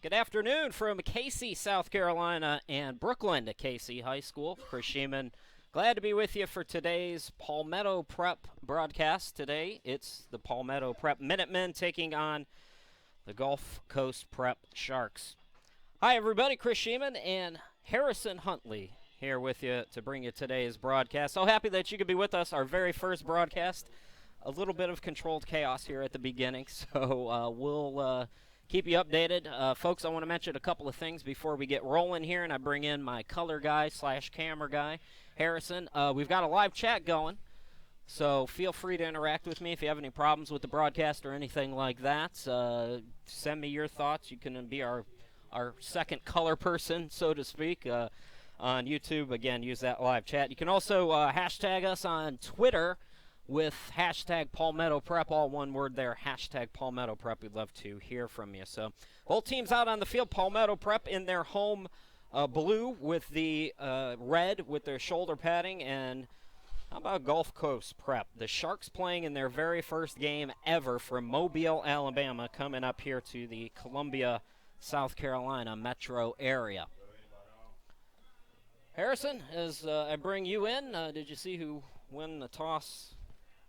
Good afternoon from Casey, South Carolina, and Brooklyn to Casey High School. Chris Sheeman, glad to be with you for today's Palmetto Prep broadcast. Today, it's the Palmetto Prep Minutemen taking on the Gulf Coast Prep Sharks. Hi, everybody. Chris Sheeman and Harrison Huntley here with you to bring you today's broadcast. So happy that you could be with us, our very first broadcast. A little bit of controlled chaos here at the beginning, so we'll keep you updated. Folks, I want to mention a couple of things before we get rolling here, and I bring in my color guy / camera guy, Harrison. We've got a live chat going, so feel free to interact with me if you have any problems with the broadcast or anything like that. Send me your thoughts. You can be our second color person, so to speak, on YouTube. Again, use that live chat. You can also hashtag us on Twitter with hashtag Palmetto Prep, all one word there, hashtag Palmetto Prep. We'd love to hear from you. So both teams out on the field. Palmetto Prep in their home blue with the red with their shoulder padding. And how about Gulf Coast Prep? The Sharks playing in their very first game ever from Mobile, Alabama, coming up here to the Columbia, South Carolina metro area. Harrison, as I bring you in, did you see who won the toss?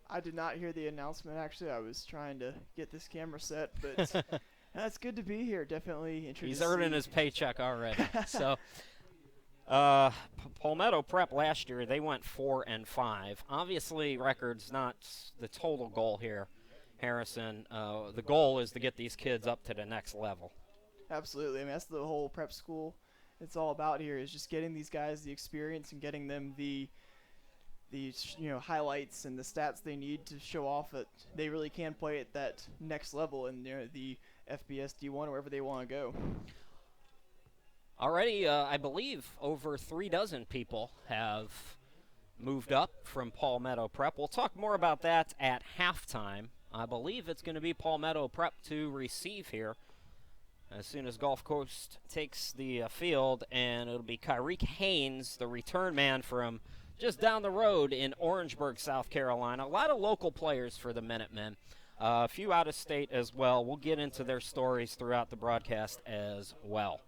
I did not hear the announcement, actually. I was trying to get this camera set, but it's good to be here. Definitely interesting. He's earning his paycheck already. So, Palmetto Prep last year, they went 4-5. Obviously, record's not the total goal here, Harrison. The goal is to get these kids up to the next level. Absolutely. I mean, that's the whole prep school. It's all about here is just getting these guys the experience and getting them the highlights and the stats they need to show off that they really can play at that next level in the FBS D1 wherever they want to go. Already, I believe over 3 dozen people have moved up from Palmetto Prep. We'll talk more about that at halftime. I believe it's going to be Palmetto Prep to receive here as soon as Gulf Coast takes the field, and it'll be Kyreek Haynes, the return man from just down the road in Orangeburg, South Carolina. A lot of local players for the Minutemen. A few out of state as well. We'll get into their stories throughout the broadcast as well.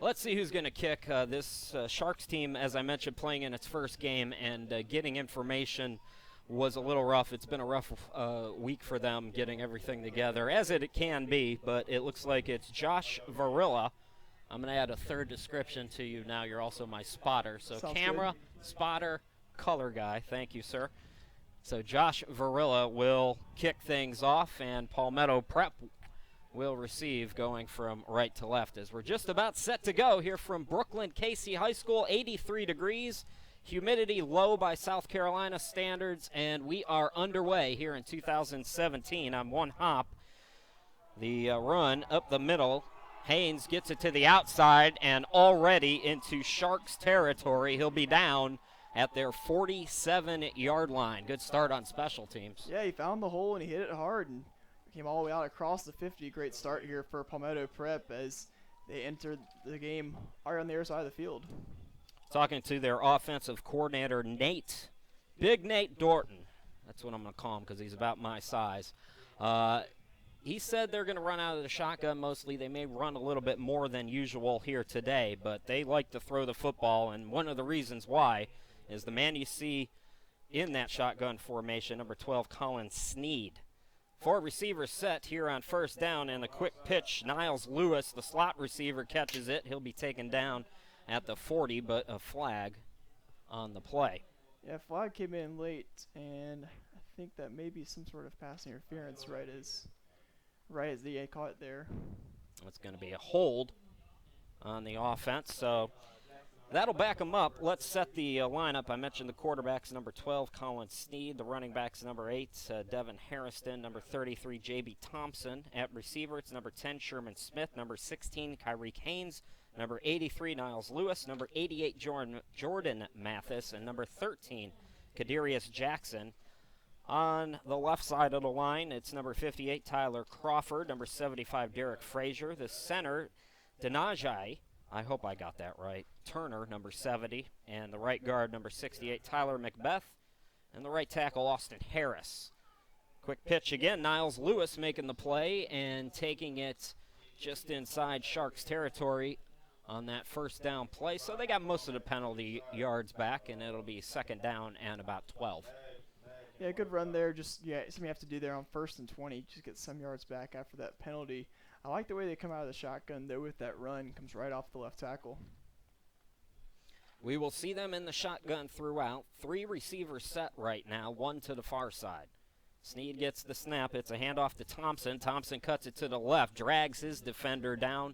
Let's see who's going to kick. This Sharks team, as I mentioned, playing in its first game, and getting information was a little rough. It's been a rough week for them getting everything together, as it can be, but it looks like it's Josh Varilla. I'm going to add a third description to you now. You're also my spotter. So Sounds camera, good. spotter, color guy. Thank you, sir. So Josh Varilla will kick things off, and Palmetto Prep will receive, going from right to left, as we're just about set to go here from Brooklyn Casey High School. 83 degrees, humidity low by South Carolina standards, and we are underway here in 2017 on one hop. The run up the middle. Haynes gets it to the outside and already into Sharks territory. He'll be down at their 47-yard line. Good start on special teams. Yeah, he found the hole and he hit it hard and came all the way out across the 50. Great start here for Palmetto Prep as they entered the game right on the other side of the field. Talking to their offensive coordinator, Big Nate Dorton. That's what I'm going to call him because he's about my size. He said they're going to run out of the shotgun mostly. They may run a little bit more than usual here today, but they like to throw the football, and one of the reasons why is the man you see in that shotgun formation, number 12, Colin Sneed. 4 receivers set here on first down, and a quick pitch. Niles Lewis, the slot receiver, catches it. He'll be taken down at the 40, but a flag on the play. Yeah, flag came in late, and I think that may be some sort of pass interference right as the caught it there. It's going to be a hold on the offense, so that'll back them up. Let's set the lineup. I mentioned the quarterbacks, number 12, Colin Sneed. The running backs, number 8, Devin Hairston. Number 33, J.B. Thompson. At receiver, it's number 10, Sherman Smith. Number 16, Kyreek Haynes. Number 83, Niles Lewis. Number 88, Jordan Mathis. And number 13, Kadarius Jackson. On the left side of the line, it's number 58, Tyler Crawford. Number 75, Derek Frazier. The center, Denajai, I hope I got that right, Turner, number 70. And the right guard, number 68, Tyler Macbeth. And the right tackle, Austin Harris. Quick pitch again. Niles Lewis making the play and taking it just inside Sharks territory on that first down play. So they got most of the penalty yards back, and it'll be second down and about 12. Yeah, good run there. Just, something you have to do there on 1st and 20. Just get some yards back after that penalty. I like the way they come out of the shotgun, though, with that run. Comes right off the left tackle. We will see them in the shotgun throughout. 3 receivers set right now, 1 to the far side. Sneed gets the snap. It's a handoff to Thompson. Thompson cuts it to the left, drags his defender down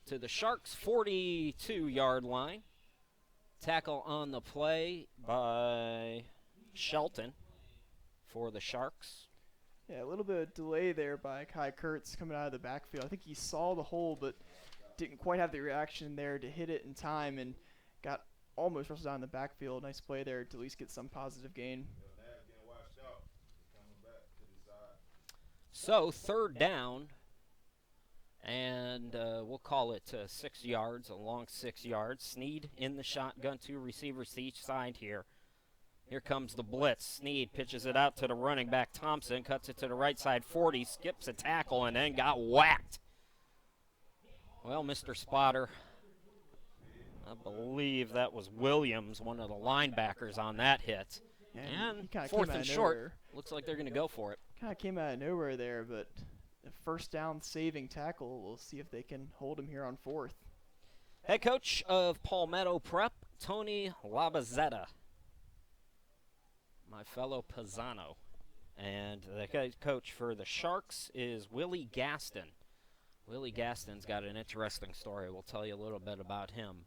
to the Sharks' 42-yard line. Tackle on the play by Shelton for the Sharks. Yeah, a little bit of delay there by Kai Kurtz coming out of the backfield. I think he saw the hole, but didn't quite have the reaction there to hit it in time and got almost rushed down in the backfield. Nice play there to at least get some positive gain. So, third down, and we'll call it 6 yards, a long 6 yards. Sneed in the shotgun, 2 receivers to each side here. Here comes the blitz. Sneed pitches it out to the running back, Thompson, cuts it to the right side, 40, skips a tackle, and then got whacked. Well, Mr. Spotter, I believe that was Williams, one of the linebackers on that hit. And 4th and short. Looks like they're going to go for it. Kind of came out of nowhere there, but a first down saving tackle. We'll see if they can hold him here on 4th. Head coach of Palmetto Prep, Tony Labazetta, my fellow Pisano. And the head coach for the Sharks is Willie Gaston. Willie Gaston's got an interesting story. We'll tell you a little bit about him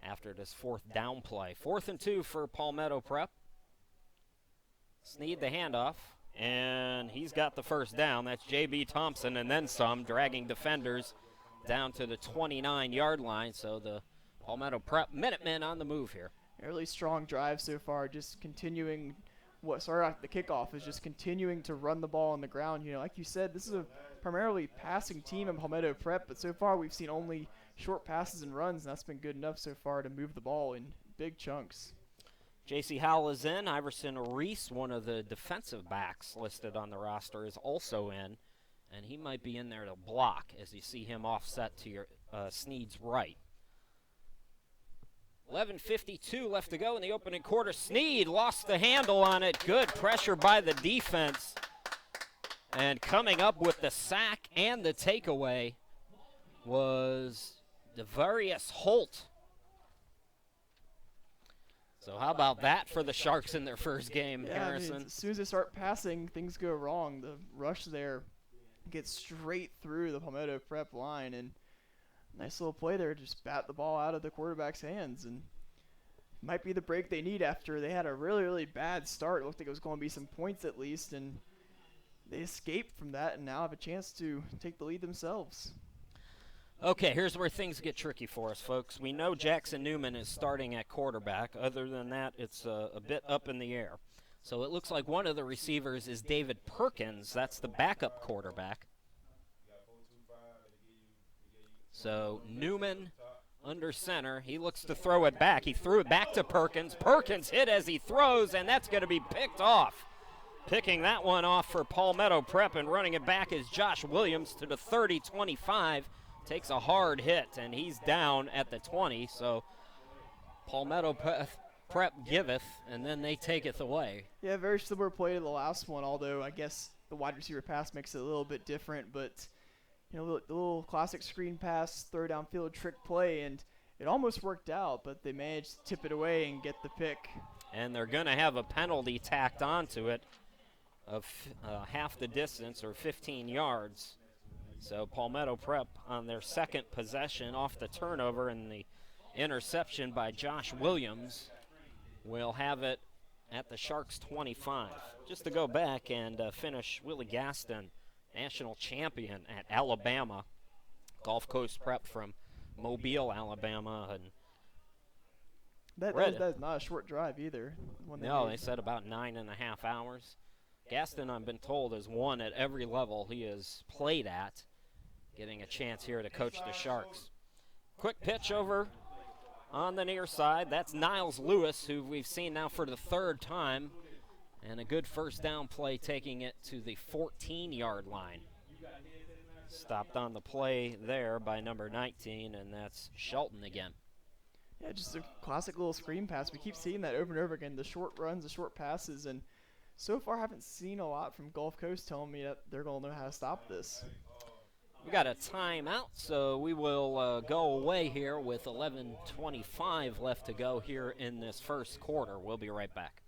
after this 4th down play. 4th and 2 for Palmetto Prep. Sneed the handoff, and he's got the first down. That's J.B. Thompson and then some, dragging defenders down to the 29-yard line. So the Palmetto Prep Minutemen on the move here. A really strong drive so far, just continuing what started off the kickoff is just continuing to run the ball on the ground. Like you said, this is a primarily passing team in Palmetto Prep, but so far we've seen only short passes and runs, and that's been good enough so far to move the ball in big chunks. J.C. Howell is in. Iverson Reese, one of the defensive backs listed on the roster, is also in, and he might be in there to block as you see him offset to your Sneed's right. 11:52 left to go in the opening quarter. Sneed lost the handle on it. Good pressure by the defense. And coming up with the sack and the takeaway was Devarius Holt. So how about that for the Sharks in their first game, Harrison? As soon as they start passing, things go wrong. The rush there gets straight through the Palmetto Prep line, and nice little play there, just bat the ball out of the quarterback's hands, and might be the break they need after they had a really, really bad start. It looked like it was going to be some points at least, and they escaped from that and now have a chance to take the lead themselves. Okay, here's where things get tricky for us, folks. We know Jackson Newman is starting at quarterback. Other than that, it's a bit up in the air. So it looks like one of the receivers is David Perkins. That's the backup quarterback. So Newman under center. He looks to throw it back. He threw it back to Perkins. Perkins hit as he throws, and that's going to be picked off. Picking that one off for Palmetto Prep and running it back is Josh Williams to the 30-25. Takes a hard hit, and he's down at the 20. So Palmetto Prep giveth, and then they taketh away. Yeah, very similar play to the last one, although I guess the wide receiver pass makes it a little bit different. But, the little classic screen pass, throw downfield trick play, and it almost worked out, but they managed to tip it away and get the pick. And they're going to have a penalty tacked onto it of half the distance, or 15 yards. So Palmetto Prep on their second possession off the turnover and the interception by Josh Williams will have it at the Sharks 25. Just to go back and finish, Willie Gaston, national champion at Alabama, Gulf Coast Prep from Mobile, Alabama. And that is not a short drive either. No, they said about 9.5 hours. Gaston, I've been told, has won at every level he has played at, getting a chance here to coach the Sharks. Quick pitch over on the near side. That's Niles Lewis, who we've seen now for the third time. And a good first down play taking it to the 14-yard line. Stopped on the play there by number 19, and that's Shelton again. Yeah, just a classic little screen pass. We keep seeing that over and over again, the short runs, the short passes, and so far I haven't seen a lot from Gulf Coast telling me that they're going to know how to stop this. We got a timeout, so we will go away here with 11:25 left to go here in this first quarter. We'll be right back.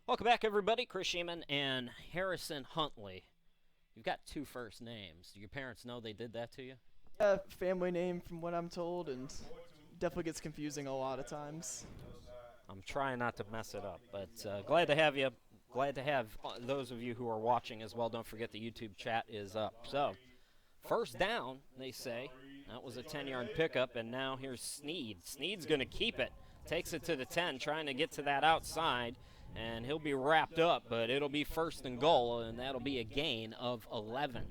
Welcome back, everybody. Chris Sheeman and Harrison Huntley. You've got two first names. Do your parents know they did that to you? Family name from what I'm told, and definitely gets confusing a lot of times. I'm trying not to mess it up, but glad to have you. Glad to have those of you who are watching as well. Don't forget the YouTube chat is up. So, first down, they say. That was a 10-yard pickup, and now here's Sneed. Sneed's going to keep it. Takes it to the 10, trying to get to that outside, and he'll be wrapped up, but it'll be first and goal, and that'll be a gain of 11.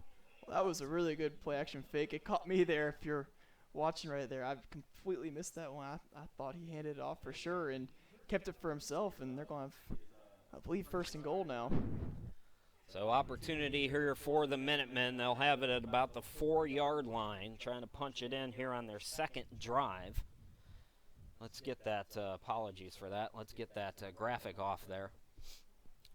Well, that was a really good play-action fake. It caught me there if you're watching right there. I've completely missed that one. I thought he handed it off for sure and kept it for himself, and they're going to have, I believe, first and goal now. So opportunity here for the Minutemen. They'll have it at about the 4-yard line, trying to punch it in here on their second drive. Let's get that, apologies for that. Let's get that graphic off there.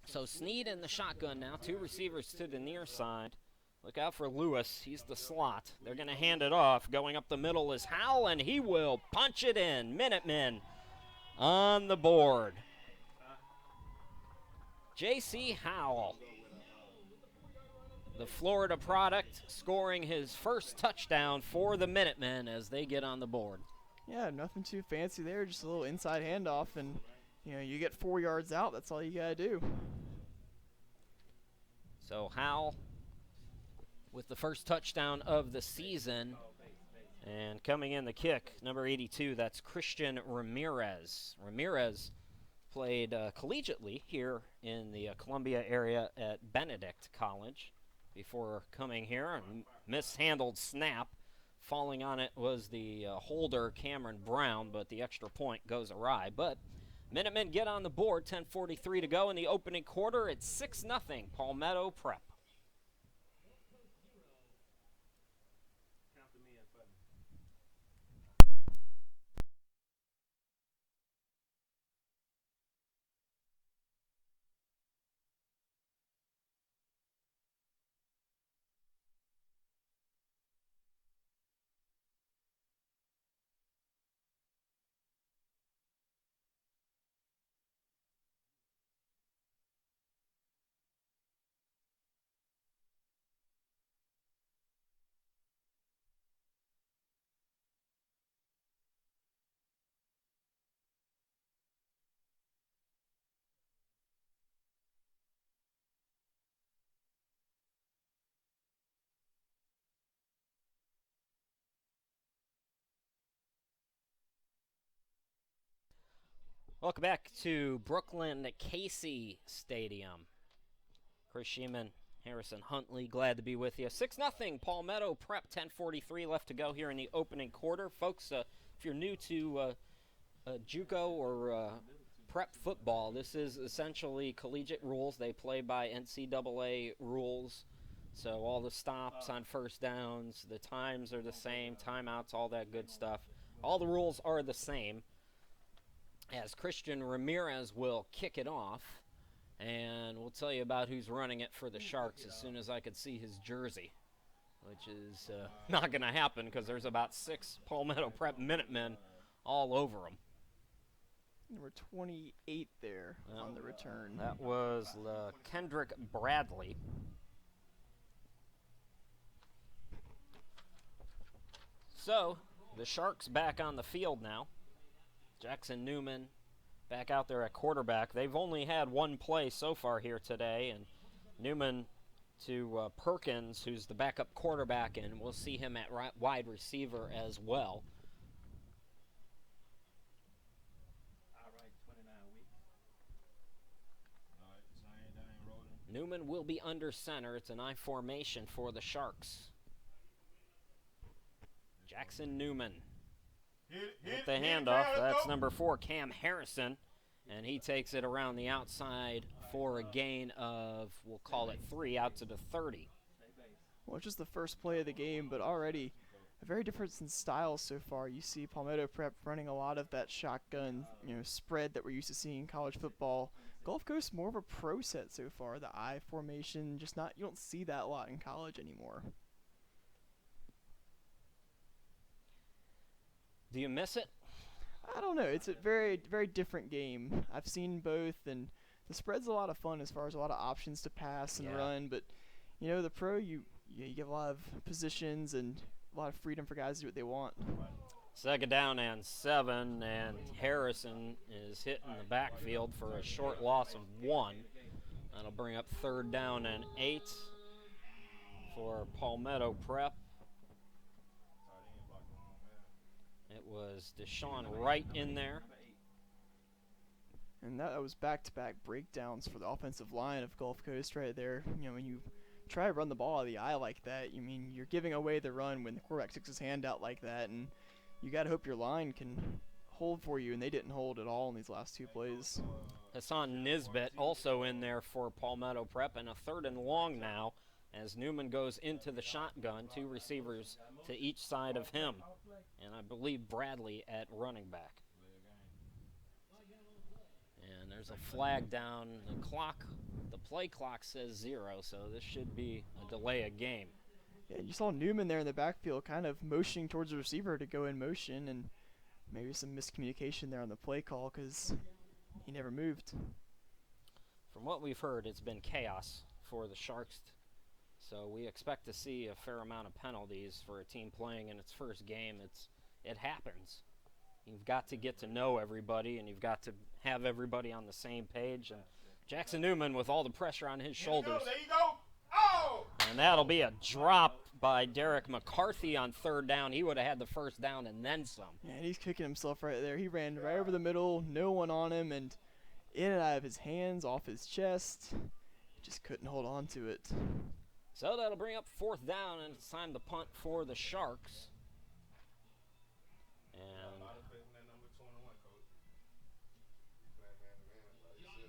So Sneed in the shotgun now. Two receivers to the near side. Look out for Lewis. He's the slot. They're going to hand it off. Going up the middle is Howell, and he will punch it in. Minutemen on the board. J.C. Howell, the Florida product, scoring his first touchdown for the Minutemen as they get on the board. Yeah, nothing too fancy there. Just a little inside handoff, and you get 4 yards out. That's all you got to do. So Howell with the first touchdown of the season. And coming in the kick, number 82, that's Christian Ramirez. Ramirez played collegiately here in the Columbia area at Benedict College before coming here, and mishandled snap. Falling on it was the holder, Cameron Brown, but the extra point goes awry. But Minutemen get on the board, 10:43 to go in the opening quarter. It's 6-0 Palmetto Prep. Welcome back to Brooklyn Casey Stadium. Chris Sheeman, Harrison Huntley, glad to be with you. 6-0 Palmetto Prep, 10:43 left to go here in the opening quarter. Folks, if you're new to JUCO or prep football, this is essentially collegiate rules. They play by NCAA rules. So all the stops on first downs, the times are the same, timeouts, all that good stuff. All the rules are the same, as Christian Ramirez will kick it off, and we'll tell you about who's running it for the Sharks as soon as I could see his jersey, which is not going to happen because there's about 6 Palmetto Prep Minutemen all over him. Number 28 there on the return. That was Kendrick Bradley. So, the Sharks back on the field now. Jackson Newman back out there at quarterback. They've only had one play so far here today, and Newman to Perkins, who's the backup quarterback, and we'll see him at wide receiver as well. Newman will be under center. It's an I formation for the Sharks. Jackson Newman with the handoff. That's number 4, Cam Harrison, and he takes it around the outside for a gain of, we'll call it 3, out to the 30. Well, it's just the first play of the game, but already a very different in style so far. You see Palmetto Prep running a lot of that shotgun, spread that we're used to seeing in college football. Gulf Coast more of a pro set so far. The I formation, you don't see that a lot in college anymore. Do you miss it? I don't know. It's a very, very different game. I've seen both, and the spread's a lot of fun as far as a lot of options to pass and run. But the pro, you get a lot of positions and a lot of freedom for guys to do what they want. 2nd down and 7, and Harrison is hit in the backfield for a short loss of 1. That'll bring up 3rd down and 8 for Palmetto Prep. It was Deshaun Wright in there. And that was back-to-back breakdowns for the offensive line of Gulf Coast right there. When you try to run the ball out of the eye like that, you're giving away the run when the quarterback sticks his hand out like that, and you got to hope your line can hold for you, and they didn't hold at all in these last 2 plays. Hassan Nisbet also in there for Palmetto Prep, and a 3rd and long now as Newman goes into the shotgun, 2 receivers to each side of him, and I believe Bradley at running back. And there's a flag down. The play clock says 0, so this should be a delay of game. Yeah, you saw Newman there in the backfield kind of motioning towards the receiver to go in motion, and maybe some miscommunication there on the play call because he never moved. From what we've heard, it's been chaos for the Sharks, so we expect to see a fair amount of penalties for a team playing in its first game. It happens. You've got to get to know everybody, and you've got to have everybody on the same page. And Jackson Newman with all the pressure on his shoulders. There you go. Oh! And that'll be a drop by Derek McCarthy on 3rd down. He would have had the 1st down and then some. Yeah, and he's kicking himself right there. He ran right over the middle, no one on him, and in and out of his hands, off his chest. Just couldn't hold on to it. So that'll bring up 4th down, and it's time to punt for the Sharks.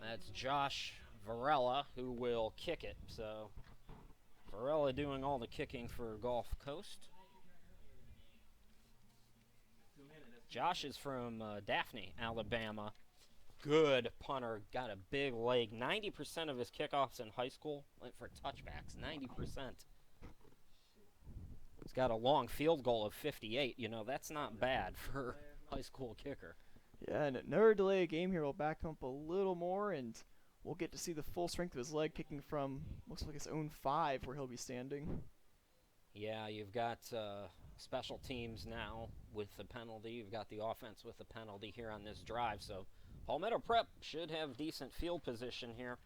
And that's Josh Varela who will kick it. So Varela doing all the kicking for Gulf Coast. Josh is from Daphne, Alabama. Good punter, got a big leg. 90% of his kickoffs in high school went for touchbacks, 90%. He's got a long field goal of 58. That's not bad for a high school kicker. Yeah, and another delay of game here will back him up a little more, and we'll get to see the full strength of his leg kicking from, looks like his own 5 where he'll be standing. Yeah, you've got special teams now with the penalty. You've got the offense with the penalty here on this drive. So Palmetto Prep should have decent field position here.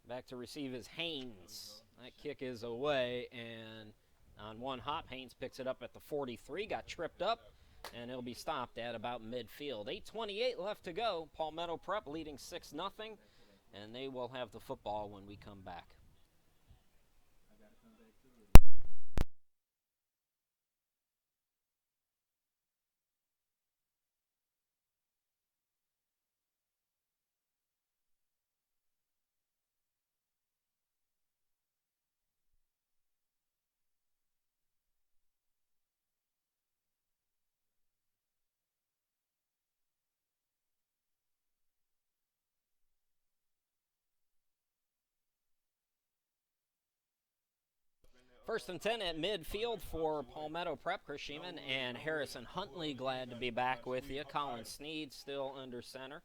Back to receive is Haynes. That kick is away, and on one hop, Haynes picks it up at the 43, got tripped up, and it'll be stopped at about midfield. 8:28 left to go. Palmetto Prep leading 6-0, and they will have the football when we come back. First and 10 at midfield for Palmetto Prep. Chris Sheeman and Harrison Huntley glad to be back with you. Colin Sneed still under center.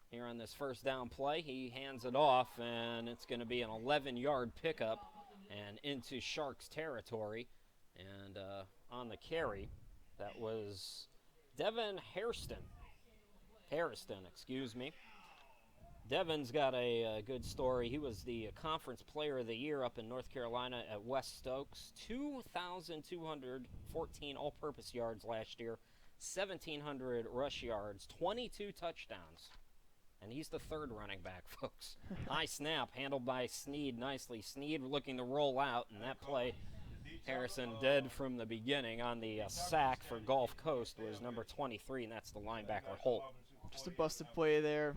Here on this first down play, he hands it off, and it's going to be an 11-yard pickup and into Sharks territory. And on the carry, that was Devin Hairston. Devin's got a good story. He was the Conference Player of the Year up in North Carolina at West Stokes. 2,214 all-purpose yards last year, 1,700 rush yards, 22 touchdowns. And he's the third running back, folks. High snap, handled by Sneed nicely. Sneed looking to roll out, and that play, Harrison dead from the beginning on the sack for Gulf Coast was number 23, and that's the linebacker, Holt. Just a busted play there.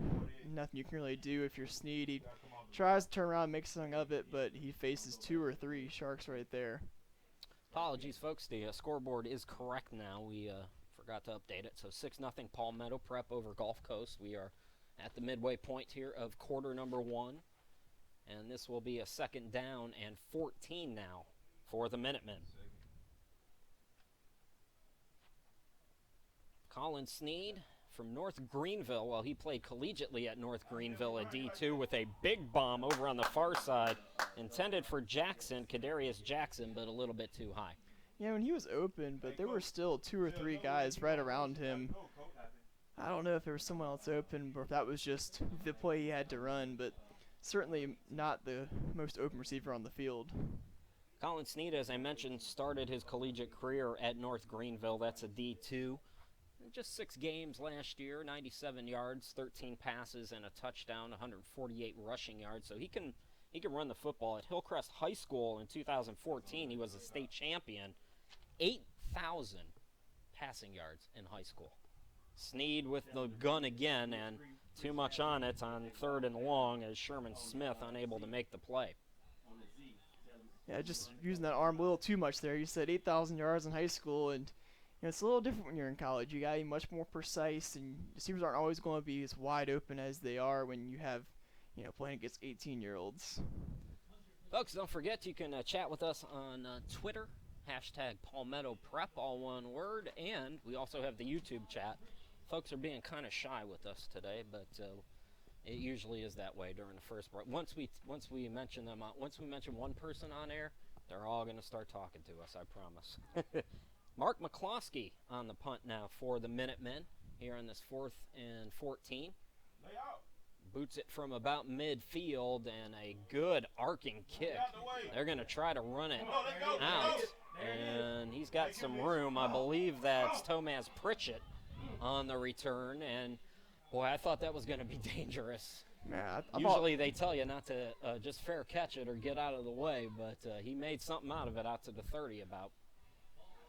Nothing you can really do if you're Sneed. He tries to turn around, make something of it, but he faces 2 or 3 Sharks right there. Apologies, folks. The scoreboard is correct now. We forgot to update it. So 6-0 Palmetto Prep over Gulf Coast. We are at the midway point here of quarter number 1. And this will be a second down and 14 now for the Minutemen. Colin Sneed from North Greenville. Well, he played collegiately at North Greenville at D2 with a big bomb over on the far side, intended for Jackson, Kadarius Jackson, but a little bit too high. Yeah, when he was open, but there were still 2 or 3 guys right around him. I don't know if there was someone else open or if that was just the play he had to run, but certainly not the most open receiver on the field. Colin Sneed, as I mentioned, started his collegiate career at North Greenville. That's a D2. Just 6 games last year, 97 yards, 13 passes, and a touchdown, 148 rushing yards. So he can run the football. At Hillcrest High School in 2014, he was a state champion. 8,000 passing yards in high school. Sneed with the gun again, and too much on it on 3rd and long as Sherman Smith unable to make the play. Yeah, just using that arm a little too much there. You said 8,000 yards in high school, and it's a little different when you're in college. You got to be much more precise, and receivers aren't always going to be as wide open as they are when you have, playing against 18-year-olds. Folks, don't forget you can chat with us on Twitter, #Palmetto Prep, all one word, and we also have the YouTube chat. Folks are being kind of shy with us today, but it usually is that way during the first break. Once we mention them, once we mention one person on air, they're all going to start talking to us, I promise. Mark McCloskey on the punt now for the Minutemen here on this 4th and 14. Boots it from about midfield, and a good arcing kick. They're going to try to run it out, and he's got some room. I believe that's Tomaz Pritchett on the return, and boy, I thought that was going to be dangerous. Yeah, Usually they tell you not to just fair catch it or get out of the way, but he made something out of it out to the 30 about.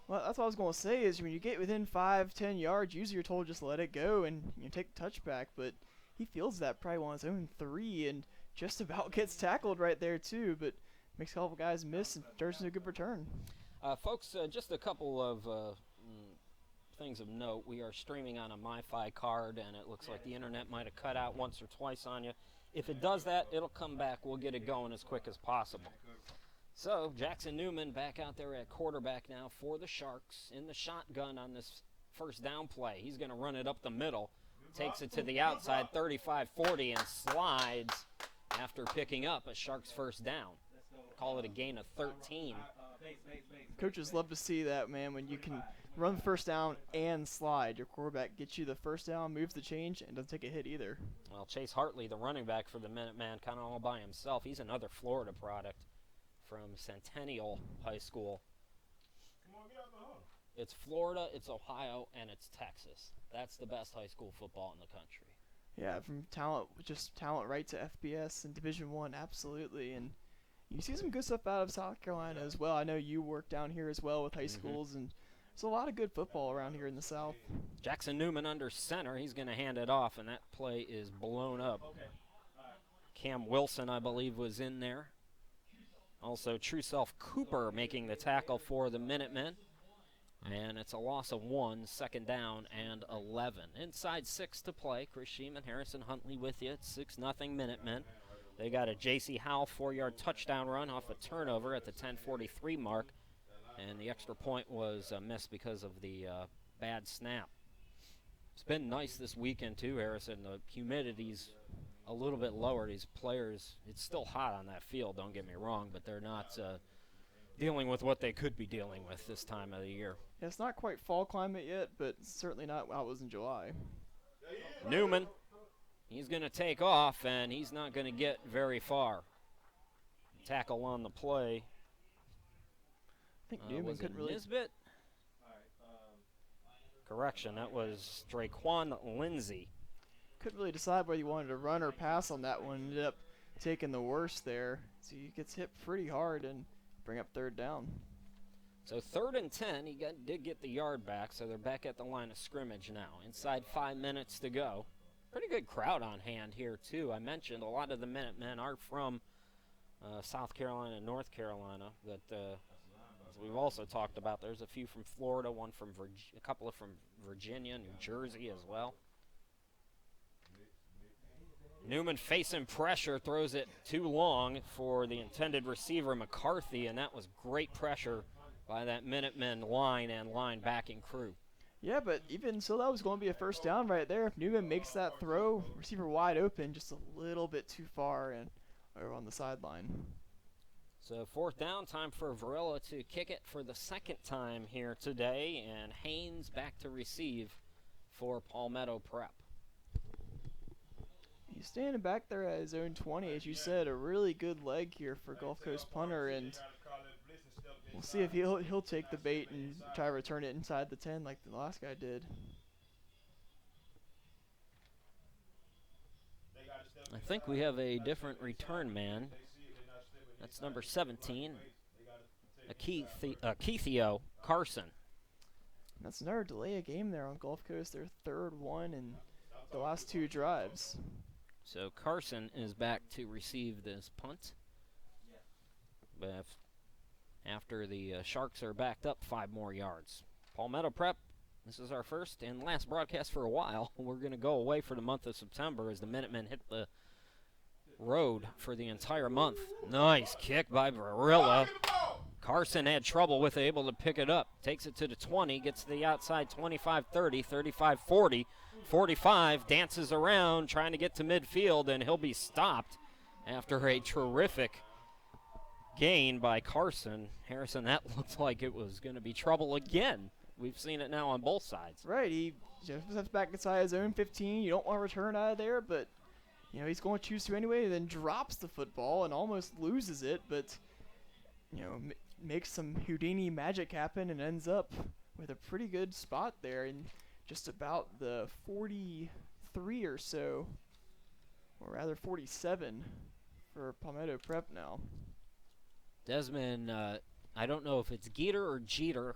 Well, that's what I was going to say is when you get within 5-10 yards, usually you're told just let it go and take the touchback, but he feels that probably on his own 3 and just about gets tackled right there too, but makes a couple guys miss and turns into a good return. Folks, just a couple of things of note. We are streaming on a MiFi card, and it looks like the internet might have cut out once or twice on you. If it does that, it'll come back. We'll get it going as quick as possible. So Jackson Newman back out there at quarterback now for the Sharks in the shotgun on this first down play. He's going to run it up the middle, takes it to the outside 35-40 and slides after picking up a Sharks first down. Call it a gain of 13. Coaches love to see that, man, when you can run the first down and slide. Your quarterback gets you the first down, moves the change, and doesn't take a hit either. Well, Chase Hartley, the running back for the Minuteman, kind of all by himself. He's another Florida product from Centennial High School. It's Florida, it's Ohio, and it's Texas. That's the best high school football in the country. Yeah, from talent right to FBS and Division I, absolutely. And you see some good stuff out of South Carolina as well. I know you work down here as well with high schools, and there's a lot of good football around here in the South. Jackson Newman under center. He's going to hand it off, and that play is blown up. Cam Wilson, I believe, was in there. Also, True Self Cooper making the tackle for the Minutemen. And it's a loss of 1, second down and 11. Inside 6 to play. Chris Sheeman, Harrison Huntley with you. It's 6-0 Minutemen. They got a J.C. Howell 4-yard touchdown run off a turnover at the 10:43 mark, and the extra point was missed because of the bad snap. It's been nice this weekend too, Harrison. The humidity's a little bit lower. These players, it's still hot on that field, don't get me wrong, but they're not dealing with what they could be dealing with this time of the year. Yeah, it's not quite fall climate yet, but certainly not how it was in July. Newman, he's going to take off, and he's not going to get very far. Tackle on the play. I think Newman couldn't really. Nisbet? Correction, that was Draquan Lindsay. Couldn't really decide whether he wanted to run or pass on that one. Ended up taking the worst there. So he gets hit pretty hard and bring up third down. So 3rd and 10, he did get the yard back, so they're back at the line of scrimmage now. Inside 5 minutes to go. Pretty good crowd on hand here, too. I mentioned a lot of the Minutemen are from South Carolina and North Carolina. That as we've also talked about, there's a few from Florida, one from a couple of from Virginia, New Jersey as well. Newman facing pressure, throws it too long for the intended receiver, McCarthy, and that was great pressure by that Minutemen line and linebacking crew. Yeah, but even so, that was going to be a first down right there. If Newman makes that throw, receiver wide open, just a little bit too far and over on the sideline. So 4th down, time for Varela to kick it for the 2nd time here today, and Haynes back to receive for Palmetto Prep. He's standing back there at his own 20, as you said, a really good leg here for Gulf Coast punter, and we'll see if he'll take the bait and try to return it inside the 10 like the last guy did. I think we have a different return man. That's number 17, Keithio Carson. That's another delay of game there on Gulf Coast, their 3rd one in the last 2 drives. So Carson is back to receive this punt. But after the Sharks are backed up 5 more yards. Palmetto Prep, this is our first and last broadcast for a while. We're going to go away for the month of September as the Minutemen hit the road for the entire month. Nice kick by Barilla. Carson had trouble with it, able to pick it up. Takes it to the 20, gets to the outside 25-30, 35-40, 45, dances around trying to get to midfield, and he'll be stopped after a terrific gain by Carson. Harrison, that looked like it was going to be trouble again. We've seen it now on both sides. Right, he just steps back inside his own 15. You don't want to return out of there, but he's going to choose to anyway, then drops the football and almost loses it, but makes some Houdini magic happen and ends up with a pretty good spot there in just about the 43 or so, or rather 47 for Palmetto Prep now. Desmond, I don't know if it's Geeter or Jeter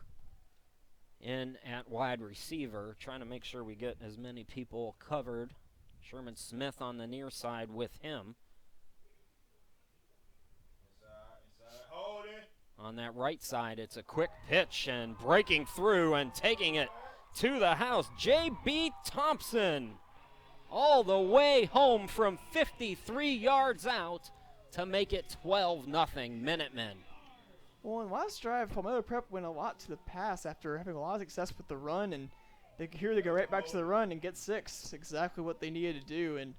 in at wide receiver, trying to make sure we get as many people covered. Sherman Smith on the near side with him. On that right side, it's a quick pitch and breaking through and taking it to the house. J.B. Thompson all the way home from 53 yards out to make it 12-0 Minutemen. Well, in last drive, Palmetto Prep went a lot to the pass after having a lot of success with the run, and here they go right back to the run and get 6. Exactly what they needed to do, and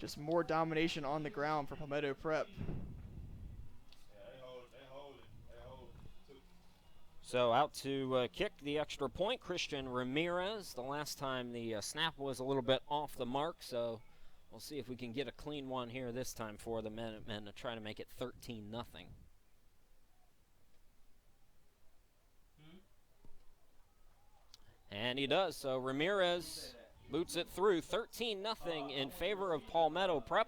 just more domination on the ground for Palmetto Prep. So out to kick the extra point, Christian Ramirez. The last time the snap was a little bit off the mark, so we'll see if we can get a clean one here this time for the Minutemen to try to make it 13-0. And he does, so Ramirez boots it through 13-0 in favor of Palmetto Prep.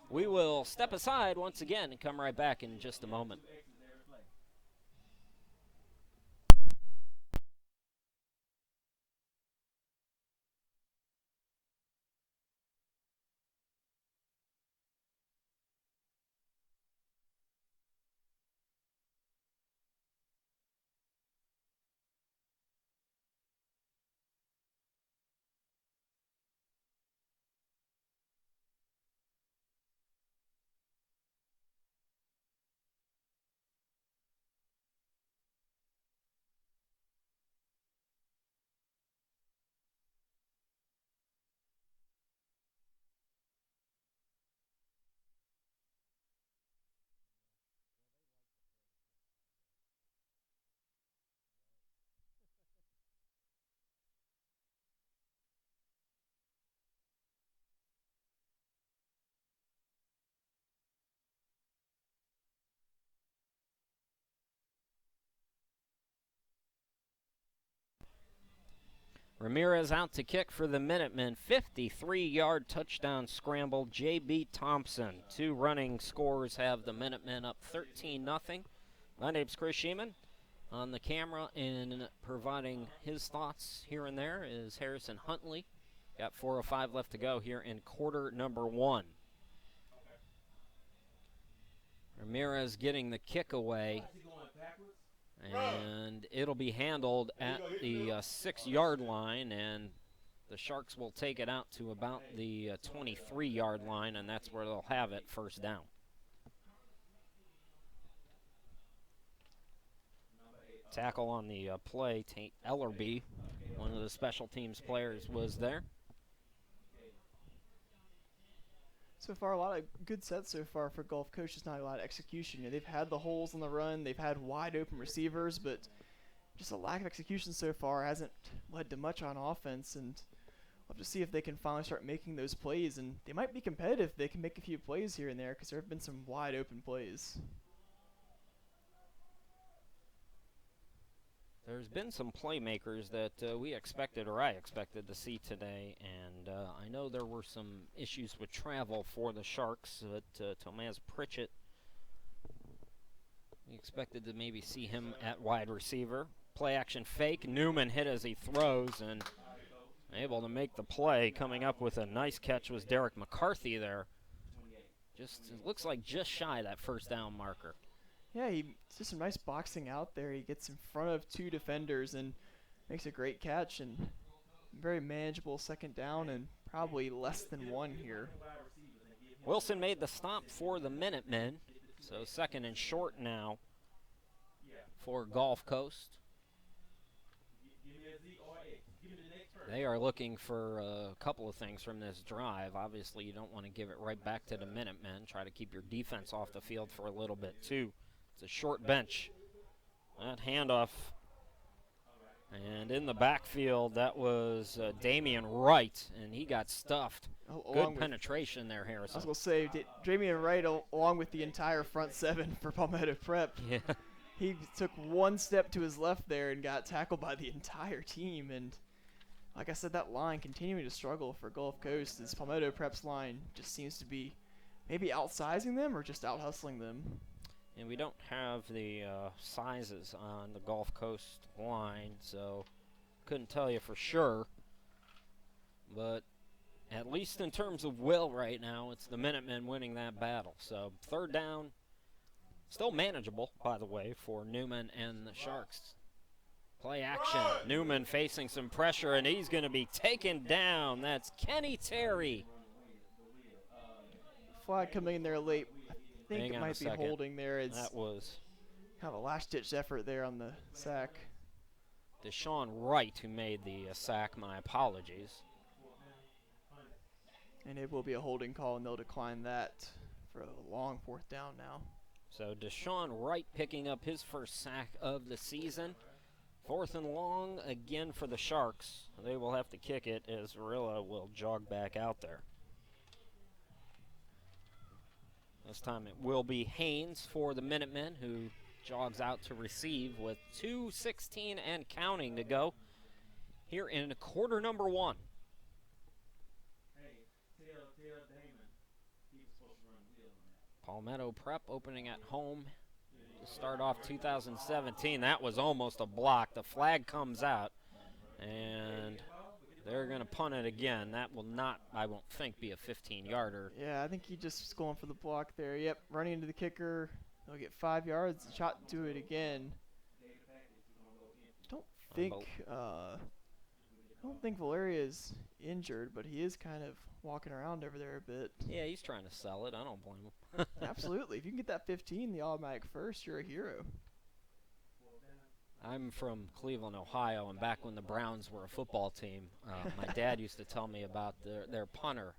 We will step aside once again and come right back in just a moment. Ramirez out to kick for the Minutemen. 53-yard touchdown scramble. J.B. Thompson. 2 running scores have the Minutemen up 13-0. My name's Chris Sheeman. On the camera and providing his thoughts here and there is Harrison Huntley. Got 4:05 left to go here in quarter number 1. Ramirez getting the kick away. And it'll be handled at the 6-yard line, and the Sharks will take it out to about the 23-yard line, and that's where they'll have it, first down. Tackle on the play, Tate Ellerby, one of the special teams players, was there. So far, a lot of good sets so far for Gulf Coast, just not a lot of execution. You know, they've had the holes on the run, they've had wide open receivers, but just a lack of execution so far hasn't led to much on offense. And we'll have to see if they can finally start making those plays. And they might be competitive if they can make a few plays here and there, because there have been some wide open plays. There's been some playmakers that we expected, or I expected to see today, and I know there were some issues with travel for the Sharks, but Tomaz Pritchett, we expected to maybe see him at wide receiver. Play action fake, Newman hit as he throws, and able to make the play. Coming up with a nice catch was Derek McCarthy there. Just, it looks like just shy of that first down marker. Yeah, he does some nice boxing out there. He gets in front of 2 defenders and makes a great catch, and very manageable second down and probably less than 1 here. Wilson made the stop for the Minutemen, so 2nd and short now for Gulf Coast. They are looking for a couple of things from this drive. Obviously, you don't want to give it right back to the Minutemen. Try to keep your defense off the field for a little bit, too. It's a short bench. That handoff. And in the backfield, that was Damian Wright, and he got stuffed. Good penetration there, Harrison. I was going to say, Damian Wright, along with the entire front 7 for Palmetto Prep, yeah. He took 1 step to his left there and got tackled by the entire team. And like I said, that line continuing to struggle for Gulf Coast. This Palmetto Prep's line just seems to be maybe outsizing them or just out-hustling them. And we don't have the sizes on the Gulf Coast line, so couldn't tell you for sure. But at least in terms of will right now, it's the Minutemen winning that battle. So 3rd down, still manageable, by the way, for Newman and the Sharks. Play action. Newman facing some pressure, and he's going to be taken down. That's Kenny Terry. Flag coming in there late. I think it might be holding there. That was kind of a last-ditch effort there on the sack. Deshaun Wright who made the sack. My apologies. And it will be a holding call, and they'll decline that for a long 4th down now. So Deshaun Wright picking up his first sack of the season. 4th and long again for the Sharks. They will have to kick it as Varilla will jog back out there. This time it will be Haynes for the Minutemen, who jogs out to receive with 2:16 and counting to go here in quarter number 1. Palmetto Prep opening at home to start off 2017. That was almost a block. The flag comes out, and they're going to punt it again. That will not, I won't think, be a 15-yarder. Yeah, I think he just was going for the block there. Yep, running into the kicker. They'll get 5 yards. Shot to it again. I don't think Valeria's injured, but he is kind of walking around over there a bit. Yeah, he's trying to sell it. I don't blame him. Absolutely. If you can get that 15, the automatic first, you're a hero. I'm from Cleveland, Ohio, and back when the Browns were a football team, my dad used to tell me about their punter.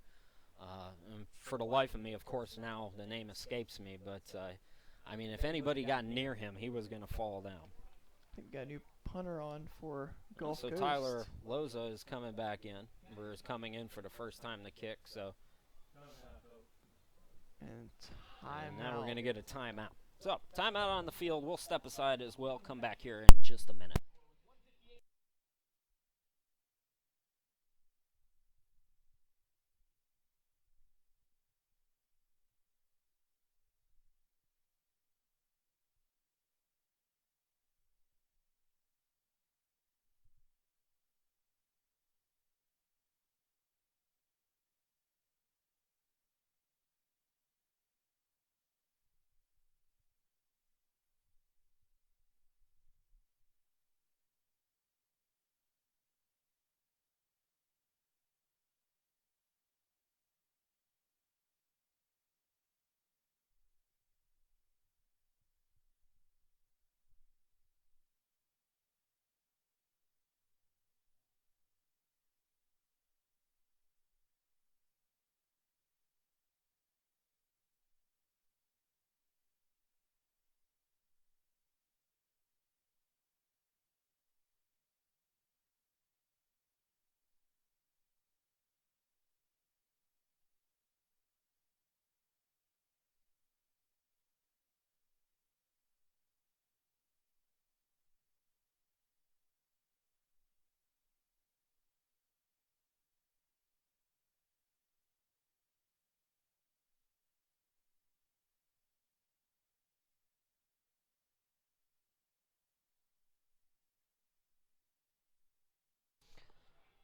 And for the life of me, of course, now the name escapes me, but I mean, if anybody got near him, he was going to fall down. I think we got a new punter on for Gulf Coast. So Tyler Loza is coming back in, or is coming in for the first time to kick. So and now we're going to get a timeout. So timeout on the field. We'll step aside as well. Come back here in just a minute.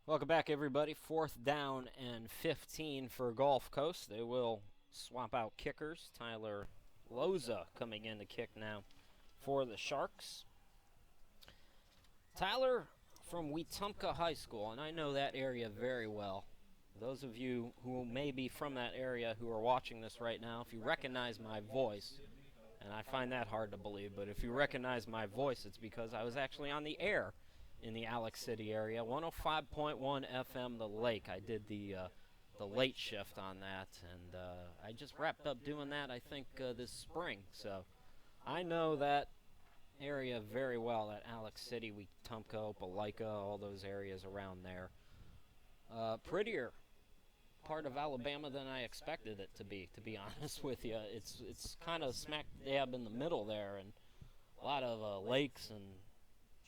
Welcome back, everybody. 4th down and 15 for Gulf Coast. They will swap out kickers. Tyler Loza coming in to kick now for the Sharks. Tyler from Wetumpka High School, and I know that area very well. Those of you who may be from that area who are watching this right now, if you recognize my voice, and I find that hard to believe, but if you recognize my voice, it's because I was actually on the air in the Alex City area. 105.1 FM, The Lake. I did the late shift on that, and I just wrapped up doing that, I think, this spring. So I know that area very well, that Alex City, Wetumpka, Opelika, all those areas around there. Prettier part of Alabama than I expected it to be honest with you. It's kind of smack dab in the middle there, and a lot of lakes and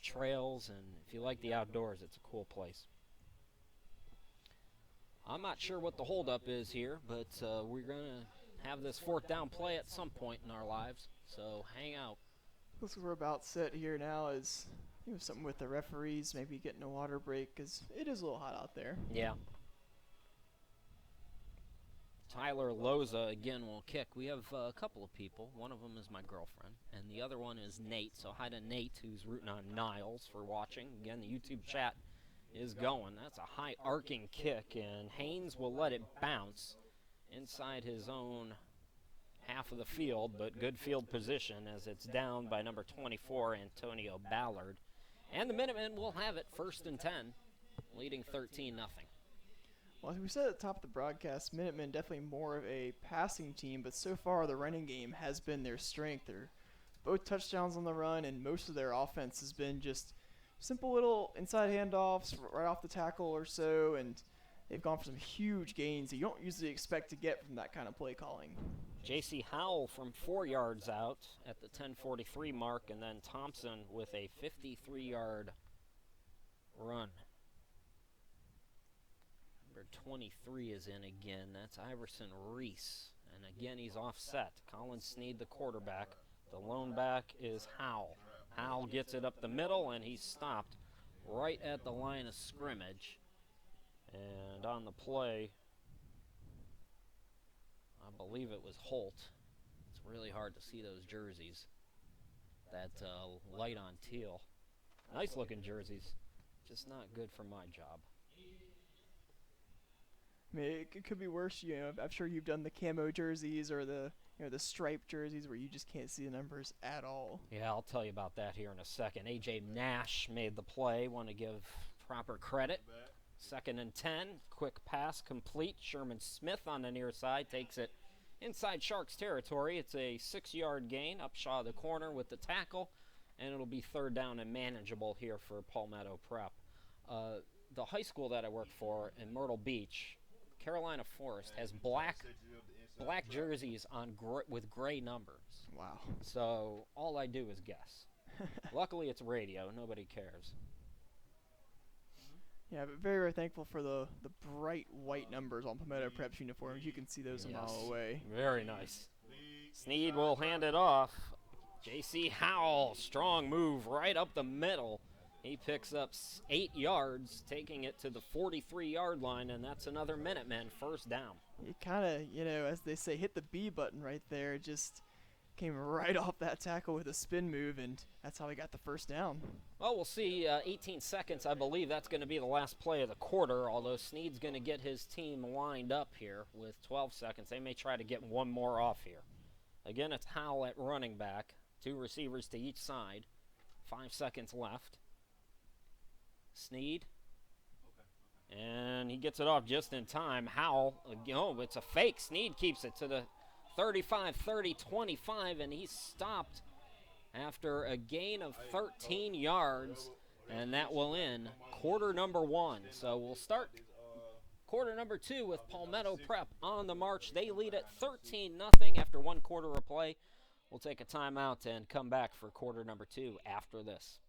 trails, and if you like the outdoors, it's a cool place. I'm not sure what the holdup is here, but we're going to have this 4th down play at some point in our lives, so hang out. Looks like we're about set here now is something with the referees, maybe getting a water break, because it is a little hot out there. Yeah. Tyler Loza again will kick. We have a couple of people. One of them is my girlfriend, and the other one is Nate. So hi to Nate, who's rooting on Niles for watching. Again, the YouTube chat is going. That's a high arcing kick, and Haynes will let it bounce inside his own half of the field, but good field position as it's down by number 24, Antonio Ballard. And the Minutemen will have it 1st and 10, leading 13-0. Well, as we said at the top of the broadcast, Minutemen definitely more of a passing team, but so far the running game has been their strength. They're both touchdowns on the run, and most of their offense has been just simple little inside handoffs right off the tackle or so, and they've gone for some huge gains that you don't usually expect to get from that kind of play calling. J.C. Howell from 4 yards out at the 10:43 mark, and then Thompson with a 53-yard run. Number 23 is in again. That's Iverson Reese. And again, he's offset. Colin Sneed, the quarterback. The lone back is Howell. Howell gets it up the middle, and he's stopped right at the line of scrimmage. And on the play, I believe it was Holt. It's really hard to see those jerseys. That light on teal. Nice looking jerseys. Just not good for my job. I mean, it could be worse. I'm sure you've done the camo jerseys or the striped jerseys where you just can't see the numbers at all. Yeah, I'll tell you about that here in a second. A.J. Nash made the play. Want to give proper credit. 2nd and 10. Quick pass complete. Sherman Smith on the near side takes it inside Sharks territory. It's a 6-yard gain. Upshaw the corner with the tackle, and it'll be 3rd down and manageable here for Palmetto Prep. The high school that I work for in Myrtle Beach, Carolina Forest, has black jerseys on with gray numbers. Wow. So all I do is guess. Luckily, it's radio. Nobody cares. Yeah, but very, very thankful for the bright white numbers on Palmetto Prep's uniforms. You can see those a mile away. Very nice. Sneed will hand it off. J.C. Howell, strong move right up the middle. He picks up 8 yards, taking it to the 43-yard line, and that's another Minutemen 1st down. It kind of, as they say, hit the B button right there. It just came right off that tackle with a spin move, and that's how he got the 1st down. Well, we'll see. 18 seconds, I believe that's going to be the last play of the quarter, although Sneed's going to get his team lined up here with 12 seconds. They may try to get one more off here. Again, it's Howell at running back. 2 receivers to each side. 5 seconds left. Sneed. And he gets it off just in time. Howell, it's a fake. Sneed keeps it to the 35, 30, 25, and he's stopped after a gain of 13 yards, and that will end quarter number 1. So we'll start quarter number 2 with Palmetto Prep on the march. They lead at 13-0 after 1 quarter of play. We'll take a timeout and come back for quarter number 2 after this.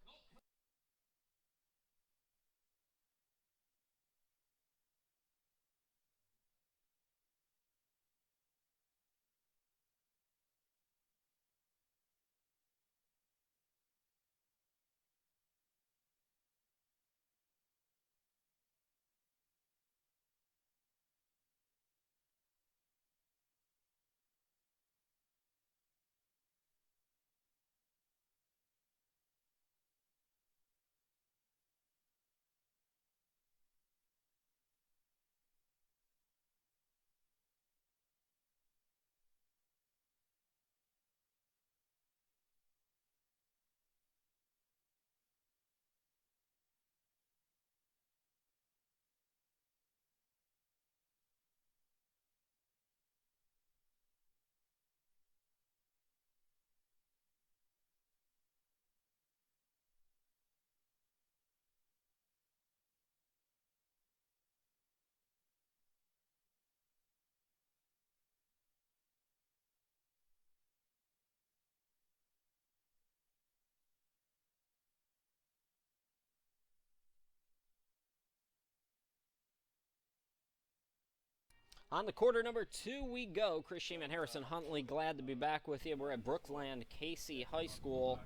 On the quarter number 2 we go. Chris Sheeman, Harrison Huntley, glad to be back with you. We're at Brookland Casey High School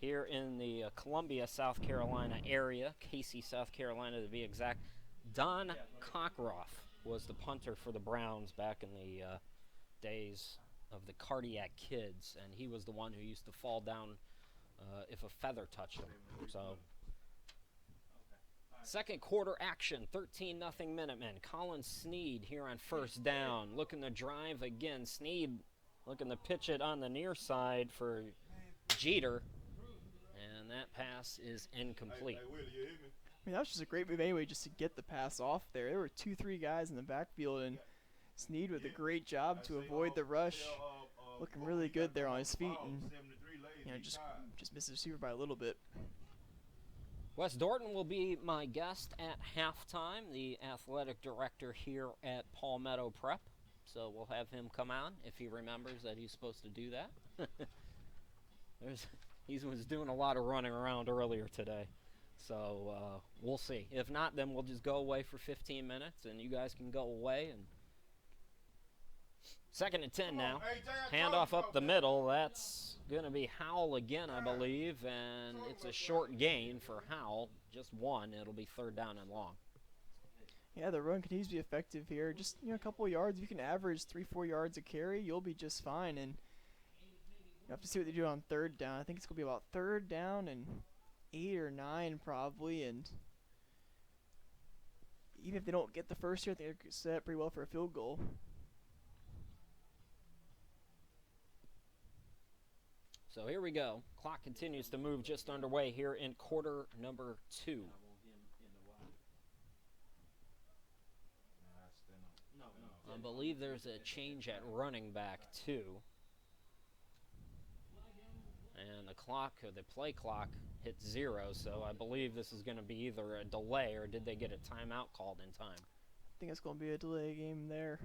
here in the Columbia, South Carolina area. Casey, South Carolina to be exact. Don Cockroff was the punter for the Browns back in the days of the Cardiac Kids, and he was the one who used to fall down if a feather touched him. So, second quarter action, 13-0 Minutemen. Colin Sneed here on first down, looking to drive again. Sneed looking to pitch it on the near side for Jeter, and that pass is incomplete. I mean, that was just a great move anyway, just to get the pass off there. There were 2-3 guys in the backfield, and Sneed with a great job to avoid the rush. Looking really good there on his feet, and just missed the receiver by a little bit. Wes Dorton will be my guest at halftime, the athletic director here at Palmetto Prep. So we'll have him come on if he remembers that he's supposed to do that. He was doing a lot of running around earlier today. So we'll see. If not, then we'll just go away for 15 minutes, and you guys can go away. And 2nd and 10 now. Handoff up the middle. That's going to be Howell again, I believe, and it's a short gain for Howell. Just one. It'll be 3rd down and long. Yeah, the run continues to be effective here. Just a couple of yards. If you can average 3-4 yards a carry, you'll be just fine. And you have to see what they do on 3rd down. I think it's going to be about 3rd down and 8 or 9 probably. And even if they don't get the first here, I think they're set up pretty well for a field goal. So here we go. Clock continues to move, just underway here in quarter number 2. I believe there's a change at running back too. And the clock, or the play clock, hits 0, so I believe this is going to be either a delay or did they get a timeout called in time? I think it's going to be a delay game there.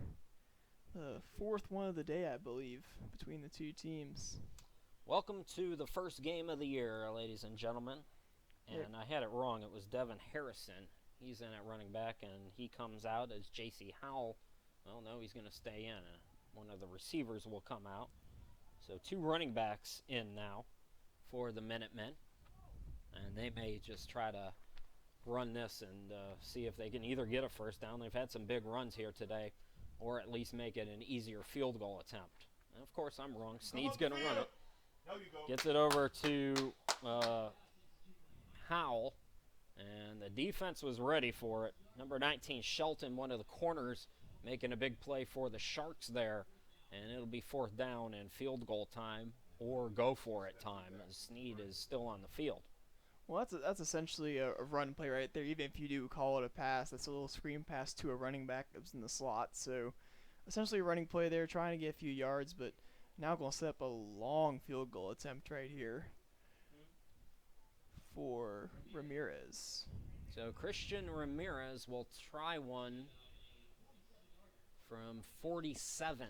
The 4th one of the day, I believe, between the two teams. Welcome to the first game of the year, ladies and gentlemen. And I had it wrong. It was Devin Hairston. He's in at running back, and he comes out as J.C. Howell. Well, no, he's going to stay in. One of the receivers will come out. So 2 running backs in now for the Minutemen. And they may just try to run this and see if they can either get a first down. They've had some big runs here today, or at least make it an easier field goal attempt. And, of course, I'm wrong. Sneed's going to run it. Gets it over to Howell, and the defense was ready for it. Number 19, Shelton, one of the corners, making a big play for the Sharks there, and it'll be 4th down and field goal time, or go for it time, as Sneed is still on the field. Well, that's essentially a run play right there. Even if you do call it a pass, that's a little screen pass to a running back that's in the slot. So essentially a running play there, trying to get a few yards, but now going to set up a long field goal attempt right here for Ramirez. So Christian Ramirez will try one from 47.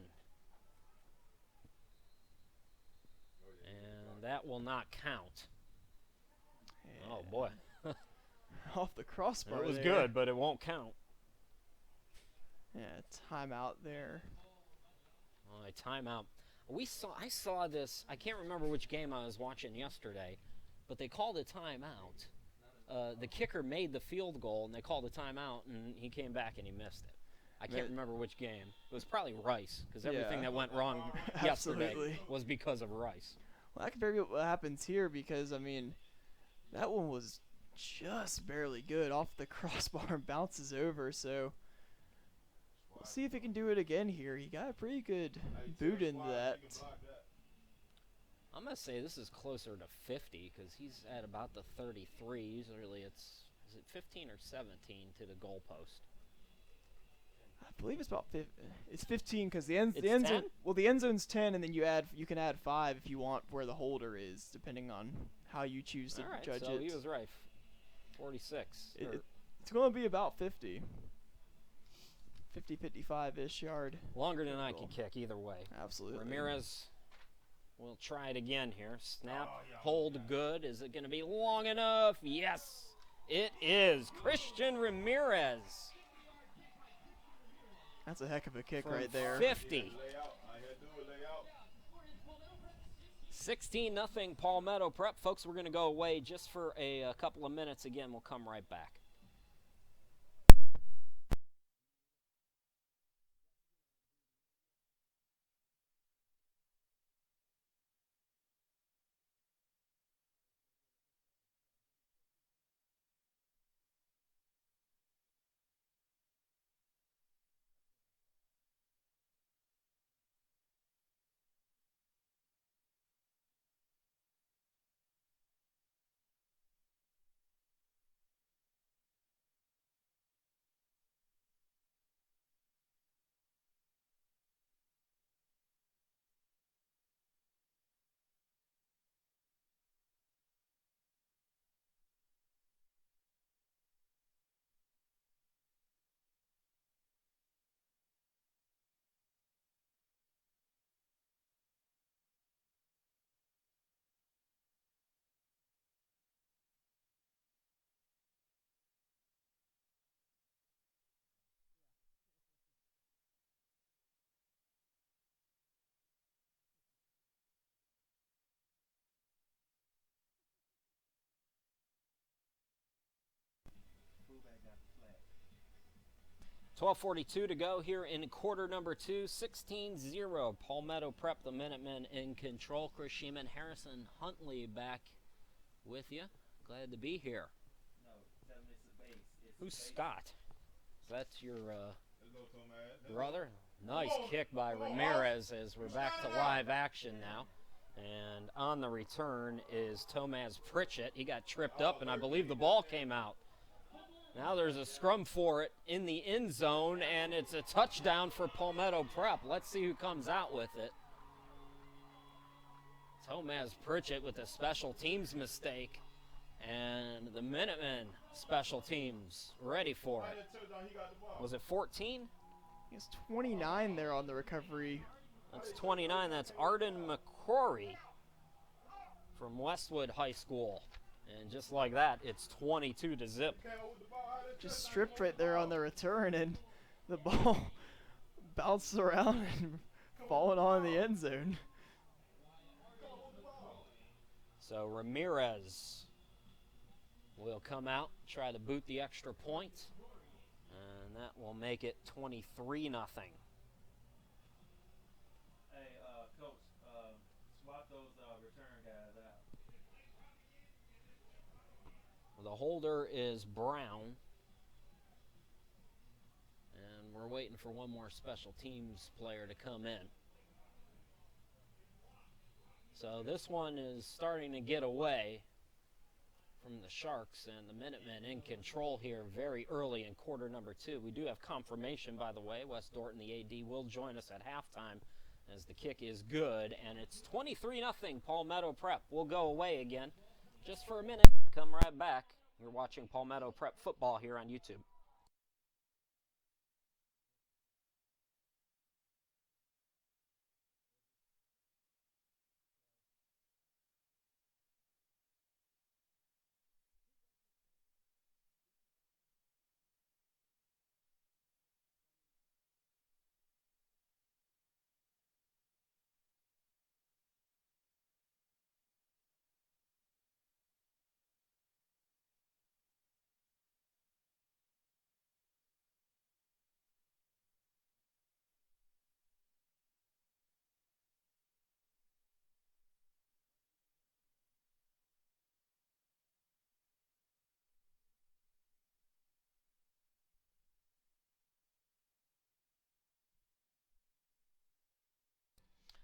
And that will not count. And oh, boy. Off the crossbar. It was there. good, but it won't count. Yeah, timeout there. Oh, a timeout. I saw this. I can't remember which game I was watching yesterday, but they called a timeout. The kicker made the field goal, and they called a timeout, and he came back and he missed it. I can't remember which game. It was probably Rice, because everything that went wrong yesterday was because of Rice. Well, that could very well what happens here, because, I mean, that one was just barely good off the crossbar and bounces over, so we'll see if he can do it again here. He got a pretty good boot into that. I'm going to say this is closer to 50 because he's at about the 33. Usually is it 15 or 17 to the goalpost? I believe it's about 15. It's 15 because the end It's zone. 10? Well, the end zone's 10, and then you can add 5 if you want where the holder is, depending on how you choose to judge so it. he was right. 46. It's going to be about 50. 50, 55-ish yard. Longer than I can kick either way. Absolutely. Ramirez will try it again here. Snap, hold good. Is it going to be long enough? Yes, it is. Christian Ramirez That's a heck of a kick from right there. 50. 16-0 Palmetto Prep. Folks, we're going to go away just for a couple of minutes. Again, we'll come right back. .12:42 to go here in quarter number 2. 16-0 Palmetto Prep, the Minutemen in control. Chris Sheeman, Harrison, Huntley back with you. Glad to be here. Who's Scott? That's your brother? Nice kick by Ramirez as we're back to live action now. And on the return is Tomaz Pritchett. He got tripped up, and I believe the ball came out. Now there's a scrum for it in the end zone, and it's a touchdown for Palmetto Prep. Let's see who comes out with it. Tomaz Pritchett with a special teams mistake, and the Minutemen special teams ready for it. Was it 14? He's 29 there on the recovery. That's 29. That's Arden McCrory from Westwood High School. And just like that, it's 22-0. Just stripped right there on the return, and the ball bounced around and falling on the end zone. So Ramirez will come out, try to boot the extra point, and that will make it 23-0. Hey, Coach, swap those return guys out. The holder is Brown. And we're waiting for one more special teams player to come in. So this one is starting to get away from the Sharks, and the Minutemen in control here very early in quarter number 2. We do have confirmation, by the way. Wes Dorton, the AD, will join us at halftime as the kick is good, and it's 23-0 Palmetto Prep. We'll go away again just for a minute. Come right back. You're watching Palmetto Prep football here on YouTube.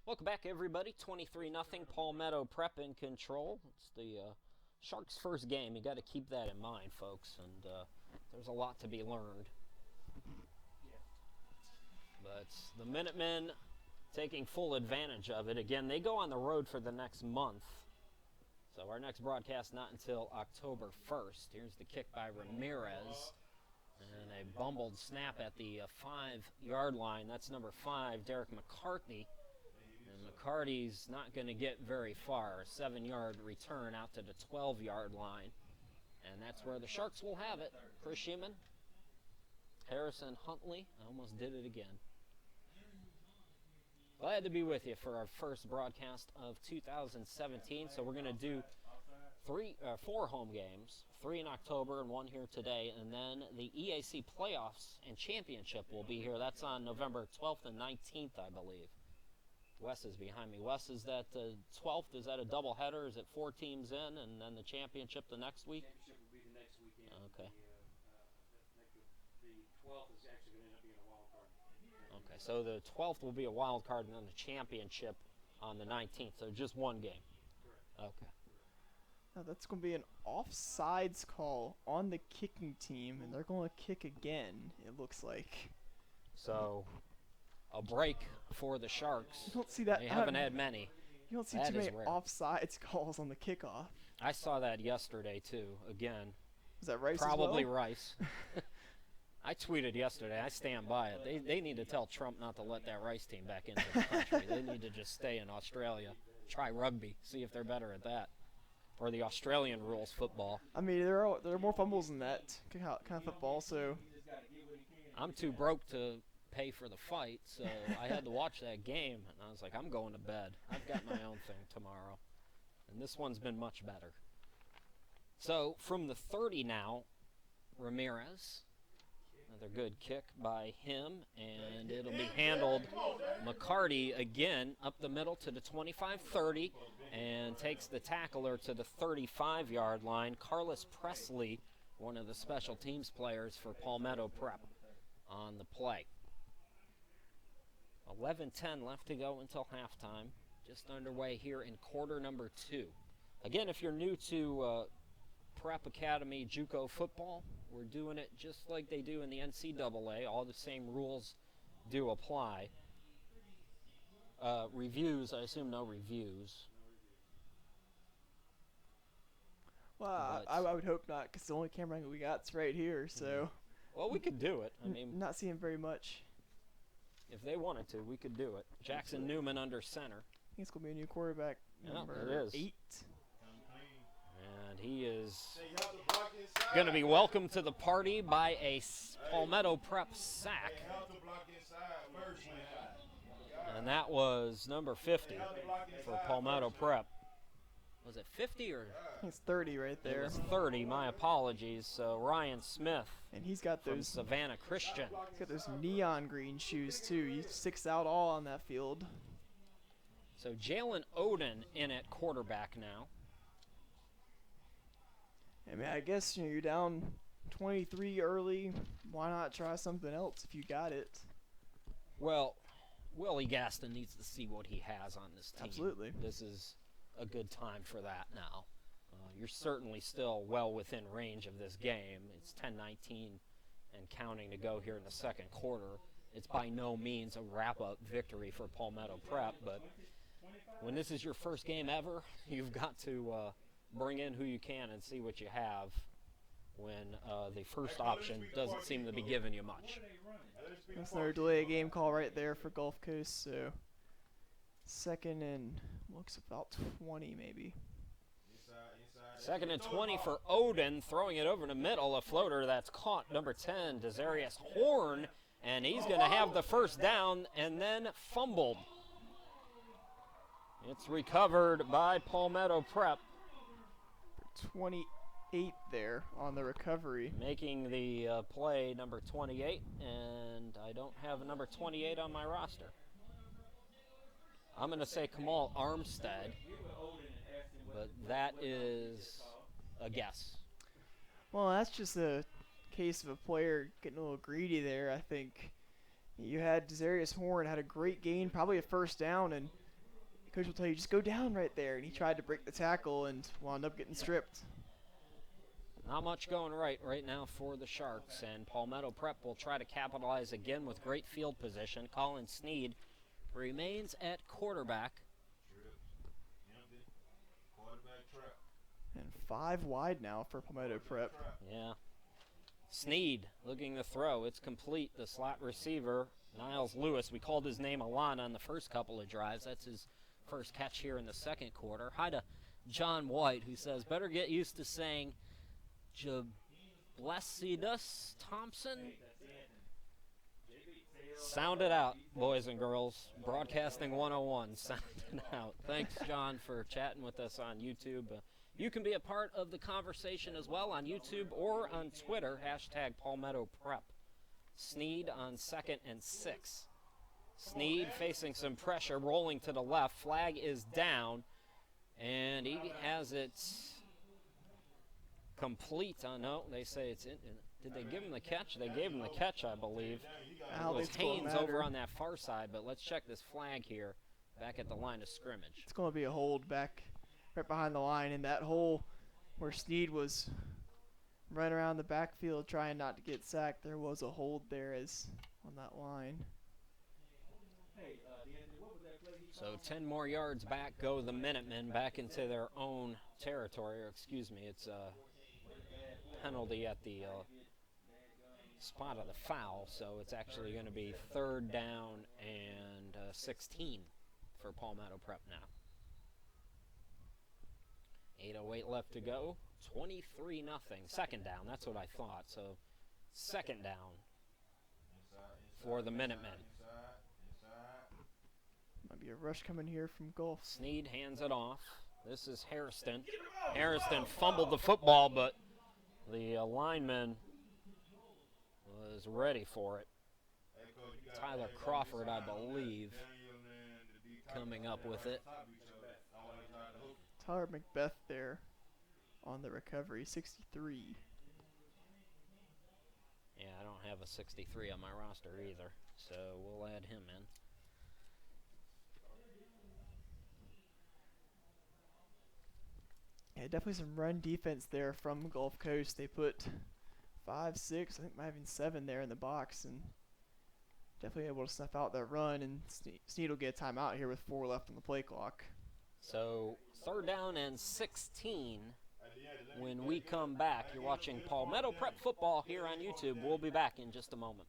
Welcome back, everybody. 23-0 Palmetto Prep in control. It's the Sharks' first game. You got to keep that in mind, folks. And there's a lot to be learned. But the Minutemen taking full advantage of it. Again, they go on the road for the next month. So our next broadcast not until October 1st. Here's the kick by Ramirez. And a bumbled snap at the 5-yard line. That's number 5, Derek McCartney. And McCarty's not going to get very far. A 7-yard return out to the 12-yard line. And that's where the Sharks will have it. Chris Sheeman, Harrison, Huntley. I almost did it again. Glad to be with you for our first broadcast of 2017. So we're going to do 4 home games, 3 in October and 1 here today, and then the EAC playoffs and championship will be here. That's on November 12th and 19th, I believe. Wes is behind me. Wes, is that 12th? Is that a doubleheader? Is it 4 teams in, and then the championship the next week? Championship will be the next weekend. Okay. The 12th is actually going to end up being a wild card. Okay, so the 12th will be a wild card, and then the championship on the 19th. So just 1 game. Correct. Okay. Now that's going to be an offsides call on the kicking team, and they're going to kick again, it looks like. So a break for the Sharks. You don't see that. They haven't had many. You don't see That too many is rare. offsides calls on the kickoff. I saw that yesterday, too. Again, Is that Rice probably as well? Rice. I tweeted yesterday. I stand by it. They need to tell Trump not to let that Rice team back into the country. They need to just stay in Australia. Try rugby. See if they're better at that. Or the Australian rules football. I mean, there are more fumbles in that kind of football, so I'm too broke to pay for the fight, so I had to watch that game, and I was like, I'm going to bed. I've got my own thing tomorrow. And this one's been much better. So, from the 30 now, Ramirez. Another good kick by him, and it'll be handled. McCarty again up the middle to the 25-30 and takes the tackler to the 35-yard line. Carlos Presley, one of the special teams players for Palmetto Prep, on the play. 11:10 left to go until halftime. Just underway here in quarter number 2. Again, if you're new to Prep Academy JUCO football, we're doing it just like they do in the NCAA. All the same rules do apply. Reviews, I assume no reviews. well, I would hope not, because the only camera angle we got's right here. So Well, we could do it. I mean, not seeing very much. if they wanted to, we could do it. Jackson Newman under center. I think it's gonna be a new quarterback, Yeah, number it is. 8. And he is going to be welcomed to the party by a Palmetto Prep sack. And that was number 50 for Palmetto Prep. Was it 50 or? I think it's 30 right It there, was 30, my apologies. So Ryan Smith and he's got from those Savannah Christian. neon green shoes too. He sticks out all on that field. So Jalen Oden in at quarterback now. I mean, I guess you're down 23 early. Why not try something else if you got it? Well, Willie Gaston needs to see what he has on this team. Absolutely. This is a good time for that now. You're certainly still well within range of this game. It's 10-19 and counting to go here in the second quarter. It's by no means a wrap-up victory for Palmetto Prep, but when this is your first game ever, you've got to bring in who you can and see what you have when the first option doesn't seem to be giving you much. That's another delay of game call right there for Gulf Coast. So second and looks about 20 maybe. Second and 20 for Oden, throwing it over the middle, a floater that's caught, number 10, Desarius Horn, and he's going to have the first down and then fumbled. It's recovered by Palmetto Prep, 28 there on the recovery. making the play number 28, and I don't have a number 28 on my roster. I'm going to say Kamal Armstead, but that is a guess. Well, that's just a case of a player getting a little greedy there. I think you had Desarius Horn, had a great gain, probably a first down, and coach will tell you just go down right there. And he tried to break the tackle and wound up getting stripped. Not much going right now for the Sharks, and Palmetto Prep will try to capitalize again with great field position. Colin Sneed remains at quarterback. And 5 wide now for Palmetto Prep. Yeah. Sneed looking to throw. It's complete. The slot receiver, Niles Lewis. We called his name a lot on the first couple of drives. That's his first catch here in the second quarter. Hi to John White, who says, better get used to saying Blessidus Thompson. Sound it out, boys and girls. Broadcasting 101, sound it out. Thanks, John, for chatting with us on YouTube. You can be a part of the conversation as well on YouTube or on Twitter, hashtag Palmetto Prep. Sneed on 2nd and 6. Sneed facing some pressure, rolling to the left. Flag is down, and he has it complete. No, they say it's in. Did they give him the catch? They gave him the catch, I believe. It was Haynes over on that far side, but let's check this flag here back at the line of scrimmage. It's going to be a hold back right behind the line in that hole where Sneed was running around the backfield trying not to get sacked. There was a hold there as on that line. So 10 more yards back go the Minutemen back into their own territory. Or excuse me, it's a penalty at the spot of the foul, so it's actually going to be 3rd down and 16 for Palmetto Prep now. 8:08 left to go. 23-0. 2nd down. That's what I thought. So 2nd down for the Minutemen. Might be a rush coming here from Gulf. Sneed hands it off. This is Hairston. Hairston fumbled the football, but the lineman was ready for it. Tyler Crawford, I believe, coming up with it. Tyler Macbeth there on the recovery, 63. Yeah, I don't have a 63 on my roster either, so we'll add him in. Yeah, definitely some run defense there from Gulf Coast. They put 5, 6, I think might even 7 there in the box, and definitely able to snuff out that run. And Sneed will get a timeout here with 4 left on the play clock. So 3rd down and 16 when we come back. You're watching Palmetto Prep Football here on YouTube. We'll be back in just a moment.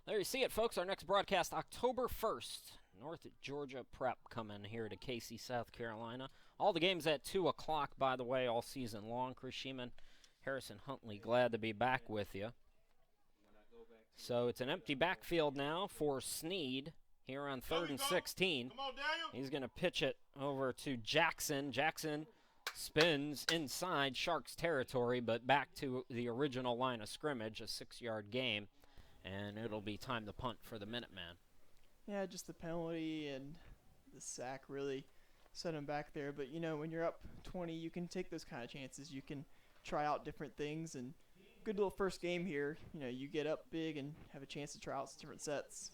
There you see it, folks. Our next broadcast, October 1st. North Georgia Prep coming here to Casey, South Carolina. All the games at 2 o'clock, by the way, all season long. Chris Sheeman, Harrison Huntley, glad to be back with you. So it's an empty backfield now for Sneed here on 3rd and 16. He's going to pitch it over to Jackson. Jackson spins inside Sharks territory, but back to the original line of scrimmage, a 6-yard game. And it'll be time to punt for the Minuteman. Yeah, just the penalty and the sack really set him back there. But, you know, when you're up 20, you can take those kind of chances. You can try out different things. And good little first game here. You know, you get up big and have a chance to try out some different sets.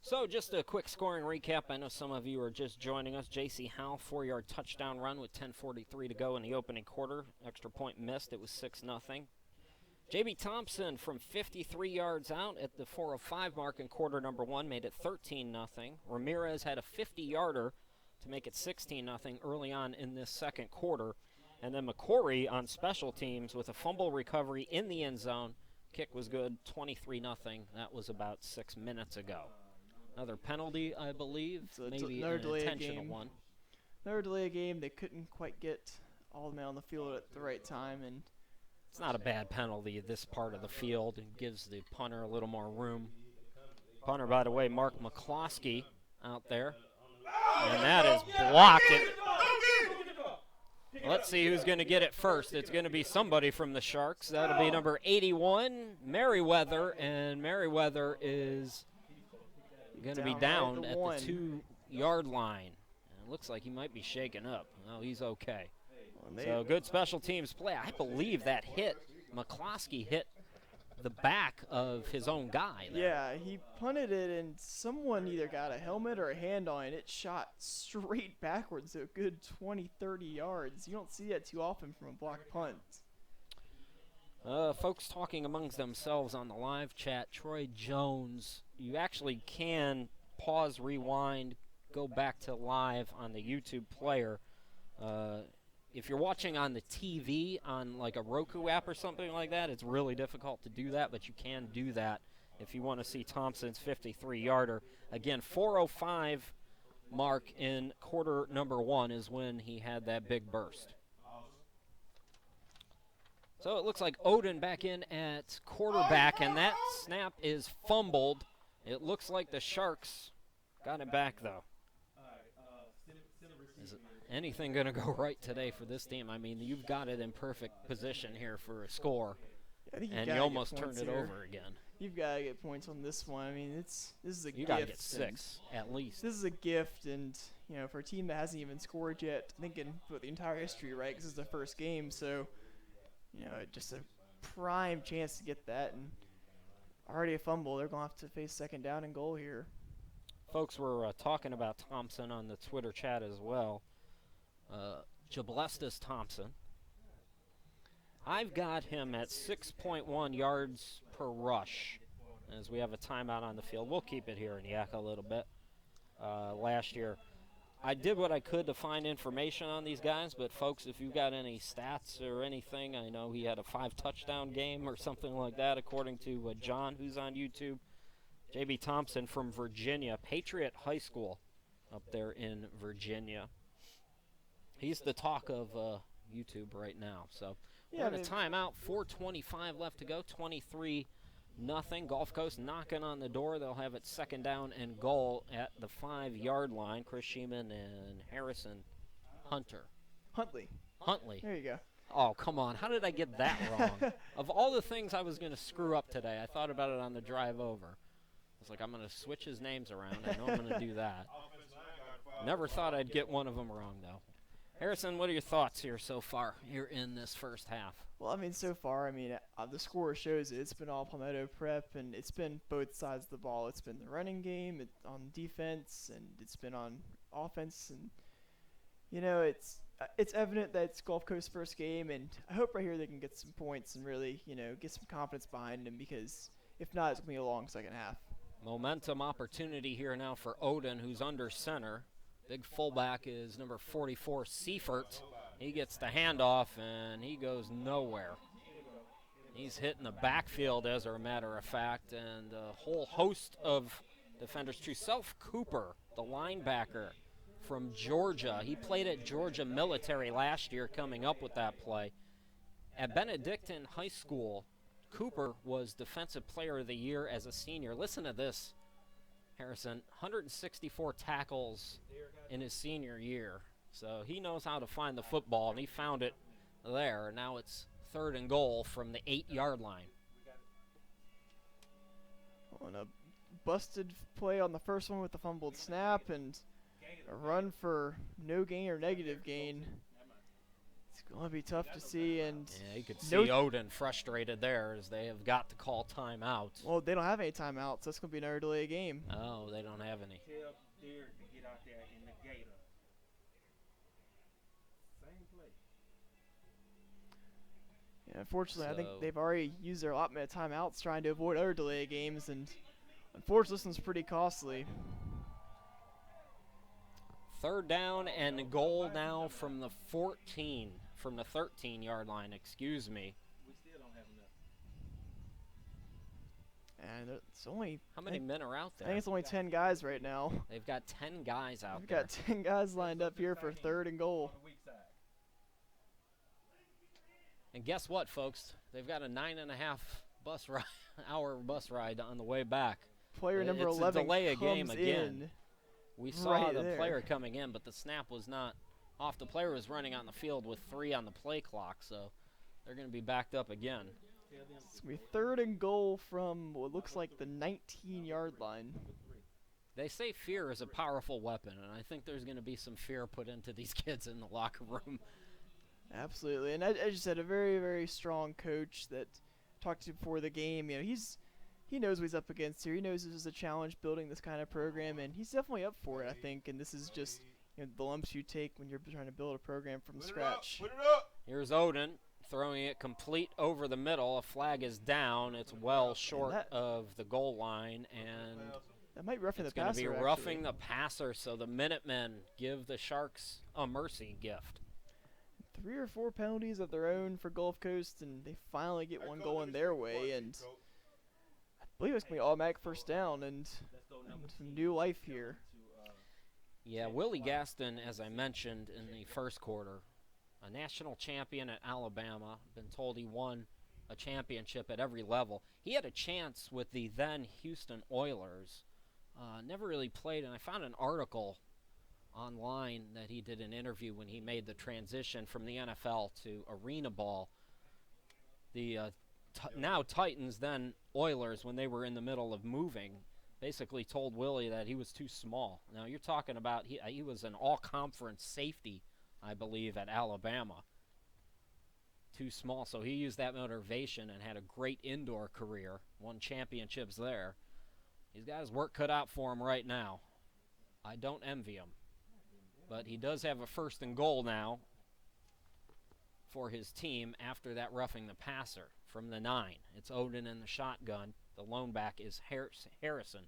So just a quick scoring recap. I know some of you are just joining us. J.C. Howe, 4-yard touchdown run with 10:43 to go in the opening quarter. Extra point missed. It was 6-0. J.B. Thompson from 53 yards out at the 4:05 mark in quarter number 1 made it 13-0. Ramirez had a 50-yarder to make it 16-0 early on in this second quarter. And then McCory on special teams with a fumble recovery in the end zone. Kick was good, 23-0. That was about 6 minutes ago. Another penalty, I believe, So maybe an intentional one. Another delay of game. They couldn't quite get all the men on the field at the right time, and It's not a bad penalty at this part of the field. It gives the punter a little more room. Punter, by the way, Mark McCloskey out there. And that is blocked. Let's see who's going to get it first. It's going to be somebody from the Sharks. That'll be number 81, Merriweather, and Merriweather is going to be down at the 2-yard line. And it looks like he might be shaken up. Well, he's okay. So good special teams play. I believe that hit, McCloskey hit the back of his own guy there. Yeah, he punted it, and someone either got a helmet or a hand on it. It shot straight backwards to a good 20, 30 yards. You don't see that too often from a blocked punt. Folks talking amongst themselves on the live chat. Troy Jones, you actually can pause, rewind, go back to live on the YouTube player. If you're watching on the TV on like a Roku app or something like that, it's really difficult to do that, but you can do that if you want to see Thompson's 53-yarder. Again, 4:05 mark in quarter number 1 is when he had that big burst. So it looks like Odin back in at quarterback, and that snap is fumbled. It looks like the Sharks got it back, though. Is anything going to go right today for this team? I mean, you've got it in perfect position here for a score, and you almost turned it over again. You've got to get points on this one. I mean, this is a gift. You got to get 6 at least. This is a gift, and you know, for a team that hasn't even scored yet, I think in the entire history, right? Because it's the first game, so you know, just a prime chance to get that, and already a fumble. They're going to have to face second down and goal here. Folks were talking about Thompson on the Twitter chat as well. Jablestis Thompson. I've got him at 6.1 yards per rush as we have a timeout on the field. We'll keep it here in Yak a little bit. Last year, I did what I could to find information on these guys, but folks, if you've got any stats or anything, I know he had a 5-touchdown game or something like that, according to John, who's on YouTube. J.B. Thompson from Virginia, Patriot High School up there in Virginia. He's the talk of YouTube right now. So we're in a timeout, 4:25 left to go, 23-0. Gulf Coast knocking on the door. They'll have it second down and goal at the 5-yard line. Chris Sheeman and Huntley. There you go. Oh, come on. How did I get that wrong? Of all the things I was going to screw up today, I thought about it on the drive over. I was like, I'm going to switch his names around. I know I'm going to do that. Never thought I'd get one of them wrong, though. Harrison, what are your thoughts here so far here in this first half? Well, I mean, so far, I mean, the score shows it's been all Palmetto prep, and it's been both sides of the ball. It's been the running game on defense, and it's been on offense. And, you know, it's evident that it's Gulf Coast's first game, and I hope right here they can get some points and really, you know, get some confidence behind them, because if not, it's going to be a long second half. Momentum opportunity here now for Odin, who's under center. Big fullback is number 44, Seifert. He gets the handoff, and he goes nowhere. He's hitting the backfield, as a matter of fact, and a whole host of defenders. Truself Cooper, the linebacker from Georgia. He played at Georgia Military last year, coming up with that play. At Benedictine High School, Cooper was Defensive Player of the Year as a senior. Listen to this, Harrison, 164 tackles in his senior year. So he knows how to find the football, and he found it there. Now it's 3rd and goal from the 8-yard line. On a busted play on the first one with the fumbled snap, and a run for no gain or negative gain. It's going to be tough to see. And yeah, you could see Odin frustrated there as they have got to call timeout. Well, they don't have any timeouts. So that's going to be another delay game. Oh, they don't have any. Tell Derek to get out there in the gator. Same play. Yeah, unfortunately, I think they've already used their allotment of timeouts trying to avoid other delay games, and unfortunately, this one's pretty costly. 3rd down and goal now from the 13-yard line, excuse me. We still don't have enough. And it's only How many men are out I there? think it's only 10 guys right now. They've got 10 guys out We've there. got 10 guys lined up here for 3rd and goal. On the weak side. And guess what, folks? They've got a 9.5-hour bus ride on the way back. Player number It's 11 a delay of comes game again. in. We saw right the there. player coming in, but the snap was not off the player was running on the field with 3 on the play clock, so they're going to be backed up again. It's going to be 3rd and goal from what looks like the 19-yard line. They say fear is a powerful weapon, and I think there's going to be some fear put into these kids in the locker room. Absolutely, and I just had a very, very strong coach that talked to before the game. You know, he knows what he's up against here. He knows this is a challenge building this kind of program, and he's definitely up for it, I think. And this is just, you know, the lumps you take when you're trying to build a program from scratch. Put it up. Here's Odin throwing it complete over the middle. A flag is down. It's well short of the goal line, and that might be roughing the it's going to passer. be roughing the passer, so the Minutemen give the Sharks a mercy gift. 3 or 4 penalties of their own for Gulf Coast, and they finally get one going their way, and I believe it's going to be automatic first down and some new life here. Yeah, Willie Gaston, as I mentioned in the first quarter, a national champion at Alabama. Been told he won a championship at every level. He had a chance with the then Houston Oilers. Never really played, and I found an article online that he did an interview when he made the transition from the NFL to arena ball. The now Titans, then Oilers, when they were in the middle of moving, basically told Willie that he was too small. Now you're talking about he was an all-conference safety, I believe, at Alabama. Too small, so he used that motivation and had a great indoor career, won championships there. He's got his work cut out for him right now. I don't envy him. But he does have a 1st and goal now for his team after that roughing the passer from the 9. It's Odin in the shotgun. The lone back is Harrison.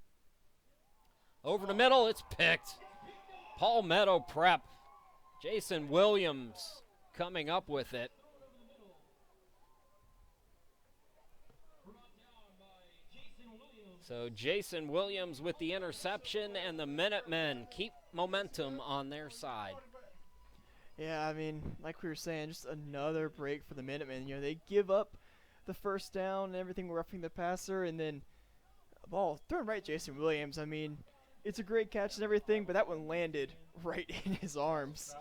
Over the middle, it's picked. Palmetto Prep. Jason Williams coming up with it. So Jason Williams with the interception, and the Minutemen keep momentum on their side. Yeah, I mean, like we were saying, just another break for the Minutemen. You know, they give up the first down and everything, roughing the passer, and then a ball thrown right to Jason Williams. I mean, it's a great catch and everything, but that one landed right in his arms.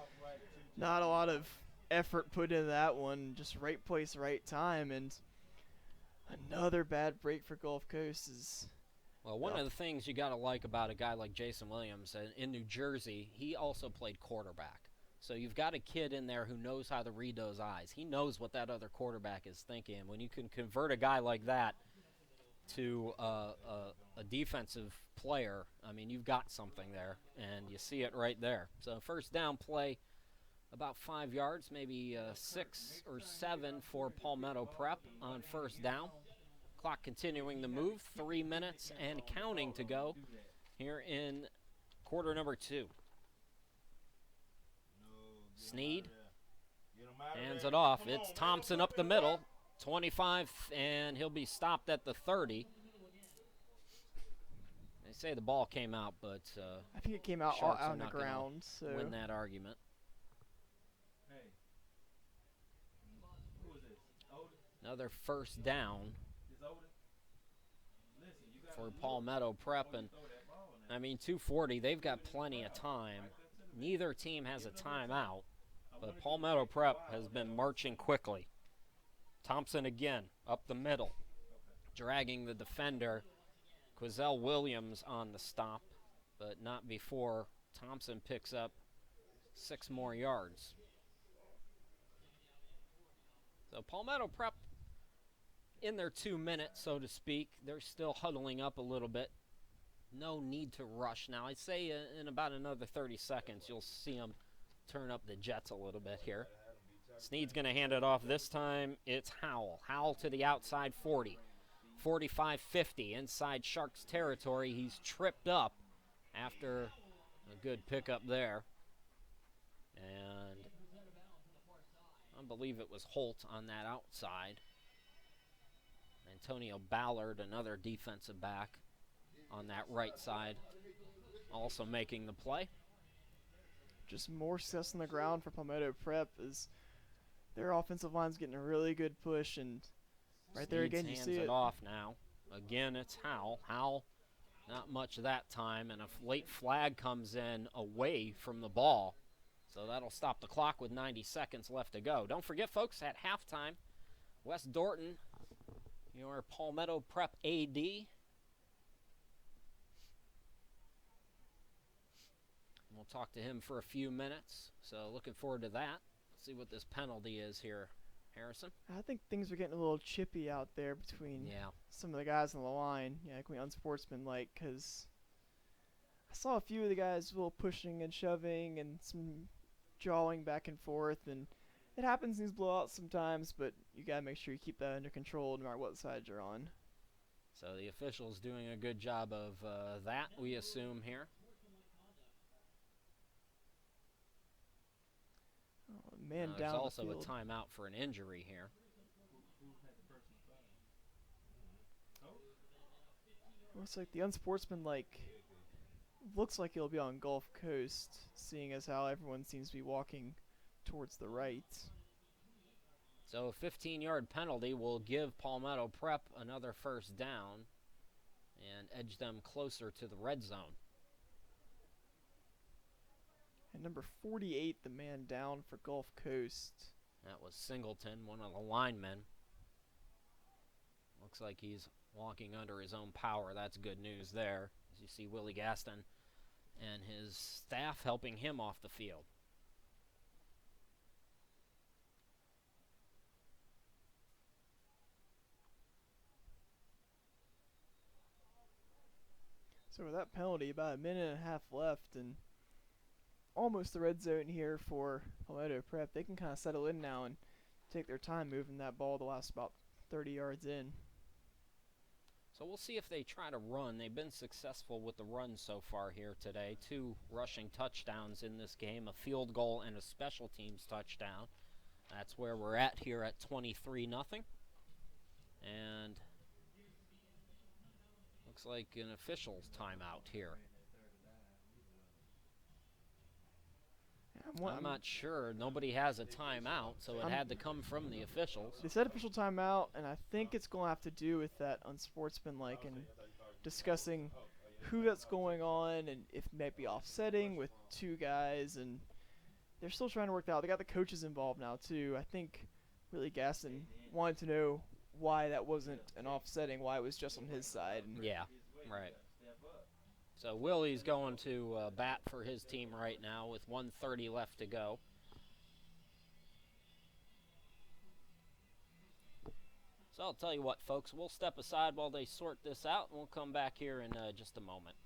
Not a lot of effort put into that one, just right place, right time, and another bad break for Gulf Coast is... Well, one of the things you got to like about a guy like Jason Williams in New Jersey, he also played quarterback. So you've got a kid in there who knows how to read those eyes. He knows what that other quarterback is thinking. When you can convert a guy like that to a defensive player, I mean, you've got something there, and you see it right there. So first down play, about 5 yards, maybe 6 or 7 for Palmetto Prep on first down. Clock continuing to move, 3 minutes and counting to go here in quarter number 2. Sneed hands it off. It's Thompson up the middle, 25, and he'll be stopped at the 30. They say the ball came out, but I think it came out Sharks out are on the not gonna ground. So win that argument. Another first down for Palmetto Prep, and I mean 2:40. They've got plenty of time. Neither team has a timeout, but Palmetto Prep has been marching quickly. Thompson again up the middle, dragging the defender. Quizell Williams on the stop, but not before Thompson picks up 6 more yards. So Palmetto Prep in their 2 minutes, so to speak. They're still huddling up a little bit. No need to rush. Now, I'd say in about another 30 seconds, you'll see them turn up the jets a little bit here. Sneed's going to hand it off. This time, it's Howell. Howell to the outside 40. 45-50 inside Sharks territory. He's tripped up after a good pickup there. And I believe it was Holt on that outside. Antonio Ballard, another defensive back on that right side, also making the play. just more success on the ground for Palmetto Prep as their offensive line's getting a really good push, and right there again you see it it. off now. Again, it's Howell. Howell, not much that time, and a late flag comes in away from the ball. So that'll stop the clock with 90 seconds left to go. Don't forget, folks, at halftime, Wes Dorton, your Palmetto Prep AD. We'll talk to him for a few minutes. So looking forward to that. Let's see what this penalty is here, Harrison. I think things are getting a little chippy out there between some of the guys on the line. Yeah, like unsportsmanlike, because I saw a few of the guys a little pushing and shoving and some jawing back and forth, and it happens in these blowouts sometimes, but you got to make sure you keep that under control no matter what side you're on. So the officials doing a good job of that, we assume, here. Man down there's the also field. a timeout for an injury here. Looks like the unsportsmanlike looks like it'll be on Gulf Coast, seeing as how everyone seems to be walking towards the right. So a 15-yard penalty will give Palmetto Prep another first down and edge them closer to the red zone. And number 48, the man down for Gulf Coast. That was Singleton, one of the linemen. Looks like he's walking under his own power. That's good news there. As you see Willie Gaston and his staff helping him off the field. So with that penalty, about a minute and a half left, and almost the red zone here for Palmetto Prep. They can kind of settle in now and take their time moving that ball the last about 30 yards in. So we'll see if they try to run. They've been successful with the run so far here today. 2 rushing touchdowns in this game, a field goal and a special teams touchdown. That's where we're at here at 23-0. And looks like an official's timeout here. I'm not sure. Nobody has a timeout, so it had to come from the officials. They said official timeout, and I think it's going to have to do with that unsportsmanlike and discussing who that's going on and if it might be offsetting with 2 guys, and they're still trying to work that out. They got the coaches involved now, too. I think Willie Gaston wanted to know why that wasn't an offsetting, why it was just on his side. And yeah, right. So Willie's going to bat for his team right now with 1:30 left to go. So I'll tell you what, folks, we'll step aside while they sort this out, and we'll come back here in just a moment.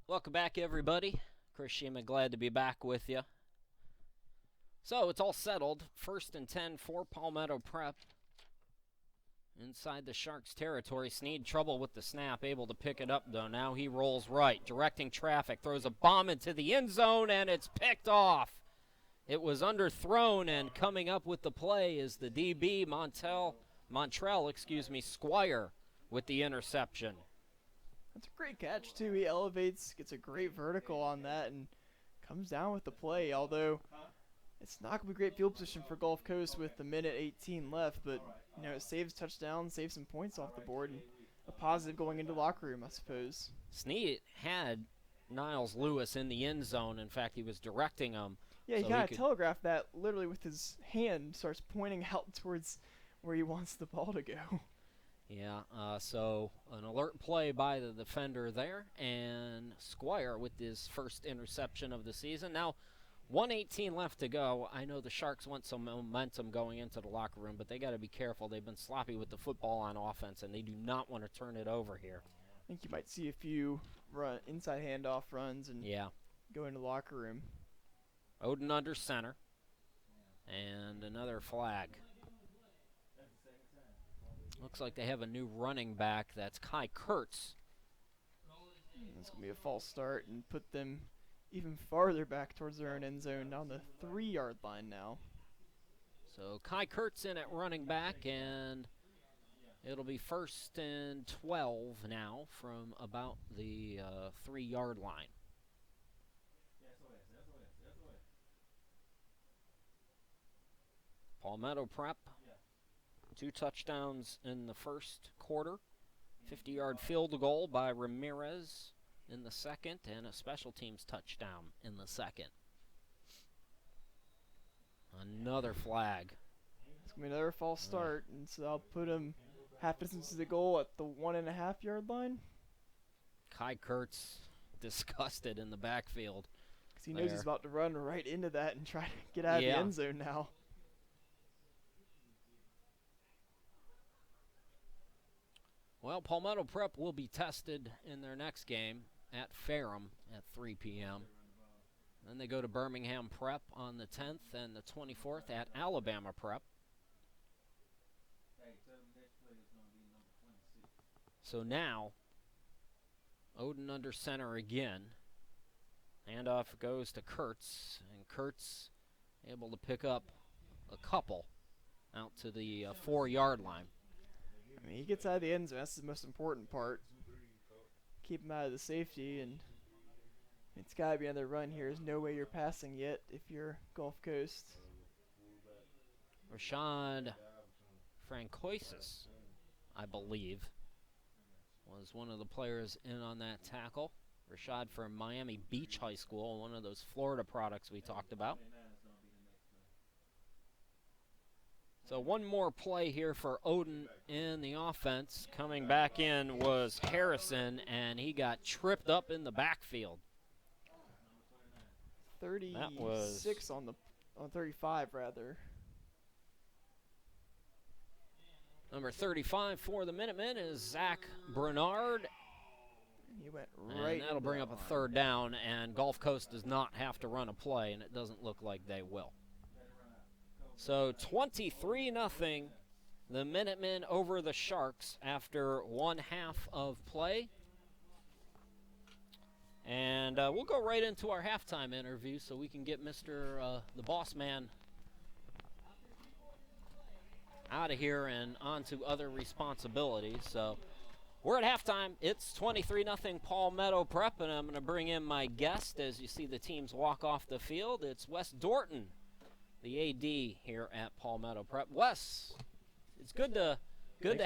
Welcome back, everybody. Chris Shima, glad to be back with you. So it's all settled. 1st and 10 for Palmetto Prep. Inside the Sharks' territory. Snead trouble with the snap, able to pick it up, though. Now he rolls right, directing traffic, throws a bomb into the end zone, and it's picked off. It was underthrown, and coming up with the play is the DB, Montrell, Squire, with the interception. that's a great catch, too. He elevates, gets a great vertical on that, and comes down with the play, although it's not going to be great field position for Gulf Coast with the minute 18 left, but it saves touchdowns, saves some points off the board, and a positive going into the locker room, I suppose. Snead had Niles Lewis in the end zone. In fact, he was directing him. Yeah, he so kind of telegraphed that literally with his hand, starts pointing out towards where he wants the ball to go. Yeah, so an alert play by the defender there, and Squire with his first interception of the season. Now, 1:18 left to go. I know the Sharks want some momentum going into the locker room, but they got to be careful. They've been sloppy with the football on offense, and they do not want to turn it over here. I think you might see a few inside handoff runs and go into the locker room. Odin under center. And another flag. Looks like they have a new running back. That's Kai Kurtz. It's going to be a false start and put them even farther back towards their own end zone, down the 3-yard line now. So Kai Kurtz in at running back, and it'll be 1st and 12 now from about the 3-yard line. Palmetto Prep, 2 touchdowns in the first quarter, 50-yard field goal by Ramirez in the second, and a special teams touchdown in the second. Another flag. It's going to be another false start, and so I'll put him half distance to the goal at the 1.5-yard line. Kai Kurtz disgusted in the backfield. Because he knows he's about to run right into that and try to get out of the end zone now. Well, Palmetto Prep will be tested in their next game at Ferrum at 3 p.m. Then they go to Birmingham Prep on the 10th and the 24th at Alabama Prep. So now, Odin under center again. Handoff goes to Kurtz, and Kurtz able to pick up a couple out to the 4-yard line. I mean, he gets out of the end zone. That's the most important part. Keep him out of the safety, and it's got to be another run here. There's no way you're passing yet if you're Gulf Coast. Rashad Francoisis, I believe, was one of the players in on that tackle. Rashad from Miami Beach High School, one of those Florida products we talked about. So one more play here for Odin in the offense. Coming back in was Harrison, and he got tripped up in the backfield. 36 on 35 rather. Number 35 for the Minutemen is Zach Bernard. He went right. And that'll bring up a 3rd down, and Gulf Coast does not have to run a play, and it doesn't look like they will. So 23-0, the Minutemen over the Sharks after 1 half of play. And we'll go right into our halftime interview so we can get Mr. The Boss Man out of here and on to other responsibilities. So we're at halftime. It's 23-0 Palmetto Prep, and I'm going to bring in my guest as you see the teams walk off the field. It's Wes Dorton, the AD here at Palmetto Prep. Wes, it's good to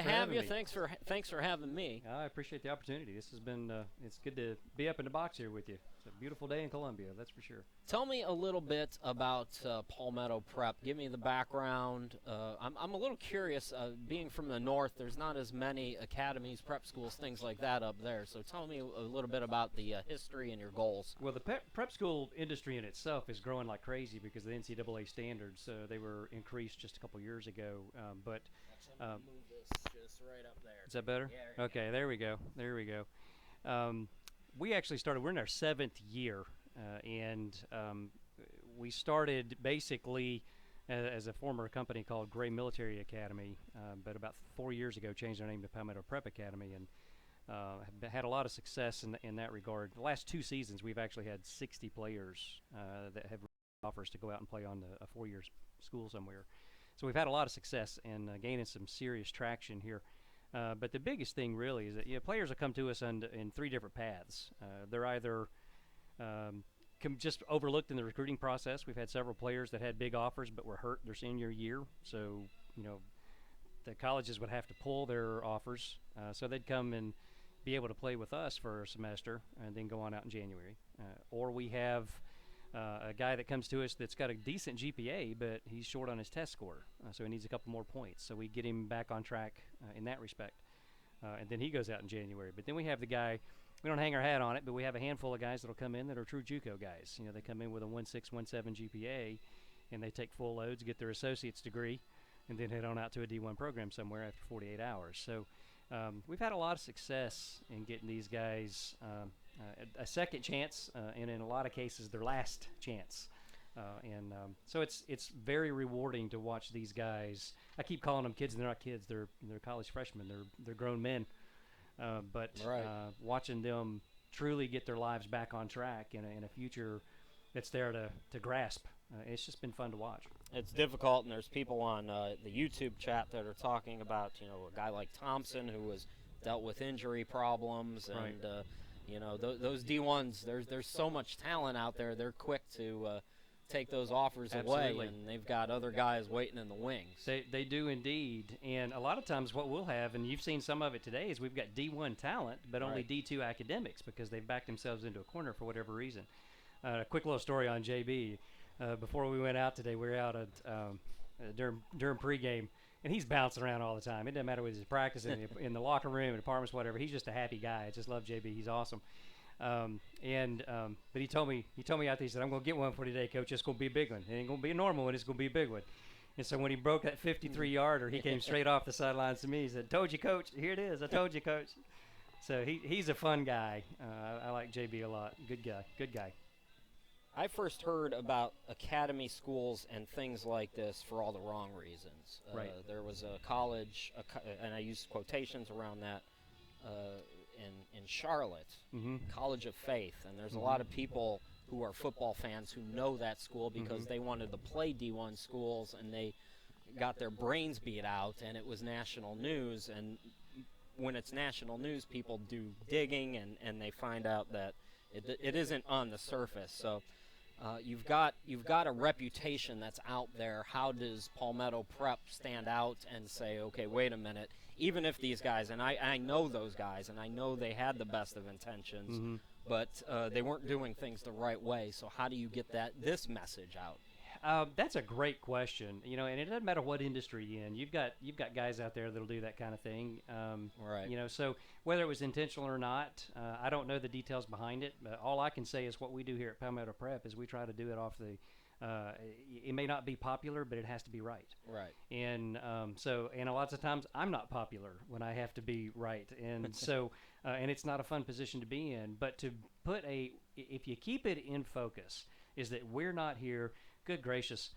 have you. Thanks for having me. I appreciate the opportunity. This has been it's good to be up in the box here with you. It's a beautiful day in Columbia, that's for sure. Tell me a little bit about Palmetto Prep. Give me the background. I'm a little curious. Being from the north, there's not as many academies, prep schools, things like that up there. So tell me a little bit about the history and your goals. Well, the prep school industry in itself is growing like crazy because of the NCAA standards. They were increased just a couple years ago. Move this just right up there. Is that better? Yeah, okay, there we go. We actually started, we're in our 7th year, and we started basically as a former company called Gray Military Academy, but about 4 years ago changed our name to Palmetto Prep Academy, and have had a lot of success in that regard. The last 2 seasons, we've actually had 60 players that have offers to go out and play on a 4-year school somewhere. So we've had a lot of success and gaining some serious traction here. But the biggest thing really is that players will come to us in 3 different paths. They're either just overlooked in the recruiting process. We've had several players that had big offers but were hurt their senior year. So, the colleges would have to pull their offers. So they'd come and be able to play with us for a semester and then go on out in January. Or we have a guy that comes to us that's got a decent GPA, but he's short on his test score, so he needs a couple more points. So we get him back on track in that respect, and then he goes out in January. But then we have the guy, we don't hang our hat on it, but we have a handful of guys that'll come in that are true JUCO guys. They come in with a 1.6, 1.7 GPA, and they take full loads, get their associate's degree, and then head on out to a D1 program somewhere after 48 hours. So we've had a lot of success in getting these guys a second chance, and in a lot of cases, their last chance. So it's very rewarding to watch these guys. I keep calling them kids, and they're not kids. They're college freshmen. They're grown men. But Right. watching them truly get their lives back on track in a future that's there to grasp, it's just been fun to watch. It's difficult, and there's people on the YouTube chat that are talking about, a guy like Thompson who has dealt with injury problems, and Right. those D1s. There's so much talent out there. They're quick to take those offers Absolutely. away, and they've got other guys waiting in the wings. They do indeed, and a lot of times what we'll have, and you've seen some of it today, is we've got D1 talent, but only Right. D2 academics because they've backed themselves into a corner for whatever reason. A quick little story on JB. Before we went out today, we were out at during pregame, and he's bouncing around all the time. It doesn't matter whether he's practicing in the locker room, in apartments, whatever. He's just a happy guy. I just love JB. He's awesome. But he told me out there, he said, "I'm going to get one for today, Coach. It's going to be a big one. It ain't going to be a normal one. It's going to be a big one." And so when he broke that 53-yarder, he came straight off the sidelines to me. He said, "Told you, Coach. Here it is. I told you, Coach." So he's a fun guy. I like JB a lot. Good guy. I first heard about academy schools and things like this for all the wrong reasons. Right. There was a college, and I use quotations around that, in Charlotte, Mm-hmm. College of Faith, and there's a lot of people who are football fans who know that school because they wanted to play D1 schools, and they got their brains beat out, and it was national news. And when it's national news, people do digging, and they find out that it isn't on the surface. So you've got a reputation that's out there. How does Palmetto Prep stand out and say, okay, wait a minute, even if these guys, and I know those guys, and I know they had the best of intentions, but they weren't doing things the right way. So how do you get this message out? That's a great question. And it doesn't matter what industry you're in. You've got guys out there that'll do that kind of thing. Right. So whether it was intentional or not, I don't know the details behind it. But all I can say is what we do here at Palmetto Prep is we try to do it off the. It may not be popular, but it has to be right. Right. And and a lot of times I'm not popular when I have to be right, and so and it's not a fun position to be in. But to put if you keep it in focus, is that we're not here. Good gracious,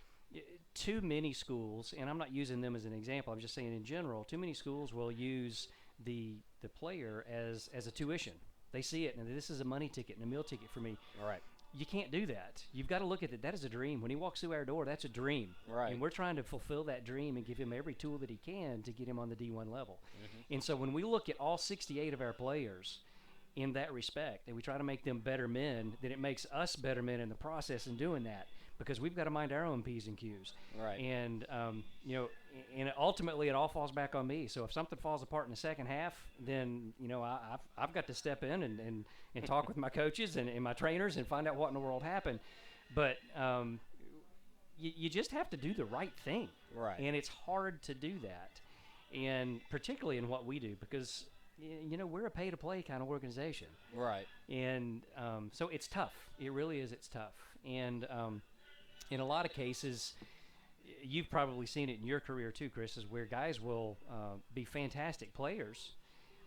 too many schools, and I'm not using them as an example, I'm just saying in general, too many schools will use the player as a tuition. They see it, and this is a money ticket and a meal ticket for me. All right. You can't do that. You've got to look at it. That is a dream. When he walks through our door, that's a dream. Right. And we're trying to fulfill that dream and give him every tool that he can to get him on the D1 level. And so when we look at all 68 of our players in that respect, and we try to make them better men, then it makes us better men in the process in doing that. Because we've got to mind our own P's and Q's. Right. And, and ultimately it all falls back on me. So if something falls apart in the second half, then, I've got to step in and talk with my coaches and my trainers and find out what in the world happened. But you just have to do the right thing. Right. And it's hard to do that. And particularly in what we do because, we're a pay-to-play kind of organization. Right. And so it's tough. It really is. It's tough. And in a lot of cases, you've probably seen it in your career too, Chris, is where guys will be fantastic players,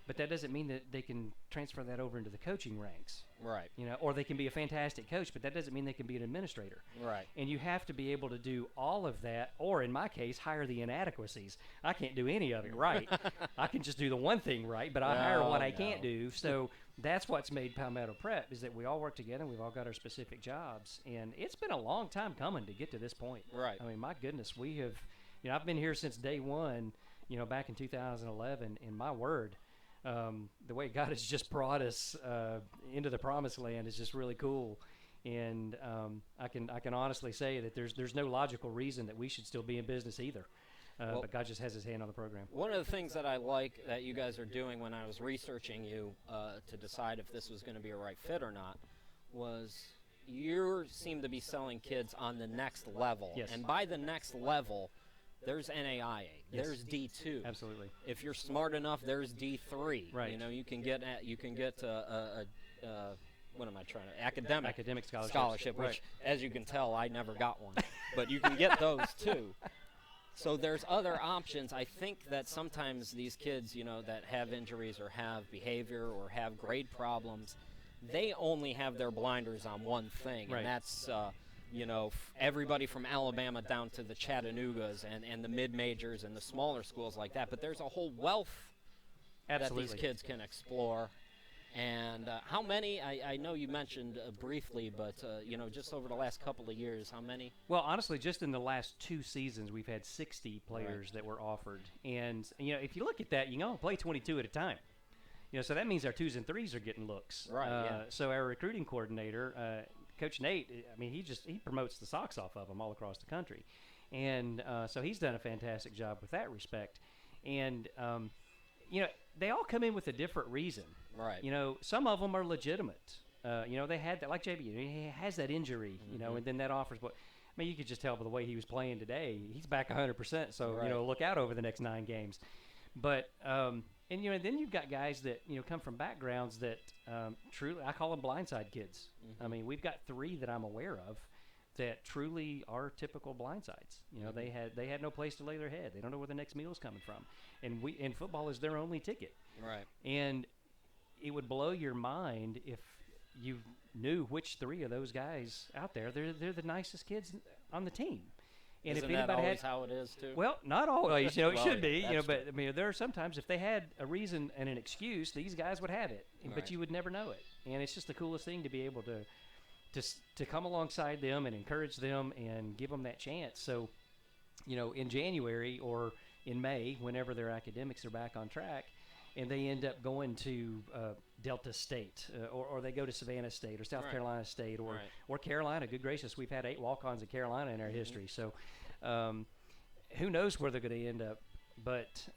but that doesn't mean that they can transfer that over into the coaching ranks. Right. Or they can be a fantastic coach, but that doesn't mean they can be an administrator. Right. And you have to be able to do all of that, or in my case, hire the inadequacies. I can't do any of it right. I can just do the one thing right, but I hire what I can't do. So that's what's made Palmetto Prep, is that we all work together, and we've all got our specific jobs. And it's been a long time coming to get to this point. Right. I mean, my goodness, we have, I've been here since day one, back in 2011, and my word, the way God has just brought us into the promised land is just really cool. And I can honestly say that there's no logical reason that we should still be in business either. But God just has his hand on the program. One of the things that I like that you guys are doing when I was researching you to decide if this was going to be a right fit or not was you seem to be selling kids on the next level. Yes. And by the next level, there's NAIA, Yes. there's D2. Absolutely. If you're smart enough, there's D3. Right. You can get what am I trying to academic scholarship, which, right. as you can tell, I never got one. But you can get those too. So there's other options. I think that sometimes these kids, that have injuries or have behavior or have grade problems, they only have their blinders on one thing, Right. and that's everybody from Alabama down to the Chattanoogas and the mid-majors and the smaller schools like that. But there's a whole wealth Absolutely. that these kids can explore. And how many, I know you mentioned briefly, but, just over the last couple of years, how many? Well, honestly, just in the last 2 seasons, we've had 60 players that were offered. And, if you look at that, you can only play 22 at a time. So that means our 2s and 3s are getting looks. Right, yeah. So our recruiting coordinator, Coach Nate, he promotes the socks off of them all across the country. And so he's done a fantastic job with that respect. And, they all come in with a different reason. Right. Some of them are legitimate. They had that, like JB, he has that injury, and then that offers. But you could just tell by the way he was playing today, he's back 100%. So Right. Look out over the next 9 games. But and then you've got guys that come from backgrounds that truly, I call them blindside kids. Mm-hmm. We've got 3 that I'm aware of that truly are typical blindsides. They had no place to lay their head. They don't know where the next meal is coming from, and football is their only ticket. Right. And it would blow your mind if you knew which 3 of those guys out there. They're the nicest kids on the team. And Isn't if that anybody always had, how it is, too? well, not always. Well, it should be. that's But there are sometimes if they had a reason and an excuse, these guys would have it, Right. but you would never know it. And it's just the coolest thing to be able to come alongside them and encourage them and give them that chance. So, in January or in May, whenever their academics are back on track, and they end up going to Delta State, or they go to Savannah State or South Right. Carolina State, or Right. or Carolina. Good gracious, we've had 8 walk-ons in Carolina in our history. So, who knows where they're going to end up? But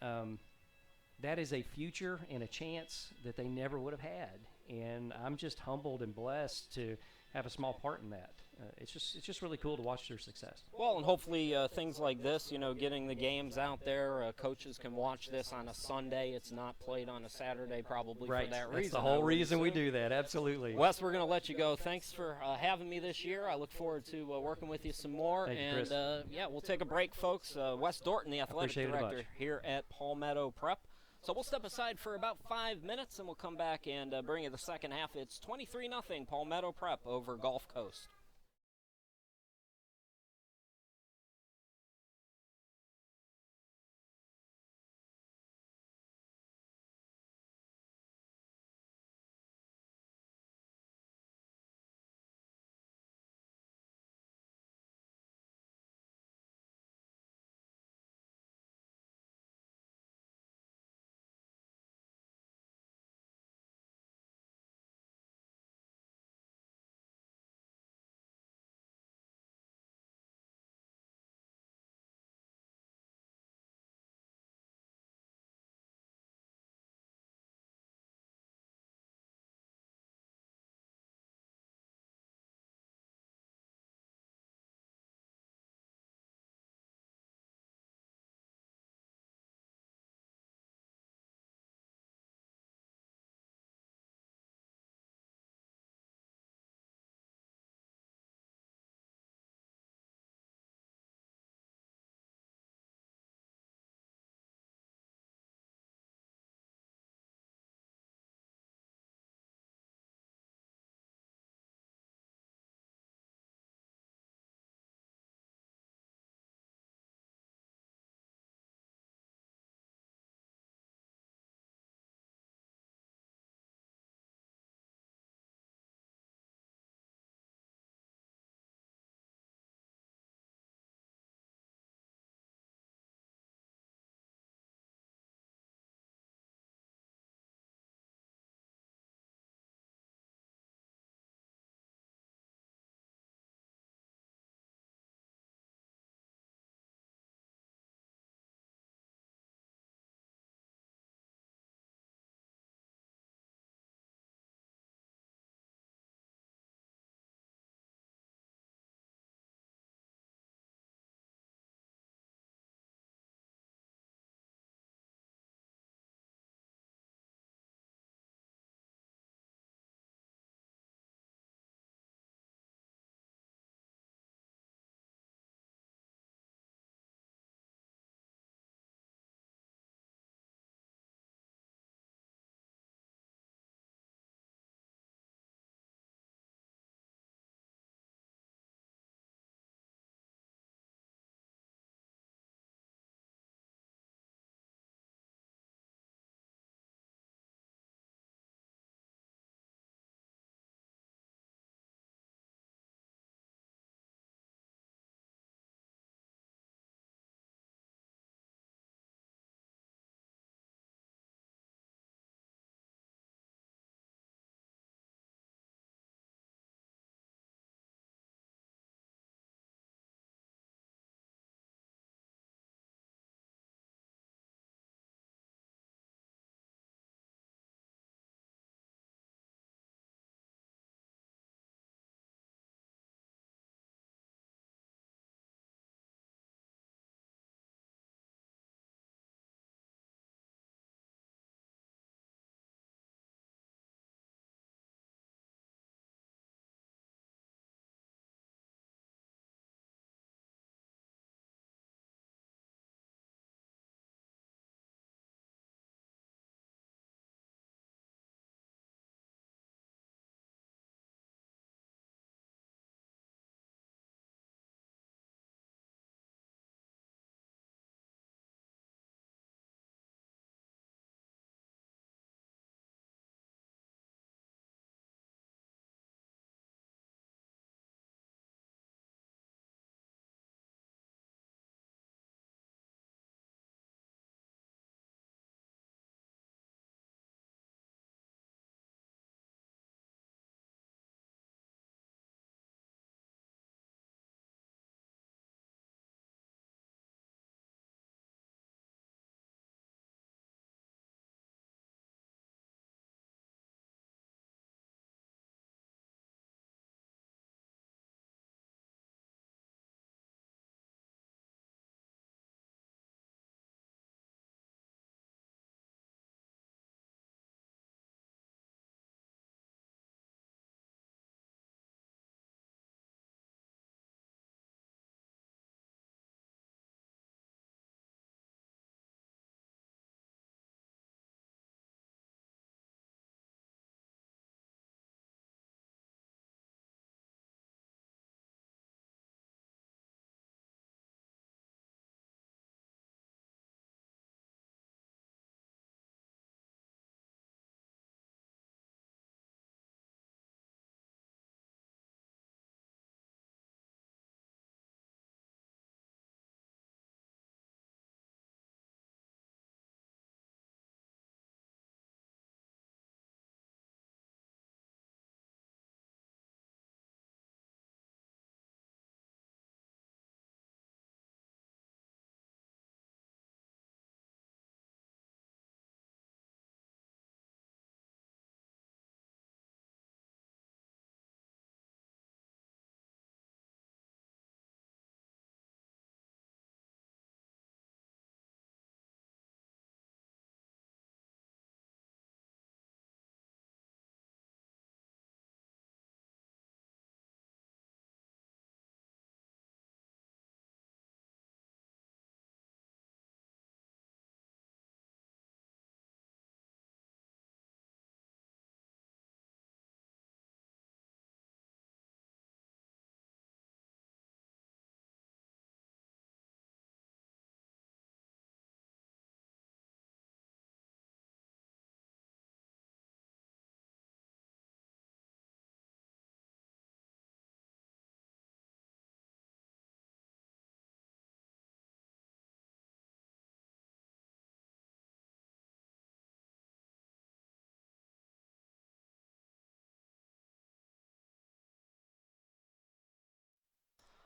that is a future and a chance that they never would have had. And I'm just humbled and blessed to have a small part in that. It's just really cool to watch their success. Well, and hopefully things like this, getting the games out there, coaches can watch this on a Sunday. It's not played on a Saturday probably for that reason. That's the whole I would reason we assume. do that. Absolutely. Wes, we're going to let you go. Thanks for having me this year. I look forward to working with you some more. Thank you, and Chris. We'll take a break, folks. Wes Dorton, the athletic Appreciate it a director bunch. here at Palmetto Prep. So we'll step aside for about 5 minutes, and we'll come back and bring you the second half. It's 23-0 Palmetto Prep over Gulf Coast.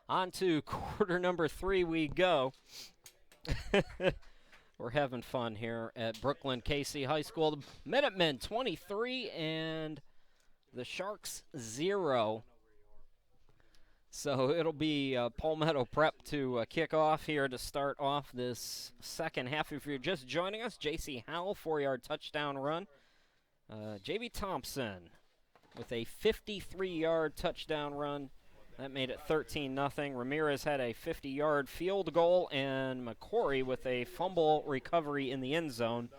On to quarter number 3 we go. We're having fun here at Brooklyn KC High School. The Minutemen 23 and the Sharks 0. So it'll be Palmetto Prep to kick off here to start off this second half. If you're just joining us, J.C. Howell, 4-yard touchdown run. J.B. Thompson with a 53-yard touchdown run. That made it 13-0. Ramirez had a 50-yard field goal, and McCory with a fumble recovery in the end zone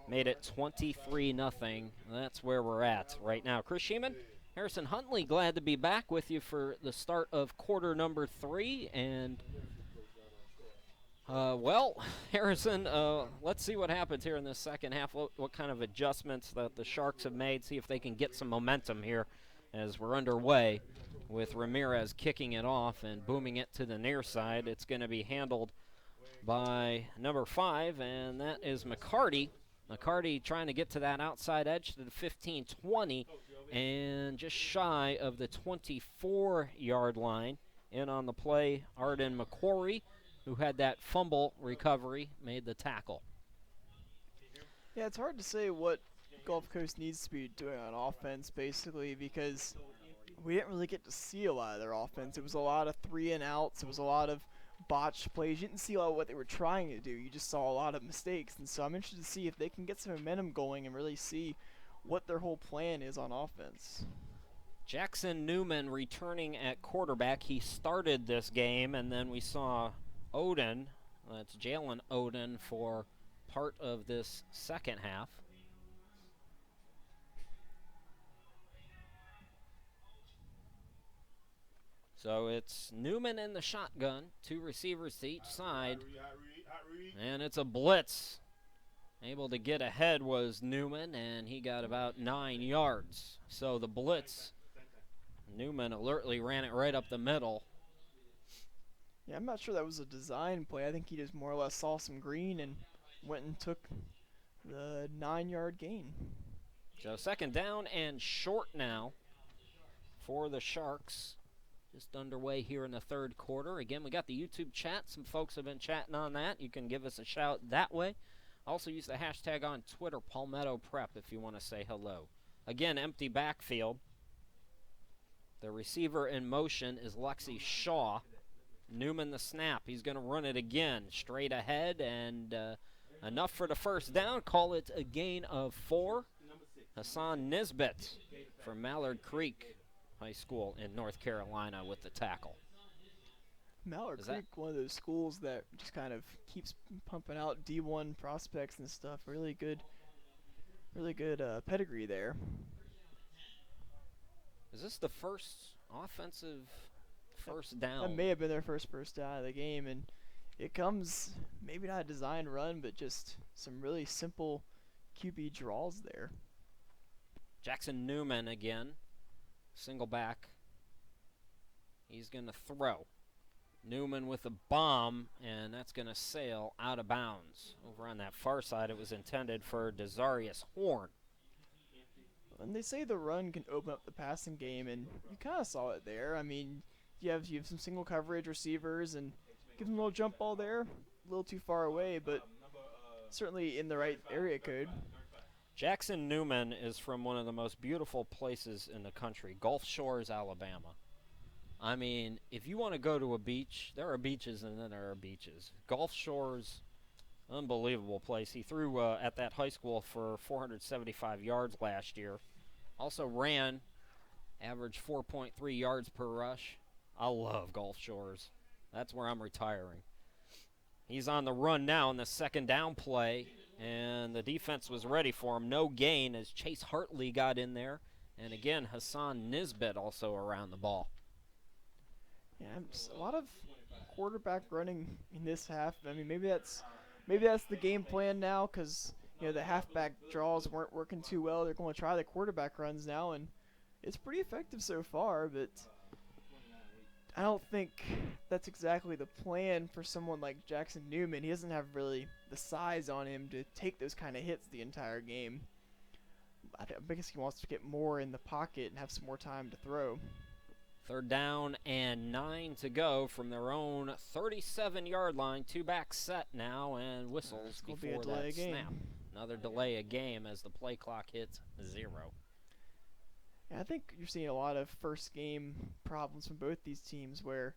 made it 23-0. That's where we're at right now. Chris Sheeman, Harrison Huntley, glad to be back with you for the start of quarter number 3. And, well, Harrison, let's see what happens here in this second half, what kind of adjustments that the Sharks have made, see if they can get some momentum here as we're underway. With Ramirez kicking it off and booming it to the near side. It's going to be handled by number 5, and that is McCarty. McCarty trying to get to that outside edge to the 15-20 and just shy of the 24-yard line. In on the play, Arden McCory, who had that fumble recovery, made the tackle. Yeah, it's hard to say what Gulf Coast needs to be doing on offense, basically, because we didn't really get to see a lot of their offense. It was a lot of 3-and-outs. It was a lot of botched plays. You didn't see a lot of what they were trying to do. You just saw a lot of mistakes. And so I'm interested to see if they can get some momentum going and really see what their whole plan is on offense. Jackson Newman returning at quarterback. He started this game, and then we saw Oden. That's Jalen Oden for part of this second half. So it's Newman in the shotgun, 2 receivers to each side, and it's a blitz. Able to get ahead was Newman, and he got about 9 yards. So the blitz, Newman alertly ran it right up the middle. Yeah, I'm not sure that was a design play. I think he just more or less saw some green and went and took the 9-yard gain. So second down and short now for the Sharks. Just underway here in the third quarter. Again, we got the YouTube chat. Some folks have been chatting on that. You can give us a shout that way. Also use the hashtag on Twitter, Palmetto Prep, if you want to say hello. Again, empty backfield. The receiver in motion is Lexi Shaw. Newman the snap. He's going to run it again. Straight ahead and enough for the first down. Call it a gain of 4. Hassan Nisbet from Mallard Creek High School in North Carolina with the tackle. Mallard Creek, one of those schools that just kind of keeps pumping out D1 prospects and stuff. Really good pedigree there. Is this the first offensive first down? That may have been their first down of the game, and it comes maybe not a design run, but just some really simple QB draws there. Jackson Newman again. Single back. He's going to throw. Newman with a bomb, and that's going to sail out of bounds. Over on that far side, it was intended for Desarius Horn. And they say the run can open up the passing game, and you kind of saw it there. I mean, you have some single coverage receivers, and give them a little jump ball there. A little too far away, but certainly in the right area code. Jackson Newman is from one of the most beautiful places in the country, Gulf Shores, Alabama. I mean, if you want to go to a beach, there are beaches and then there are beaches. Gulf Shores, unbelievable place. He threw at that high school for 475 yards last year. Also ran, averaged 4.3 yards per rush. I love Gulf Shores. That's where I'm retiring. He's on the run now in the second down play, and the defense was ready for him. No gain as Chase Hartley got in there. And again, Hassan Nisbet also around the ball. Yeah, a lot of quarterback running in this half. I mean, maybe that's the game plan now, because the halfback draws weren't working too well. They're going to try the quarterback runs now, and it's pretty effective so far. But I don't think that's exactly the plan for someone like Jackson Newman. He doesn't have really the size on him to take those kind of hits the entire game. I guess he wants to get more in the pocket and have some more time to throw. Third down and 9 to go from their own 37-yard line. Two-back set now, and whistles It's gonna be a before delay that of game. snap. Another delay of game as the play clock hits 0. Yeah, I think you're seeing a lot of first game problems from both these teams where,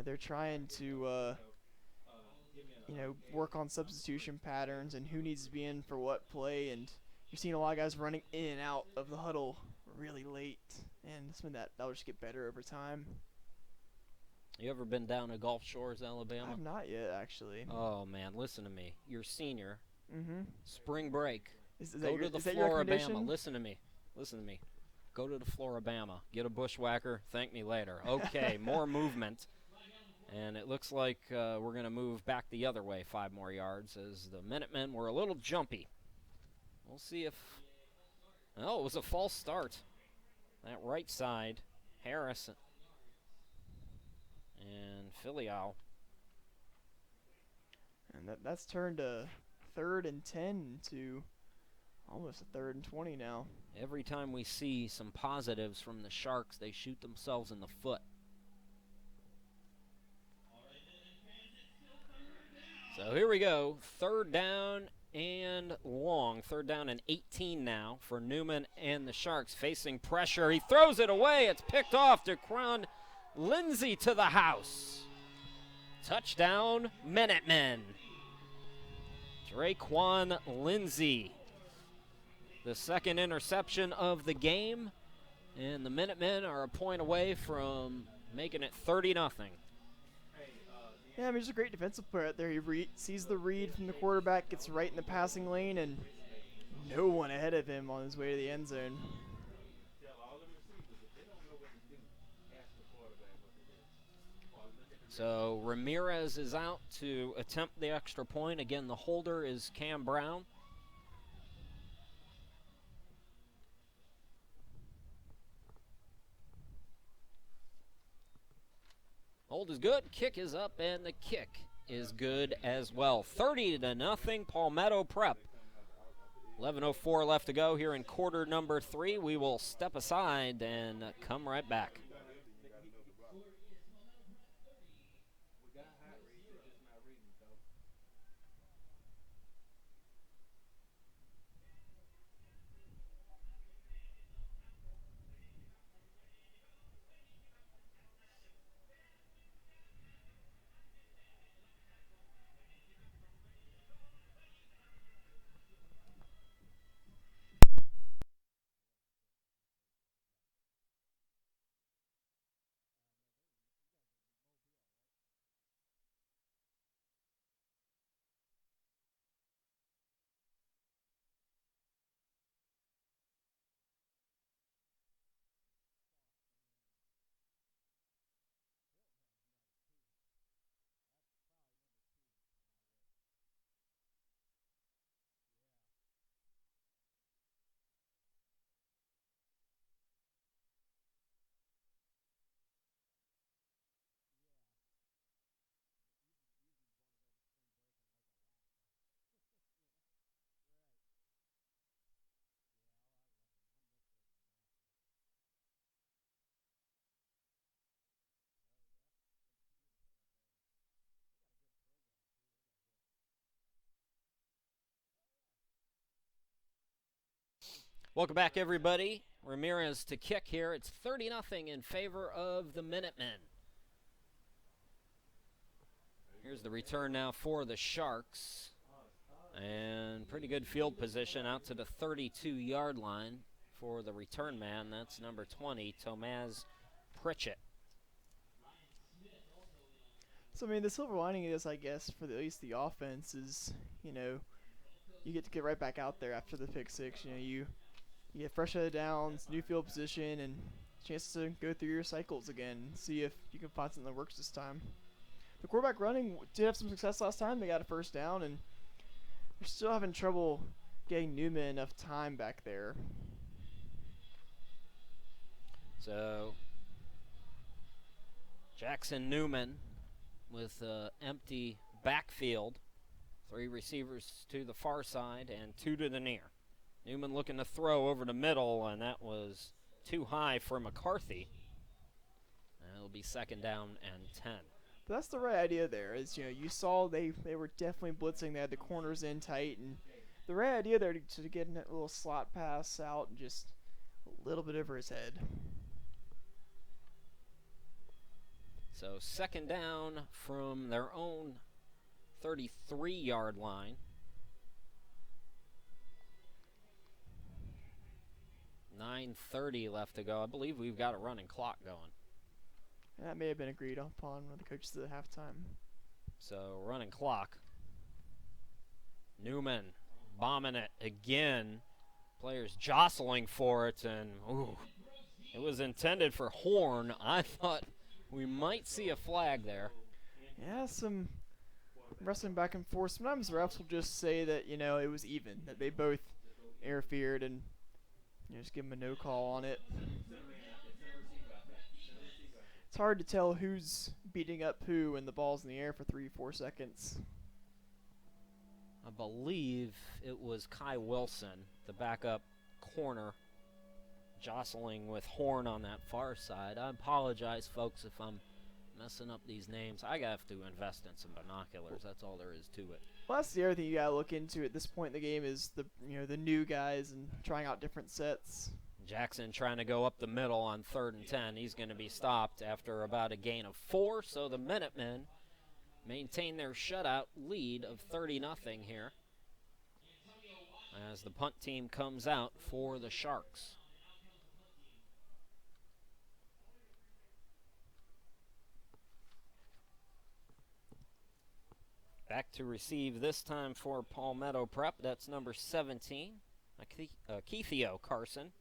they're trying to, work on substitution patterns and who needs to be in for what play, and you're seeing a lot of guys running in and out of the huddle really late, and that'll just get better over time. You ever been down to Gulf Shores, Alabama? I've not yet, actually. Oh, man, listen to me. You're senior. Mm-hmm. Spring break. Is Go that your, to the is that your Floribama. recommendation? Listen to me. Listen to me. Go to the Floribama. Get a bushwhacker. Thank me later. Okay, more movement. And it looks like we're going to move back the other way 5 more yards as the Minutemen were a little jumpy. We'll see if... Oh, it was a false start. That right side, Harrison and Filial. And that's turned a 3rd and 10 to almost a 3rd and 20 now. Every time we see some positives from the Sharks, they shoot themselves in the foot. So here we go. 3rd down and long. 3rd down and 18 now for Newman and the Sharks facing pressure. He throws it away. It's picked off. DeCron Lindsay to the house. Touchdown, Minutemen. Draquan Lindsay. The 2nd interception of the game. And the Minutemen are a point away from making it 30-0. Yeah, he's a great defensive player out there. He sees the read from the quarterback, gets right in the passing lane, and no one ahead of him on his way to the end zone. So Ramirez is out to attempt the extra point. Again, the holder is Cam Brown. Hold is good, kick is up, and the kick is good as well. 30-0, Palmetto Prep. 11:04 left to go here in quarter number 3. We will step aside and come right back. Welcome back, everybody. Ramirez to kick here. It's 30-0 in favor of the Minutemen. Here's the return now for the Sharks. And pretty good field position out to the 32-yard line for the return man. That's number 20, Tomaz Pritchett. So, the silver lining is, I guess, for at least the offense is, you get to get right back out there after the pick six. You get fresh set of downs, new field position, and a chance to go through your cycles again and see if you can find something that works this time. The quarterback running did have some success last time. They got a first down, and they're still having trouble getting Newman enough time back there. So Jackson Newman with an empty backfield. 3 receivers to the far side and 2 to the near. Newman looking to throw over the middle, and that was too high for McCarthy. And it'll be second down and 10. But that's the right idea there. Is you saw they were definitely blitzing. They had the corners in tight, and the right idea there to get a little slot pass out and just a little bit over his head. So second down from their own 33-yard line. 9:30 left to go. I believe we've got a running clock going. And that may have been agreed upon with the coaches at halftime. So running clock. Newman bombing it again. Players jostling for it, and ooh, it was intended for Horn. I thought we might see a flag there. Yeah, some wrestling back and forth. Sometimes the refs will just say that, it was even, that they both interfered, and just give them a no call on it. It's hard to tell who's beating up who when the ball's in the air for 3-4 seconds. I believe it was Kai Wilson, the backup corner, jostling with Horn on that far side. I apologize, folks, if I'm messing up these names. I have to invest in some binoculars. That's all there is to it. Well, that's the other thing you gotta look into at this point in the game is the new guys and trying out different sets. Jackson trying to go up the middle on 3rd and 10. He's going to be stopped after about a gain of 4. So the Minutemen maintain their shutout lead of 30-0 here as the punt team comes out for the Sharks. Back to receive this time for Palmetto Prep. That's number 17, Keithio Carson.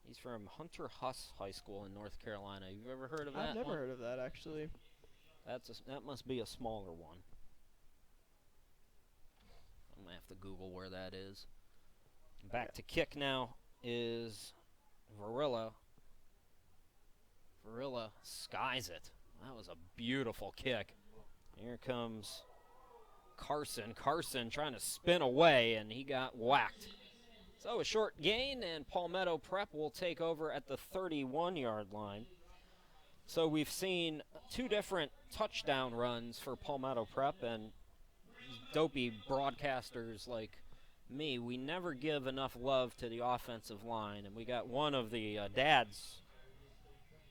He's from Hunter Huss High School in North Carolina. You've ever heard of that? I've never one? heard of that, actually. That must be a smaller one. I'm going to have to Google where that is. Back to kick now is Varilla. Varilla skies it. That was a beautiful kick. Here comes Carson. Carson trying to spin away, and he got whacked. So a short gain, and Palmetto Prep will take over at the 31-yard line. So we've seen 2 different touchdown runs for Palmetto Prep, and dopey broadcasters like me, we never give enough love to the offensive line, and we got one of the dads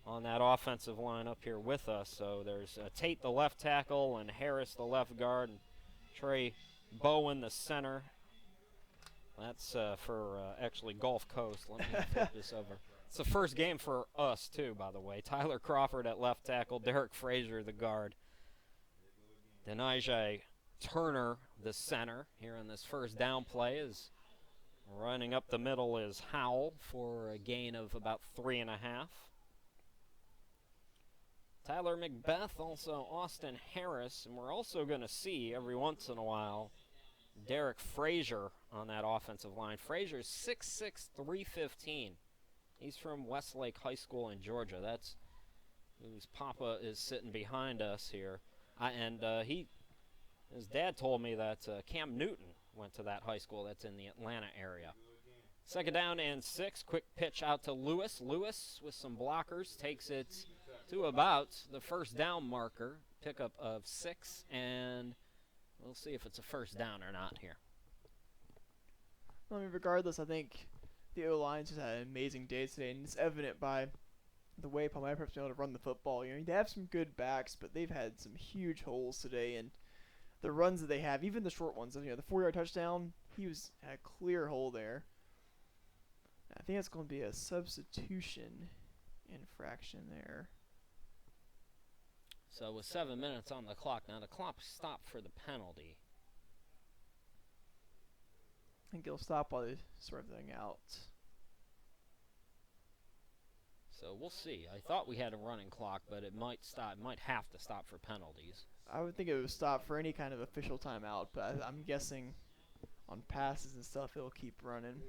on that offensive line up here with us. So there's Tate, the left tackle, and Harris, the left guard, and Trey Bowen, the center. That's for actually Gulf Coast. Let me flip this over. It's the first game for us, too, by the way. Tyler Crawford at left tackle, Derek Frazier, the guard. Denijay Turner, the center, here in this first down play. Is running up the middle is Howell for a gain of about 3.5. Tyler Macbeth, also Austin Harris, and we're also going to see every once in a while Derek Frazier on that offensive line. Frazier's 6'6", 315. He's from Westlake High School in Georgia. That's whose papa is sitting behind us here. His dad told me that Cam Newton went to that high school that's in the Atlanta area. Second down and 6. Quick pitch out to Lewis. Lewis with some blockers takes it to about the first down marker. Pickup of 6, and we'll see if it's a first down or not here. I mean, regardless, I think the O-line just had an amazing day today, and it's evident by the way Palmetto Prep's been able to run the football. They have some good backs, but they've had some huge holes today, and the runs that they have, even the short ones, the 4-yard touchdown, he had a clear hole there. I think it's going to be a substitution infraction there. So with 7 minutes on the clock, now the clock stopped for the penalty. I think he'll stop while they sort everything out. So we'll see. I thought we had a running clock, but it might stop. It might have to stop for penalties. I would think it would stop for any kind of official timeout, but I'm guessing on passes and stuff it'll keep running.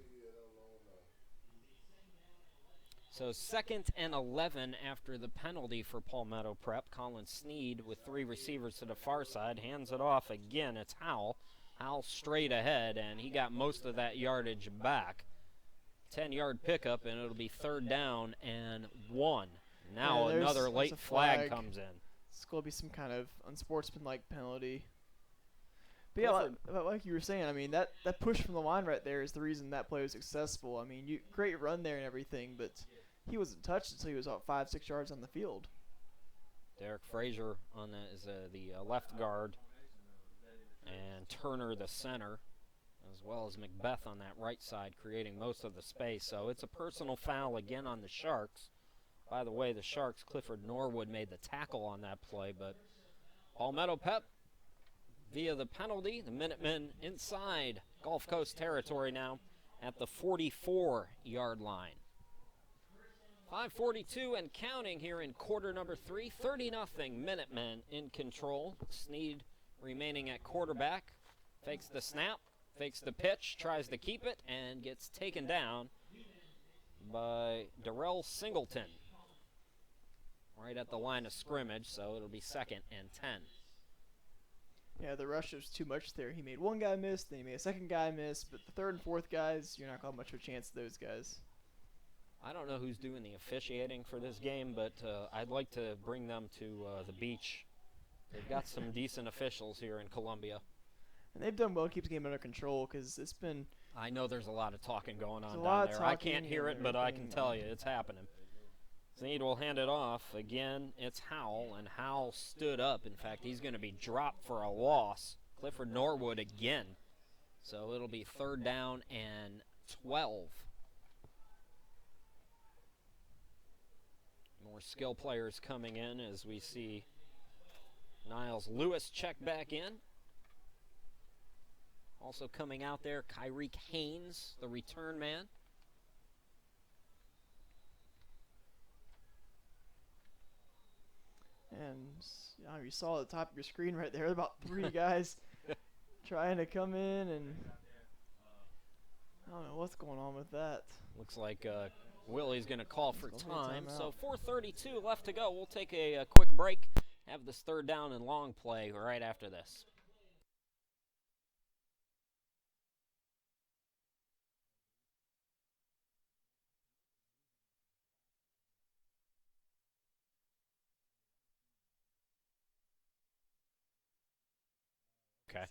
So 2nd and 11 after the penalty for Palmetto Prep. Colin Sneed with 3 receivers to the far side. Hands it off again. It's Howell. Howell straight ahead, and he got most of that yardage back. 10-yard pickup, and it'll be 3rd down and 1. Now there's another a late flag comes in. It's going to be some kind of unsportsmanlike penalty. But yeah, like you were saying, I mean, that push from the line right there is the reason that play was successful. I mean, great run there and everything, but he wasn't touched until he was about 5-6 yards on the field. Derek Frazier on that is the left guard, and Turner the center, as well as Macbeth on that right side, creating most of the space. So it's a personal foul again on the Sharks. By the way, the Sharks, Clifford Norwood made the tackle on that play, but Palmetto Pep, via the penalty, the Minutemen inside Gulf Coast territory now at the 44-yard line. 5:42 and counting here in quarter number 3. 30-0 Minutemen in control. Sneed remaining at quarterback. Fakes the snap, fakes the pitch, tries to keep it, and gets taken down by Darrell Singleton. Right at the line of scrimmage, so it'll be 2nd and 10. Yeah, the rush was too much there. He made one guy miss, then he made a second guy miss, but the third and fourth guys, you're not going to have much of a chance of those guys. I don't know who's doing the officiating for this game, but I'd like to bring them to the beach. They've got some decent officials here in Columbia. And they've done well to keep the game under control because it's been... I know there's a lot of talking going on a down lot of there. I talking can't hear it, and but I can everything. tell you it's happening. Sneed will hand it off. Again, it's Howell, and Howell stood up. In fact, he's going to be dropped for a loss. Clifford Norwood again. So it'll be 3rd down and 12. More skill players coming in as we see Niles Lewis check back in. Also coming out there, Kyreek Haynes, the return man. And you saw at the top of your screen right there, about 3 guys trying to come in, and I don't know what's going on with that. Looks like Willie's going to call for Let's go for a time. timeout. So 4:32 left to go. We'll take a quick break. Have this 3rd down and long play right after this. Okay.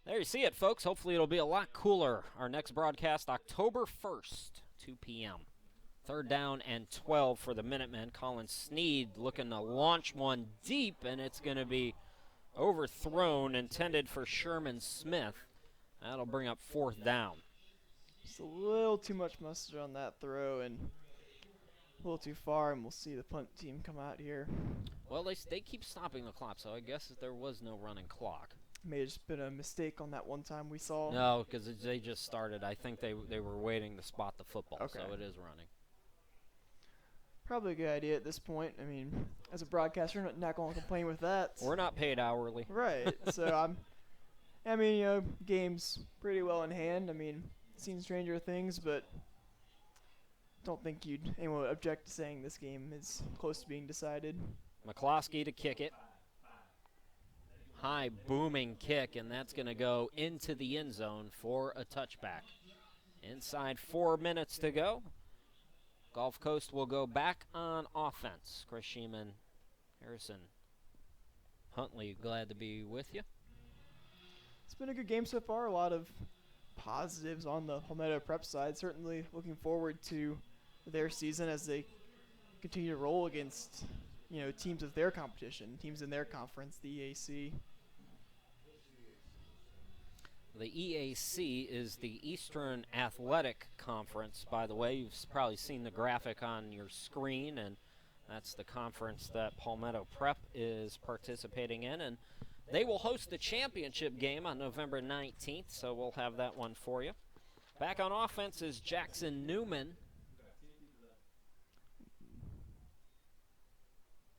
There you see it, folks. Hopefully it'll be a lot cooler. Our next broadcast, October 1st, 2 p.m. 3rd down and 12 for the Minutemen. Colin Sneed looking to launch one deep, and it's going to be overthrown, intended for Sherman Smith. That'll bring up 4th down. Just a little too much mustard on that throw and a little too far, and we'll see the punt team come out here. Well, they keep stopping the clock, so I guess that there was no running clock. May have just been a mistake on that one time we saw. No, because they just started. I think they were waiting to spot the football, Okay. so it is running. Probably a good idea at this point. I mean, as a broadcaster, I'm not going to complain with that. We're not paid hourly. Right. So game's pretty well in hand. I mean, seen stranger things, but don't think anyone would object to saying this game is close to being decided. McCloskey to kick it. High booming kick, and that's going to go into the end zone for a touchback. Inside 4 minutes to go. Gulf Coast will go back on offense. Chris Sheeman, Harrison, Huntley, glad to be with you. It's been a good game so far. A lot of positives on the Palmetto Prep side. Certainly looking forward to their season as they continue to roll against, teams of their competition, teams in their conference, the EAC. The EAC is the Eastern Athletic Conference, by the way. You've probably seen the graphic on your screen, and that's the conference that Palmetto Prep is participating in. And they will host the championship game on November 19th, so we'll have that one for you. Back on offense is Jackson Newman.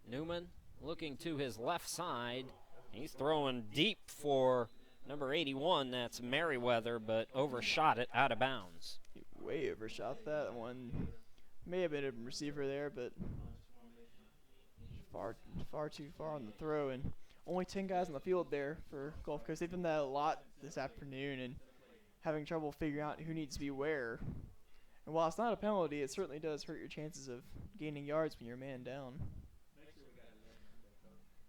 Newman looking to his left side. He's throwing deep for number 81, that's Merriweather, but overshot it out of bounds. He way overshot that one. May have been a receiver there, but far too far on the throw. And only 10 guys on the field there for Gulf Coast. They've done that a lot this afternoon and having trouble figuring out who needs to be where. And while it's not a penalty, it certainly does hurt your chances of gaining yards when you're man down.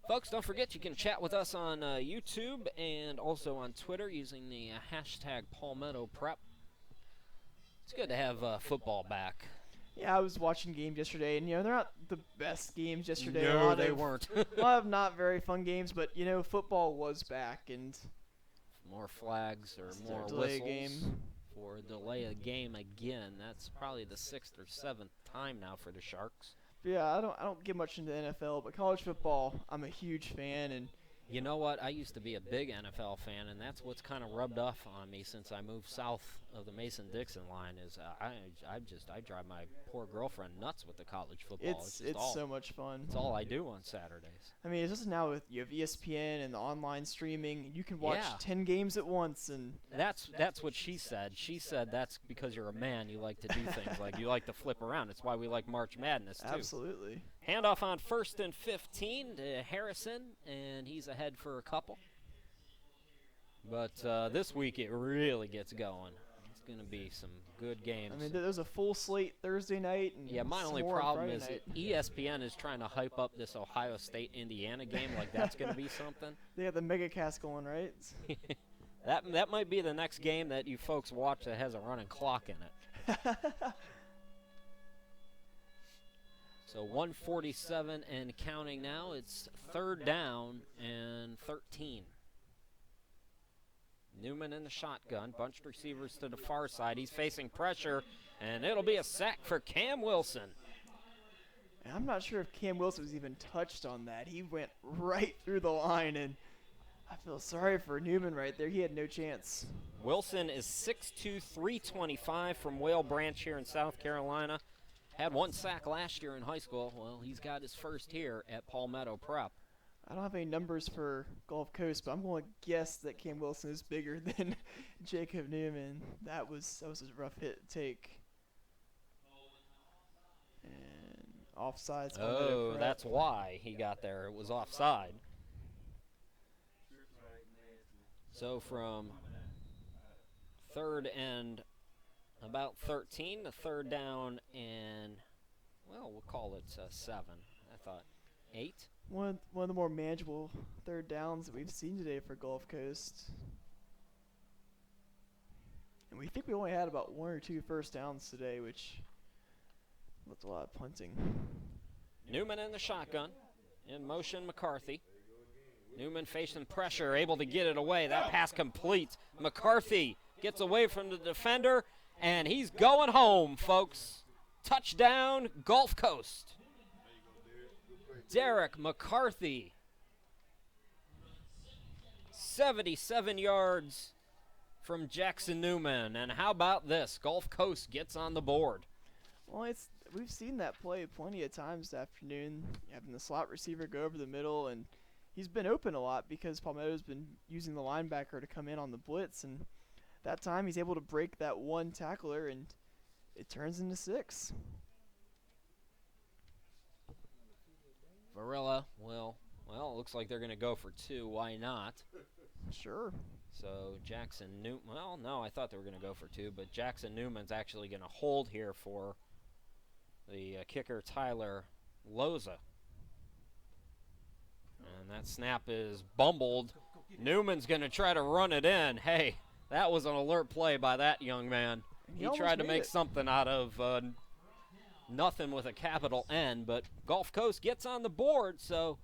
Folks, don't forget you can chat with us on YouTube and also on Twitter using the hashtag Palmetto Prep. It's good to have football back. Yeah, I was watching games yesterday, and they're not the best games yesterday. No, they weren't. A lot of not very fun games, but football was back, and more flags or more delay whistles game. for a delay a game again. That's probably the 6th or 7th time now for the Sharks. Yeah, I don't get much into NFL, but college football, I'm a huge fan, and you know what? I used to be a big NFL fan, and that's what's kind of rubbed off on me since I moved south of the Mason-Dixon line. Is I drive my poor girlfriend nuts with the college football. It's so much fun. It's all I do on Saturdays. I mean, it's just now with you have ESPN and the online streaming, you can watch Yeah. 10 games at once, and That's what she said. She said that's because you're a man. You like to do things like you like to flip around. It's why we like March Madness too. absolutely. Handoff on 1st and 15 to Harrison, and he's ahead for a couple. But this week it really gets going. It's going to be some good games. I mean, there's a full slate Thursday night, and Yeah, my some only more on problem Friday is night. that ESPN is trying to hype up this Ohio State-Indiana game like that's going to be something. They have the mega cast going, right? That might be the next game that you folks watch that has a running clock in it. So 1:47 and counting now. It's 3rd down and 13. Newman in the shotgun. Bunched receivers to the far side. He's facing pressure, and it'll be a sack for Cam Wilson. And I'm not sure if Cam Wilson was even touched on that. He went right through the line, and I feel sorry for Newman right there. He had no chance. Wilson is 6'2", 325 from Whale Branch here in South Carolina. Had 1 sack last year in high school. Well, he's got his first here at Palmetto Prep. I don't have any numbers for Gulf Coast, but I'm going to guess that Cam Wilson is bigger than Jacob Newman. That was a rough hit to take. And offsides. Oh, that's why he got there. It was offside. So from 3rd and about 13 to 3rd down and, well, we'll call it 7. I thought 8. One of the more manageable 3rd downs that we've seen today for Gulf Coast. And we think we only had about 1 or 2 first downs today, which was a lot of punting. Newman in the shotgun. In motion, McCarthy. Newman facing pressure, able to get it away. That pass complete. McCarthy gets away from the defender, and he's going home, folks. Touchdown, Gulf Coast. Derek McCarthy. 77 yards from Jackson Newman. And how about this? Gulf Coast gets on the board. Well, we've seen that play plenty of times this afternoon, having the slot receiver go over the middle, and he's been open a lot because Palmetto's been using the linebacker to come in on the blitz, and that time he's able to break that one tackler, and it turns into 6. Varela, well, it looks like they're going to go for 2. Why not? Sure. So Jackson Newman, well, no, I thought they were going to go for 2, but Jackson Newman's actually going to hold here for the kicker, Tyler Loza. And that snap is bumbled. Newman's going to try to run it in. Hey, That was an alert play by that young man. And He almost tried to made make it. something out of nothing with a capital N, but Gulf Coast gets on the board, so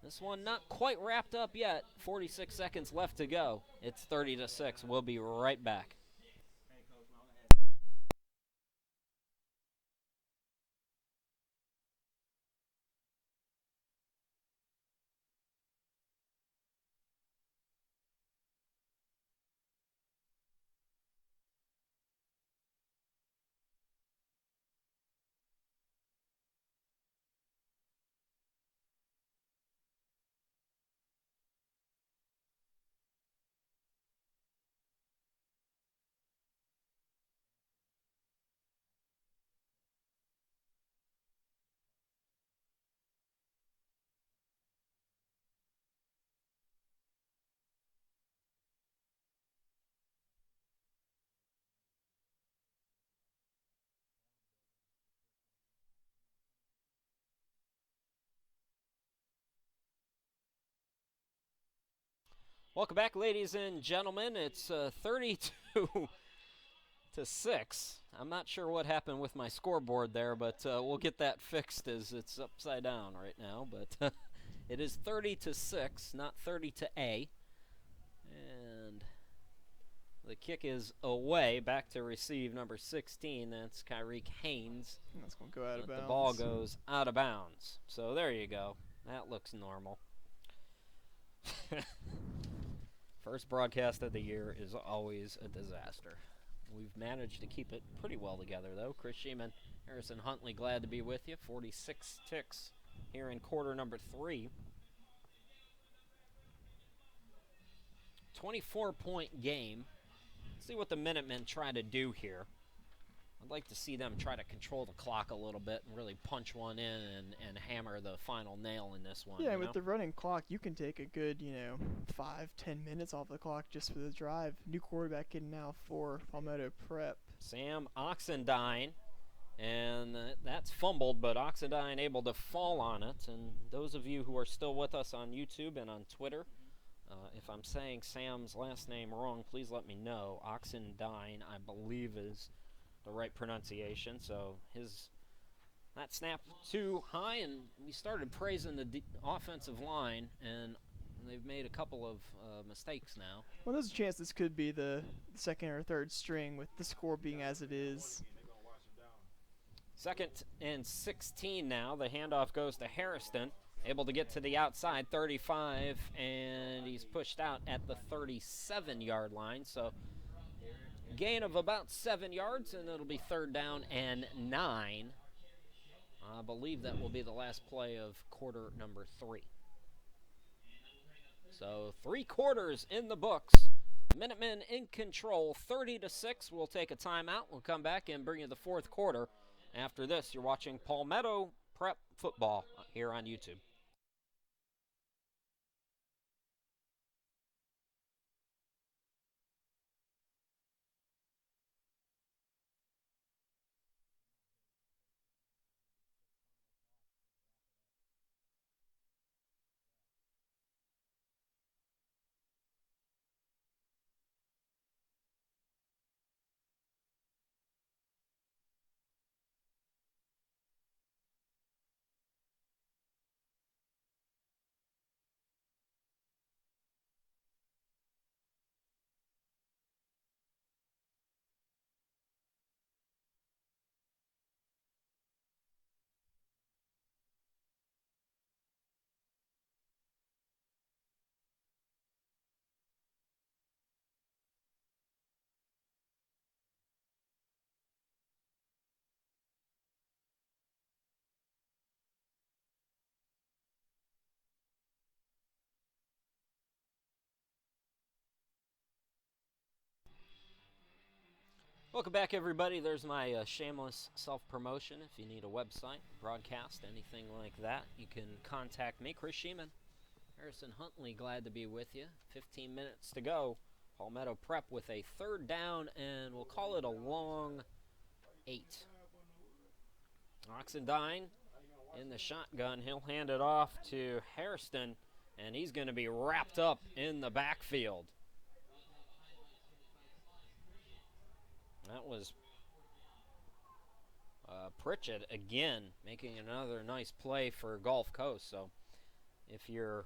this one not quite wrapped up yet. 46 seconds left to go. It's 30-6. We'll be right back. Welcome back, ladies and gentlemen. It's 32 to 6. I'm not sure what happened with my scoreboard there, but we'll get that fixed as it's upside down right now. But it is 30 to 6, not 30 to A. And the kick is away. Back to receive number 16. That's Kyreek Haynes. That's going to go out of But bounds. the ball goes out of bounds. So there you go. That looks normal. First broadcast of the year is always a disaster. We've managed to keep it pretty well together, though. Chris Sheeman, Harrison Huntley, glad to be with you. 46 ticks here in quarter number 3. 24-point game. Let's see what the Minutemen try to do here. I'd like to see them try to control the clock a little bit and really punch one in and hammer the final nail in this one. Yeah, you with know? the running clock, you can take a good, 5-10 minutes off the clock just for the drive. New quarterback in now for Palmetto Prep. Sam Oxendine, and that's fumbled, but Oxendine able to fall on it. And those of you who are still with us on YouTube and on Twitter, if I'm saying Sam's last name wrong, please let me know. Oxendine, I believe, is the right pronunciation. So that snap too high, and we started praising the offensive line, and they've made a couple of mistakes now. Well, there's a chance this could be the second or third string with the score being as it is. 2nd and 16 now. The handoff goes to Hairston. Able to get to the outside, 35, and he's pushed out at the 37-yard line. So gain of about 7 yards, and it'll be 3rd down and 9. I believe that will be the last play of quarter number 3. So 3 quarters in the books. Minutemen in control, 30 to 6. We'll take a timeout. We'll come back and bring you the 4th quarter. After this, you're watching Palmetto Prep Football here on YouTube. Welcome back, everybody. There's my shameless self-promotion. If you need a website, broadcast, anything like that, you can contact me, Chris Sheeman. Harrison Huntley, glad to be with you. 15 minutes to go. Palmetto Prep with a 3rd down, and we'll call it a long 8. Oxendine in the shotgun. He'll hand it off to Hairston, and he's going to be wrapped up in the backfield. That was Pritchett again making another nice play for Gulf Coast. So if you're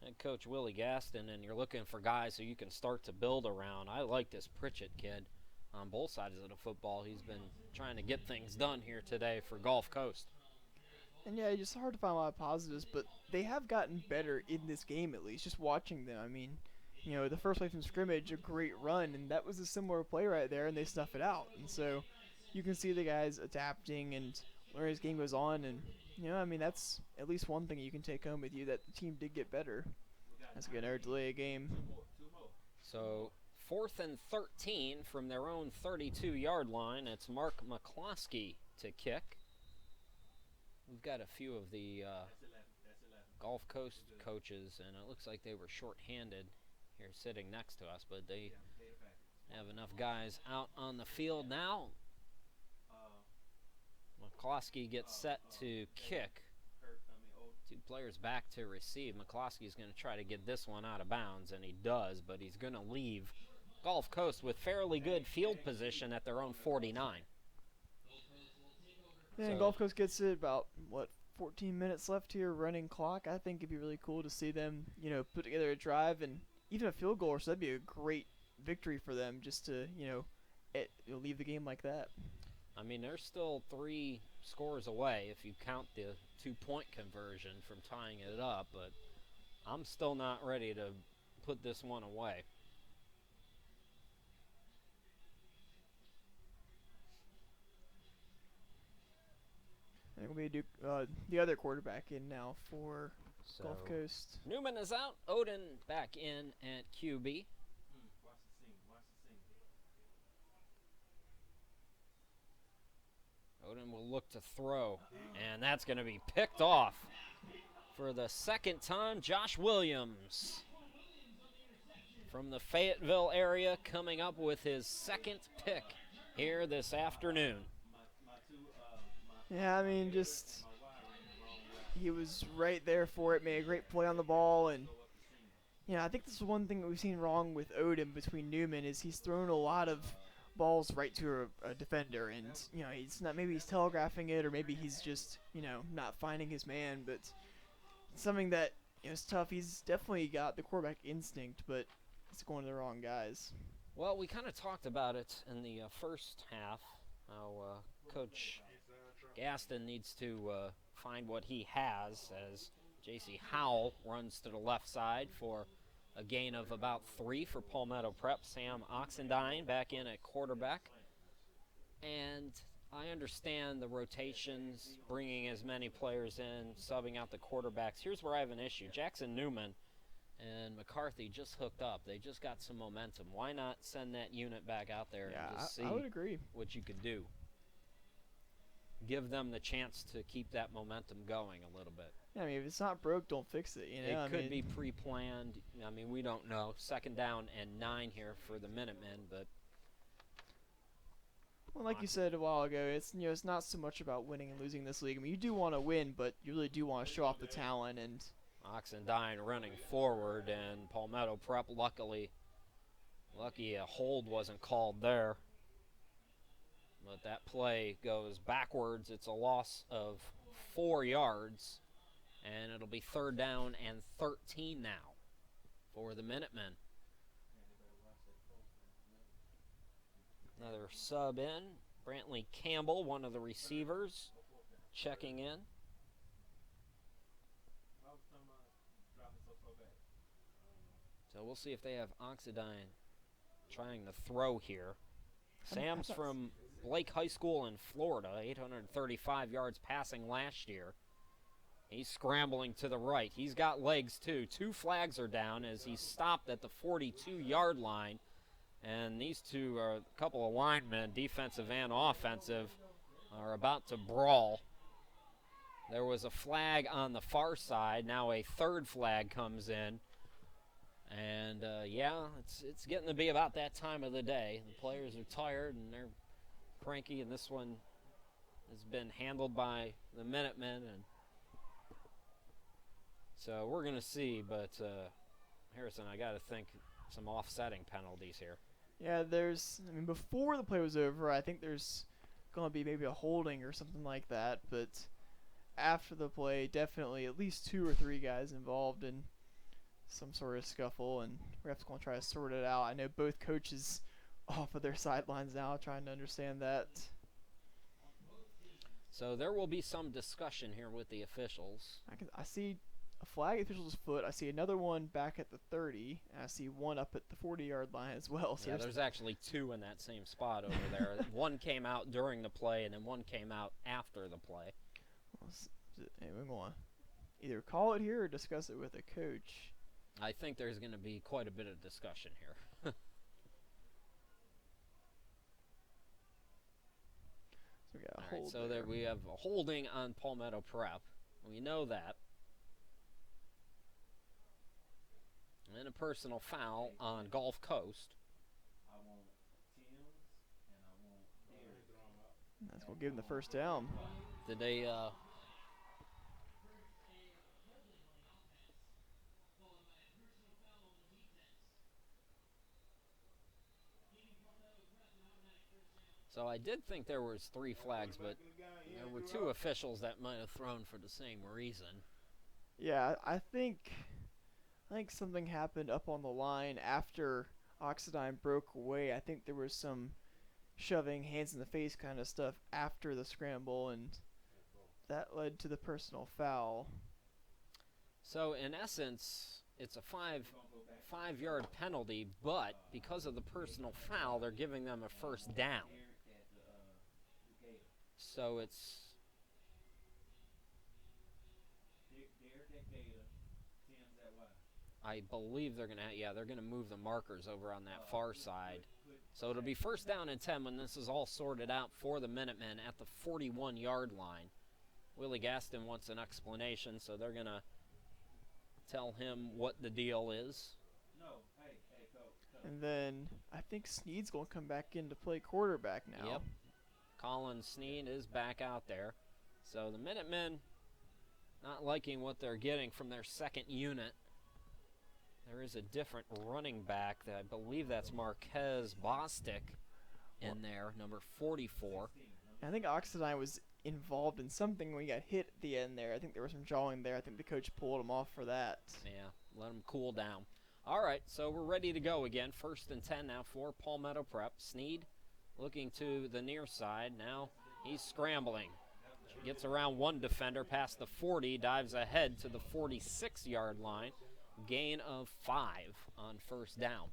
head coach Willie Gaston and you're looking for guys who you can start to build around, I like this Pritchett kid on both sides of the football. He's been trying to get things done here today for Gulf Coast. And yeah, it's just hard to find a lot of positives, but they have gotten better in this game at least, just watching them. I mean, the first play from scrimmage, a great run, and that was a similar play right there, and they stuff it out. And so you can see the guys adapting and learning as game goes on, and, that's at least one thing you can take home with you, that the team did get better. That's going to delay a game. So 4th and 13 from their own 32-yard line. It's Mark McCloskey to kick. We've got a few of the Gulf Coast coaches, and it looks like they were short-handed here sitting next to us, but they have enough guys out on the field now. McCloskey gets set to kick. 2 players back to receive. McCloskey's going to try to get this one out of bounds, and he does, but he's going to leave Gulf Coast with fairly good field position at their own 49. Yeah, and Gulf Coast gets it about, 14 minutes left here, running clock. I think it'd be really cool to see them, put together a drive and even a field goal, so that'd be a great victory for them just to, leave the game like that. I mean, they're still 3 scores away if you count the 2-point conversion from tying it up, but I'm still not ready to put this one away. And we'll be the other quarterback in now for Gulf Coast. Newman is out. Odin back in at QB. Odin will look to throw, and that's going to be picked off for the second time. Josh Williams from the Fayetteville area coming up with his second pick here this afternoon. Yeah, I mean, he was right there for it, made a great play on the ball, and I think this is one thing that we've seen wrong with Odin between Newman is he's thrown a lot of balls right to a defender, and he's not, maybe he's telegraphing it, or maybe he's just not finding his man, but it's something that is tough. He's definitely got the quarterback instinct, but it's going to the wrong guys. Well, we kind of talked about it in the first half, how Coach Gaston needs to find what he has as J.C. Howell runs to the left side for a gain of about 3 for Palmetto Prep. Sam Oxendine back in at quarterback. And I understand the rotations, bringing as many players in, subbing out the quarterbacks. Here's where I have an issue. Jackson Newman and McCarthy just hooked up. They just got some momentum. Why not send that unit back out there and just see I would agree. what you could do? Give them the chance to keep that momentum going a little bit. Yeah, I mean, if it's not broke, don't fix it. It could be pre-planned. I mean, we don't know. 2nd down and 9 here for the Minutemen, but well, like you said a while ago, it's it's not so much about winning and losing this league. I mean, you do want to win, but you really do want to show off the talent. And Oxendine running forward, and Palmetto Prep lucky a hold wasn't called there. But that play goes backwards. It's a loss of 4 yards. And it'll be 3rd down and 13 now for the Minutemen. Another sub in. Brantley Campbell, one of the receivers, checking in. So we'll see if they have Oxendine trying to throw here. Sam's from Blake High School in Florida, 835 yards passing last year. He's scrambling to the right. He's got legs, too. 2 flags are down as he's stopped at the 42-yard line. And these two are a couple of linemen, defensive and offensive, are about to brawl. There was a flag on the far side. Now a 3rd flag comes in. And, it's getting to be about that time of the day. The players are tired and they're cranky, and this one has been handled by the Minutemen. And so we're going to see, but Harrison, I got to think some offsetting penalties here. Yeah, I mean, before the play was over, I think there's going to be maybe a holding or something like that, but after the play, definitely at least 2 or 3 guys involved in some sort of scuffle, and refs going to try to sort it out. I know both coaches off of their sidelines now trying to understand that. So there will be some discussion here with the officials. I see a flag at the official's foot. I see another one back at the 30, and I see one up at the 40-yard line as well. So Yeah, there's actually 2 in that same spot over there. One came out during the play, and then one came out after the play. We're going to either call it here or discuss it with a coach. I think there's going to be quite a bit of discussion here. So we got a All hold right, so there we have a holding on Palmetto Prep. We know that. And a personal foul on Gulf Coast. I want Tim's and I want Derek. That's going to give him the first down. Did they So I did think there was 3 flags, but there were 2 officials that might have thrown for the same reason. Yeah, I think something happened up on the line after Oxidine broke away. I think there was some shoving, hands in the face kind of stuff after the scramble, and that led to the personal foul. So in essence, it's a 5-yard penalty, but because of the personal foul, they're giving them a first down. So it's Derek at Gator, Tim's at Y. I believe they're gonna move the markers over on that far side. So it'll be first down and 10 when this is all sorted out for the Minutemen at the 41-yard line. Willie Gaston wants an explanation, so they're gonna tell him what the deal is. No, hey, coach. And then I think Sneed's going to come back in to play quarterback now. Yep. Colin Sneed is back out there. So the Minutemen not liking what they're getting from their second unit. There is a different running back. I believe that's Marquez Bostic in there, number 44. I think Oxidine was involved in something when he got hit at the end there. I think there was some jawing there. I think the coach pulled him off for that. Yeah, let him cool down. All right, so we're ready to go again. First and 10 now for Palmetto Prep. Sneed looking to the near side. Now he's scrambling. Gets around one defender past the 40, dives ahead to the 46-yard line. Gain of 5 on first down.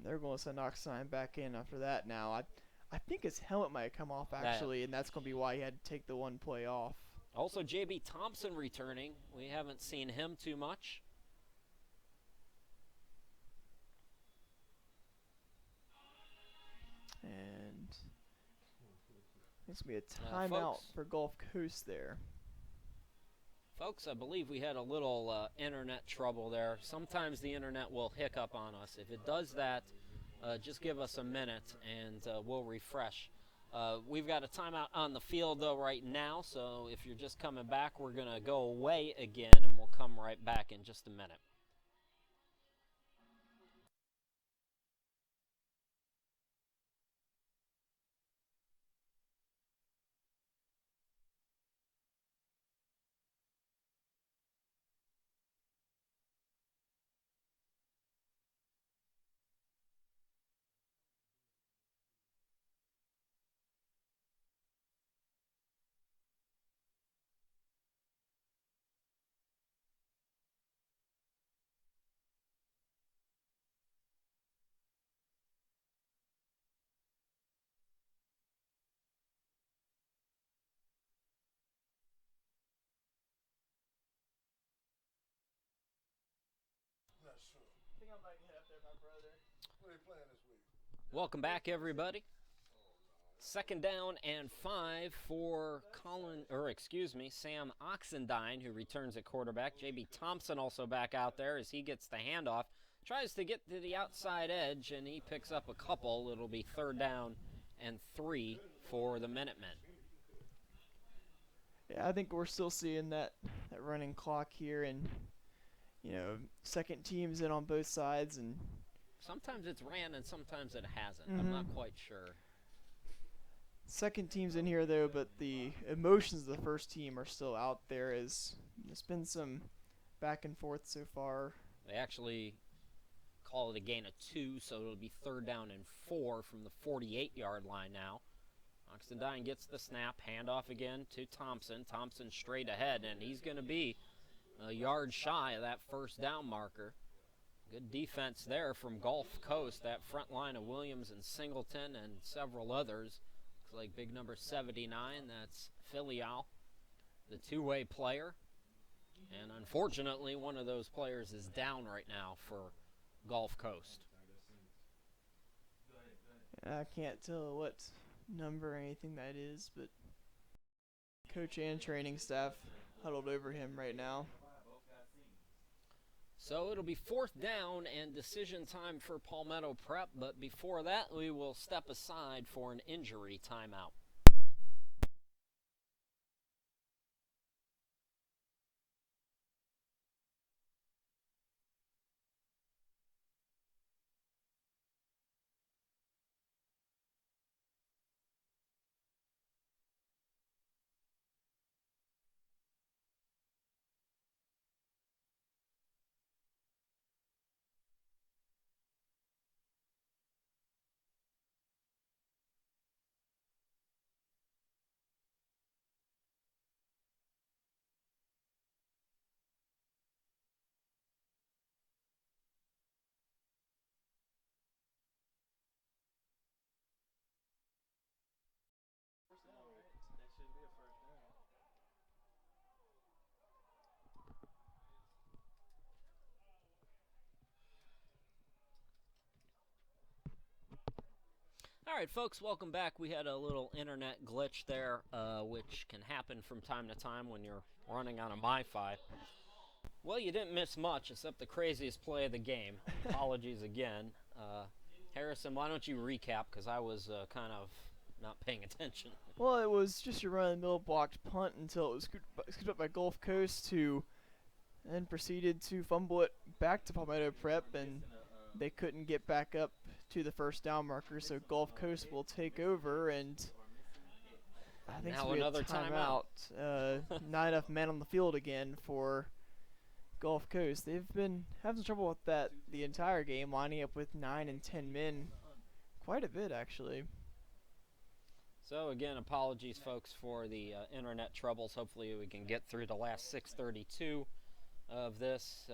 They're going to send Oxidine back in after that now. I think his helmet might have come off actually, and that's going to be why he had to take the one play off. Also, J.B. Thompson returning. We haven't seen him too much. And it's going to be a timeout for Gulf Coast there. Folks, I believe we had a little internet trouble there. Sometimes the internet will hiccup on us. If it does that, just give us a minute and we'll refresh. We've got a timeout on the field, though, right now, so if you're just coming back, we're going to go away again, and we'll come right back in just a minute. Not sure. I think I might head up there, my brother. Who they playing this week? Welcome back, everybody. Second down and 5 for Sam Oxendine, who returns at quarterback. J.B. Thompson also back out there as he gets the handoff. Tries to get to the outside edge, and he picks up a couple. It'll be third down and 3 for the Minutemen. Yeah, I think we're still seeing that running clock here, and second team's in on both sides, and Sometimes it's ran and sometimes it hasn't. I'm not quite sure. Second team's in here though, but the emotions of the first team are still out there. As there's been some back and forth so far. They actually call it a gain of 2, so it'll be 3rd down and 4 from the 48-yard line now. Oxendine gets the snap, handoff again to Thompson. Thompson straight ahead, and he's going to be a yard shy of that first down marker. Good defense there from Gulf Coast, that front line of Williams and Singleton and several others. Looks like big number 79, that's Filial, the two-way player. And unfortunately, one of those players is down right now for Gulf Coast. I can't tell what number or anything that is, but coach and training staff huddled over him right now. So it'll be 4th down and decision time for Palmetto Prep, but before that we will step aside for an injury timeout. All right, folks, welcome back. We had a little internet glitch there, which can happen from time to time when you're running on a MiFi. Well, you didn't miss much except the craziest play of the game. Apologies again. Harrison, why don't you recap, because I was kind of not paying attention. Well, it was just your run-of-the-mill blocked punt until it was scooped up by Gulf Coast, who then proceeded to fumble it back to Palmetto Prep, and they couldn't get back up to the first down marker, so Gulf Coast will take over, and I think Now it's another a timeout. Not enough men on the field again for Gulf Coast. They've been having some trouble with that the entire game, lining up with 9 and 10 men quite a bit, actually. So, again, apologies, folks, for the internet troubles. Hopefully we can get through the last 6:32 of this.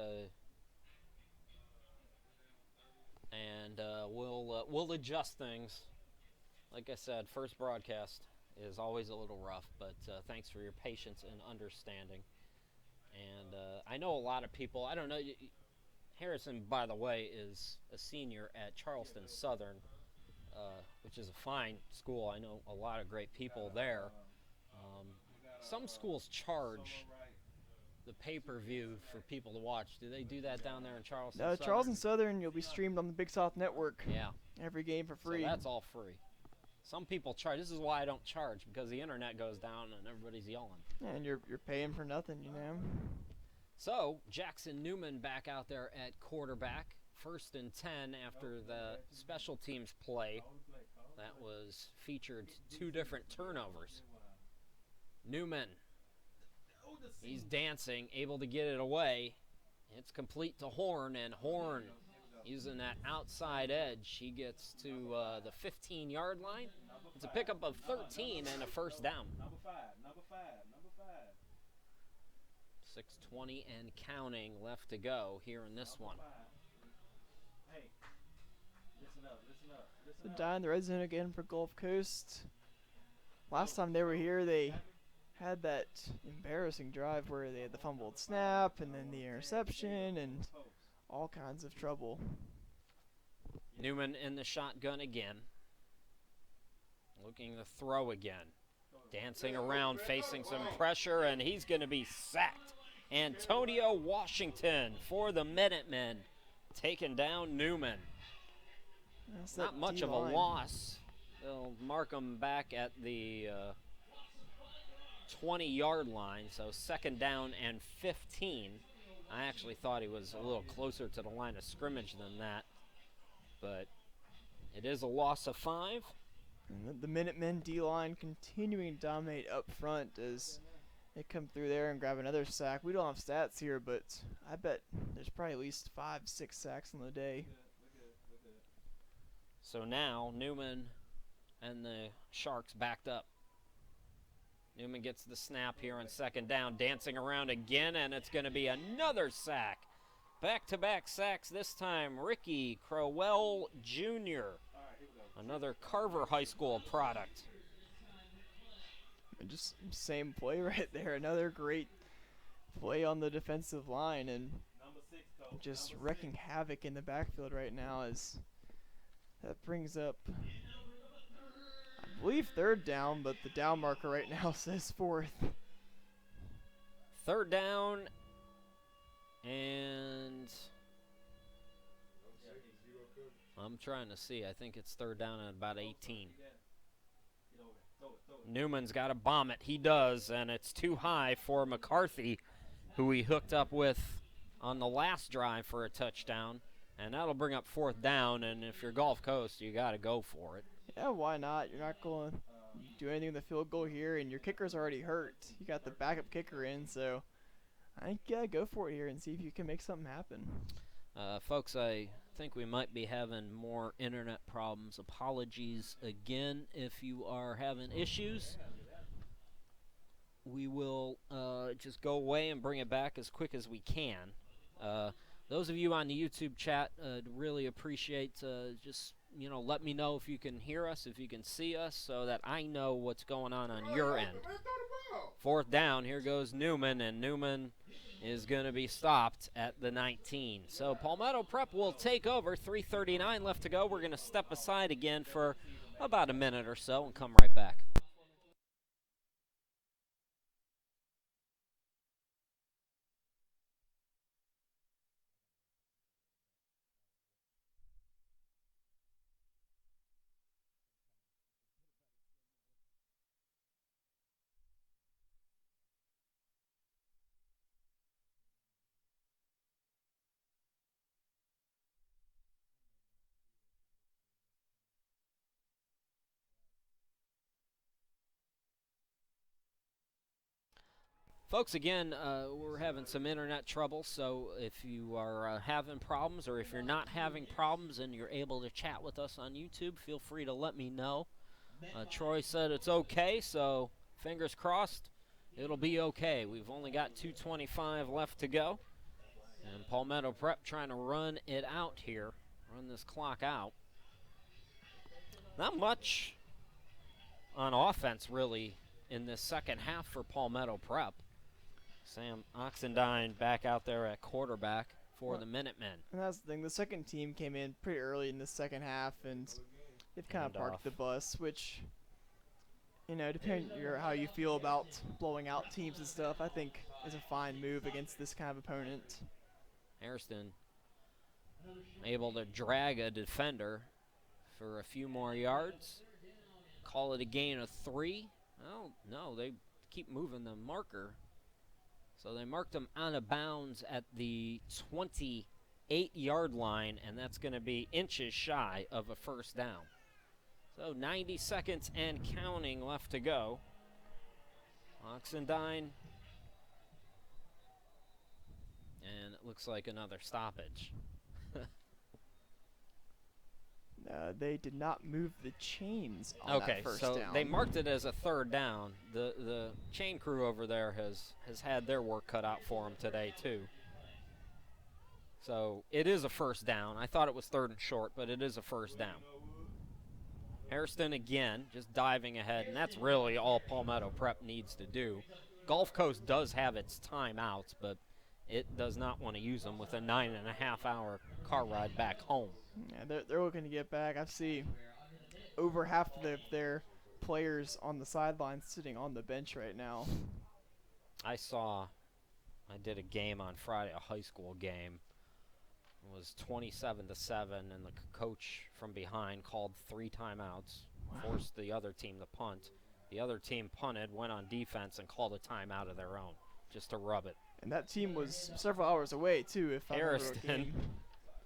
And we'll adjust things. Like I said, first broadcast is always a little rough, but thanks for your patience and understanding. And I know a lot of people, I don't know, Harrison, by the way, is a senior at Charleston Southern, which is a fine school. I know a lot of great people there. Some schools charge the pay-per-view for people to watch. Do they do that down there in Charleston Southern? Charleston Southern, you'll be streamed on the Big South Network. Yeah. Every game for free. So that's all free. Some people charge. This is why I don't charge, because the internet goes down and everybody's yelling. Yeah, and you're paying for nothing, you know. So Jackson Newman back out there at quarterback. 1st and 10 after the special teams play. That was featured 2 different turnovers. Newman. He's dancing, able to get it away. It's complete to Horn, and Horn using that outside edge. He gets to the 15-yard line. It's a pickup of 13 and a first down. Number five. 6:20 and counting left to go here in this one. Hey, listen up. So down the red zone again for Gulf Coast. Last time they were here, they had that embarrassing drive where they had the fumbled snap and then the interception and all kinds of trouble. Newman in the shotgun again. Looking to throw again. Dancing around, facing some pressure, and he's going to be sacked. Antonio Washington for the Minutemen, taking down Newman. That's Not that much of a D-line. loss. They'll mark him back at the 20-yard line, so 2nd down and 15. I actually thought he was a little closer to the line of scrimmage than that. but it is a loss of 5. And the Minutemen D-line continuing to dominate up front as they come through there and grab another sack. We don't have stats here, but I bet there's probably at least 5, 6 sacks on the day. So now Newman and the Sharks backed up. Newman gets the snap here on 2nd down, dancing around again, and it's going to be another sack. Back-to-back sacks, this time Ricky Crowell Jr., another Carver High School product. And just same play right there, another great play on the defensive line, and just wrecking havoc in the backfield right now as that brings up, I believe, 3rd down, but the down marker right now says 4th. 3rd down, and I'm trying to see. I think it's 3rd down at about 18. Newman's got to bomb it. He does, and it's too high for McCarthy, who he hooked up with on the last drive for a touchdown. And that'll bring up 4th down, and if you're Gulf Coast, you got to go for it. Yeah, why not? You're not going to do anything with the field goal here, and your kicker's already hurt. You got the backup kicker in, so I think you got to go for it here and see if you can make something happen. Folks, I think we might be having more internet problems. Apologies again if you are having issues. We will just go away and bring it back as quick as we can. Those of you on the YouTube chat, really appreciate just, let me know if you can hear us, if you can see us, so that I know what's going on your end. 4th down, here goes Newman, and Newman is going to be stopped at the 19. So Palmetto Prep will take over. 3:39 left to go. We're going to step aside again for about a minute or so and come right back. Folks, again, we're having some internet trouble, so if you are having problems or if you're not having problems and you're able to chat with us on YouTube, feel free to let me know. Troy said it's okay, so fingers crossed it'll be okay. We've only got 2:25 left to go, and Palmetto Prep trying to run it out here, run this clock out. Not much on offense, really, in this second half for Palmetto Prep. Sam Oxendine back out there at quarterback for the Minutemen. And that's the thing. The second team came in pretty early in the second half, and they've kind of parked the bus, which, depending on how you feel about blowing out teams and stuff, I think is a fine move against this kind of opponent. Hairston able to drag a defender for a few more yards. Call it a gain of 3. Oh, no, they keep moving the marker. So they marked him out of bounds at the 28-yard line, and that's going to be inches shy of a first down. So 90 seconds and counting left to go. Oxendine. And it looks like another stoppage. They did not move the chains on that first down. Okay, so they marked it as a third down. The chain crew over there has had their work cut out for them today, too. So it is a first down. I thought it was 3rd and short, but it is a first down. Hairston again, just diving ahead, and that's really all Palmetto Prep needs to do. Gulf Coast does have its timeouts, but it does not want to use them with a 9.5-hour car ride back home. Yeah, they're looking to get back. I see over half of their players on the sidelines sitting on the bench right now. I did a game on Friday, a high school game. It was 27-7, and the coach from behind called 3 timeouts, forced the other team to punt. The other team punted, went on defense, and called a timeout of their own just to rub it. And that team was several hours away, too, if I remember. Hairston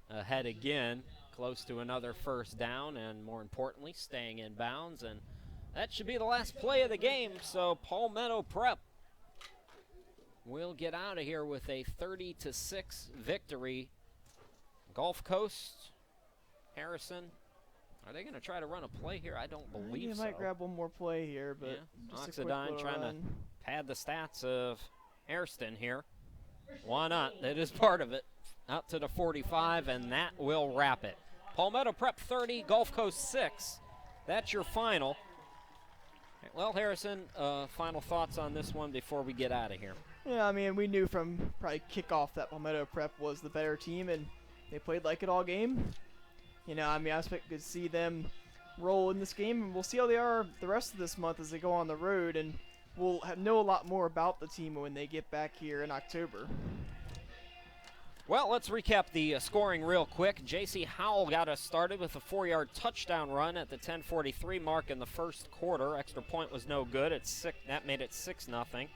ahead again. close to another first down, and more importantly, staying in bounds. And that should be the last play of the game, so Palmetto Prep will get out of here with a 30-6 victory. Gulf Coast, Harrison, are they going to try to run a play here? I don't believe They so. might grab one more play here, but Yeah. just a quick Oxidine little trying to run. pad the stats of Hairston here. Why not? That is part of it. Out to the 45, and that will wrap it. Palmetto Prep 30, Gulf Coast 6. That's your final. Well, Harrison, final thoughts on this one before we get out of here. Yeah, I mean, we knew from probably kickoff that Palmetto Prep was the better team, and they played like it all game. You know, I mean, I expect to see them roll in this game, and we'll see how they are the rest of this month as they go on the road, and we'll know a lot more about the team when they get back here in October. Well, let's recap the scoring real quick. J.C. Howell got us started with a 4-yard touchdown run at the 10:43 mark in the first quarter. Extra point was no good. That made it 6-0.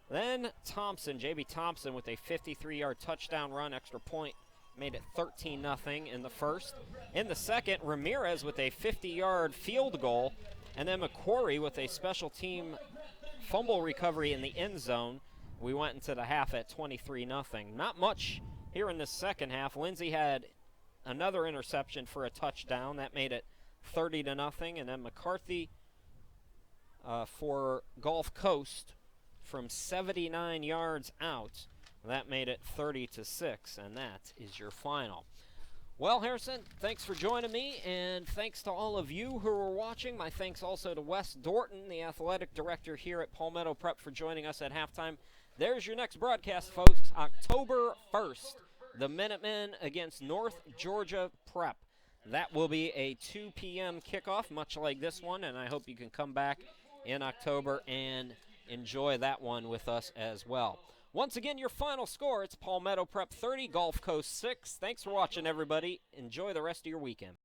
Then Thompson, J.B. Thompson, with a 53-yard touchdown run. Extra point made it 13-0 in the first. In the second, Ramirez with a 50-yard field goal. And then McQuarrie with a special team fumble recovery in the end zone. We went into the half at 23-0. Not much here in the second half. Lindsay had another interception for a touchdown. That made it 30-0. And then McCarthy for Gulf Coast from 79 yards out. That made it 30-6, and that is your final. Well, Harrison, thanks for joining me, and thanks to all of you who are watching. My thanks also to Wes Dorton, the athletic director here at Palmetto Prep, for joining us at halftime. There's your next broadcast, folks, October 1st, the Minutemen against North Georgia Prep. That will be a 2 p.m. kickoff, much like this one, and I hope you can come back in October and enjoy that one with us as well. Once again, your final score, it's Palmetto Prep 30, Gulf Coast 6. Thanks for watching, everybody. Enjoy the rest of your weekend.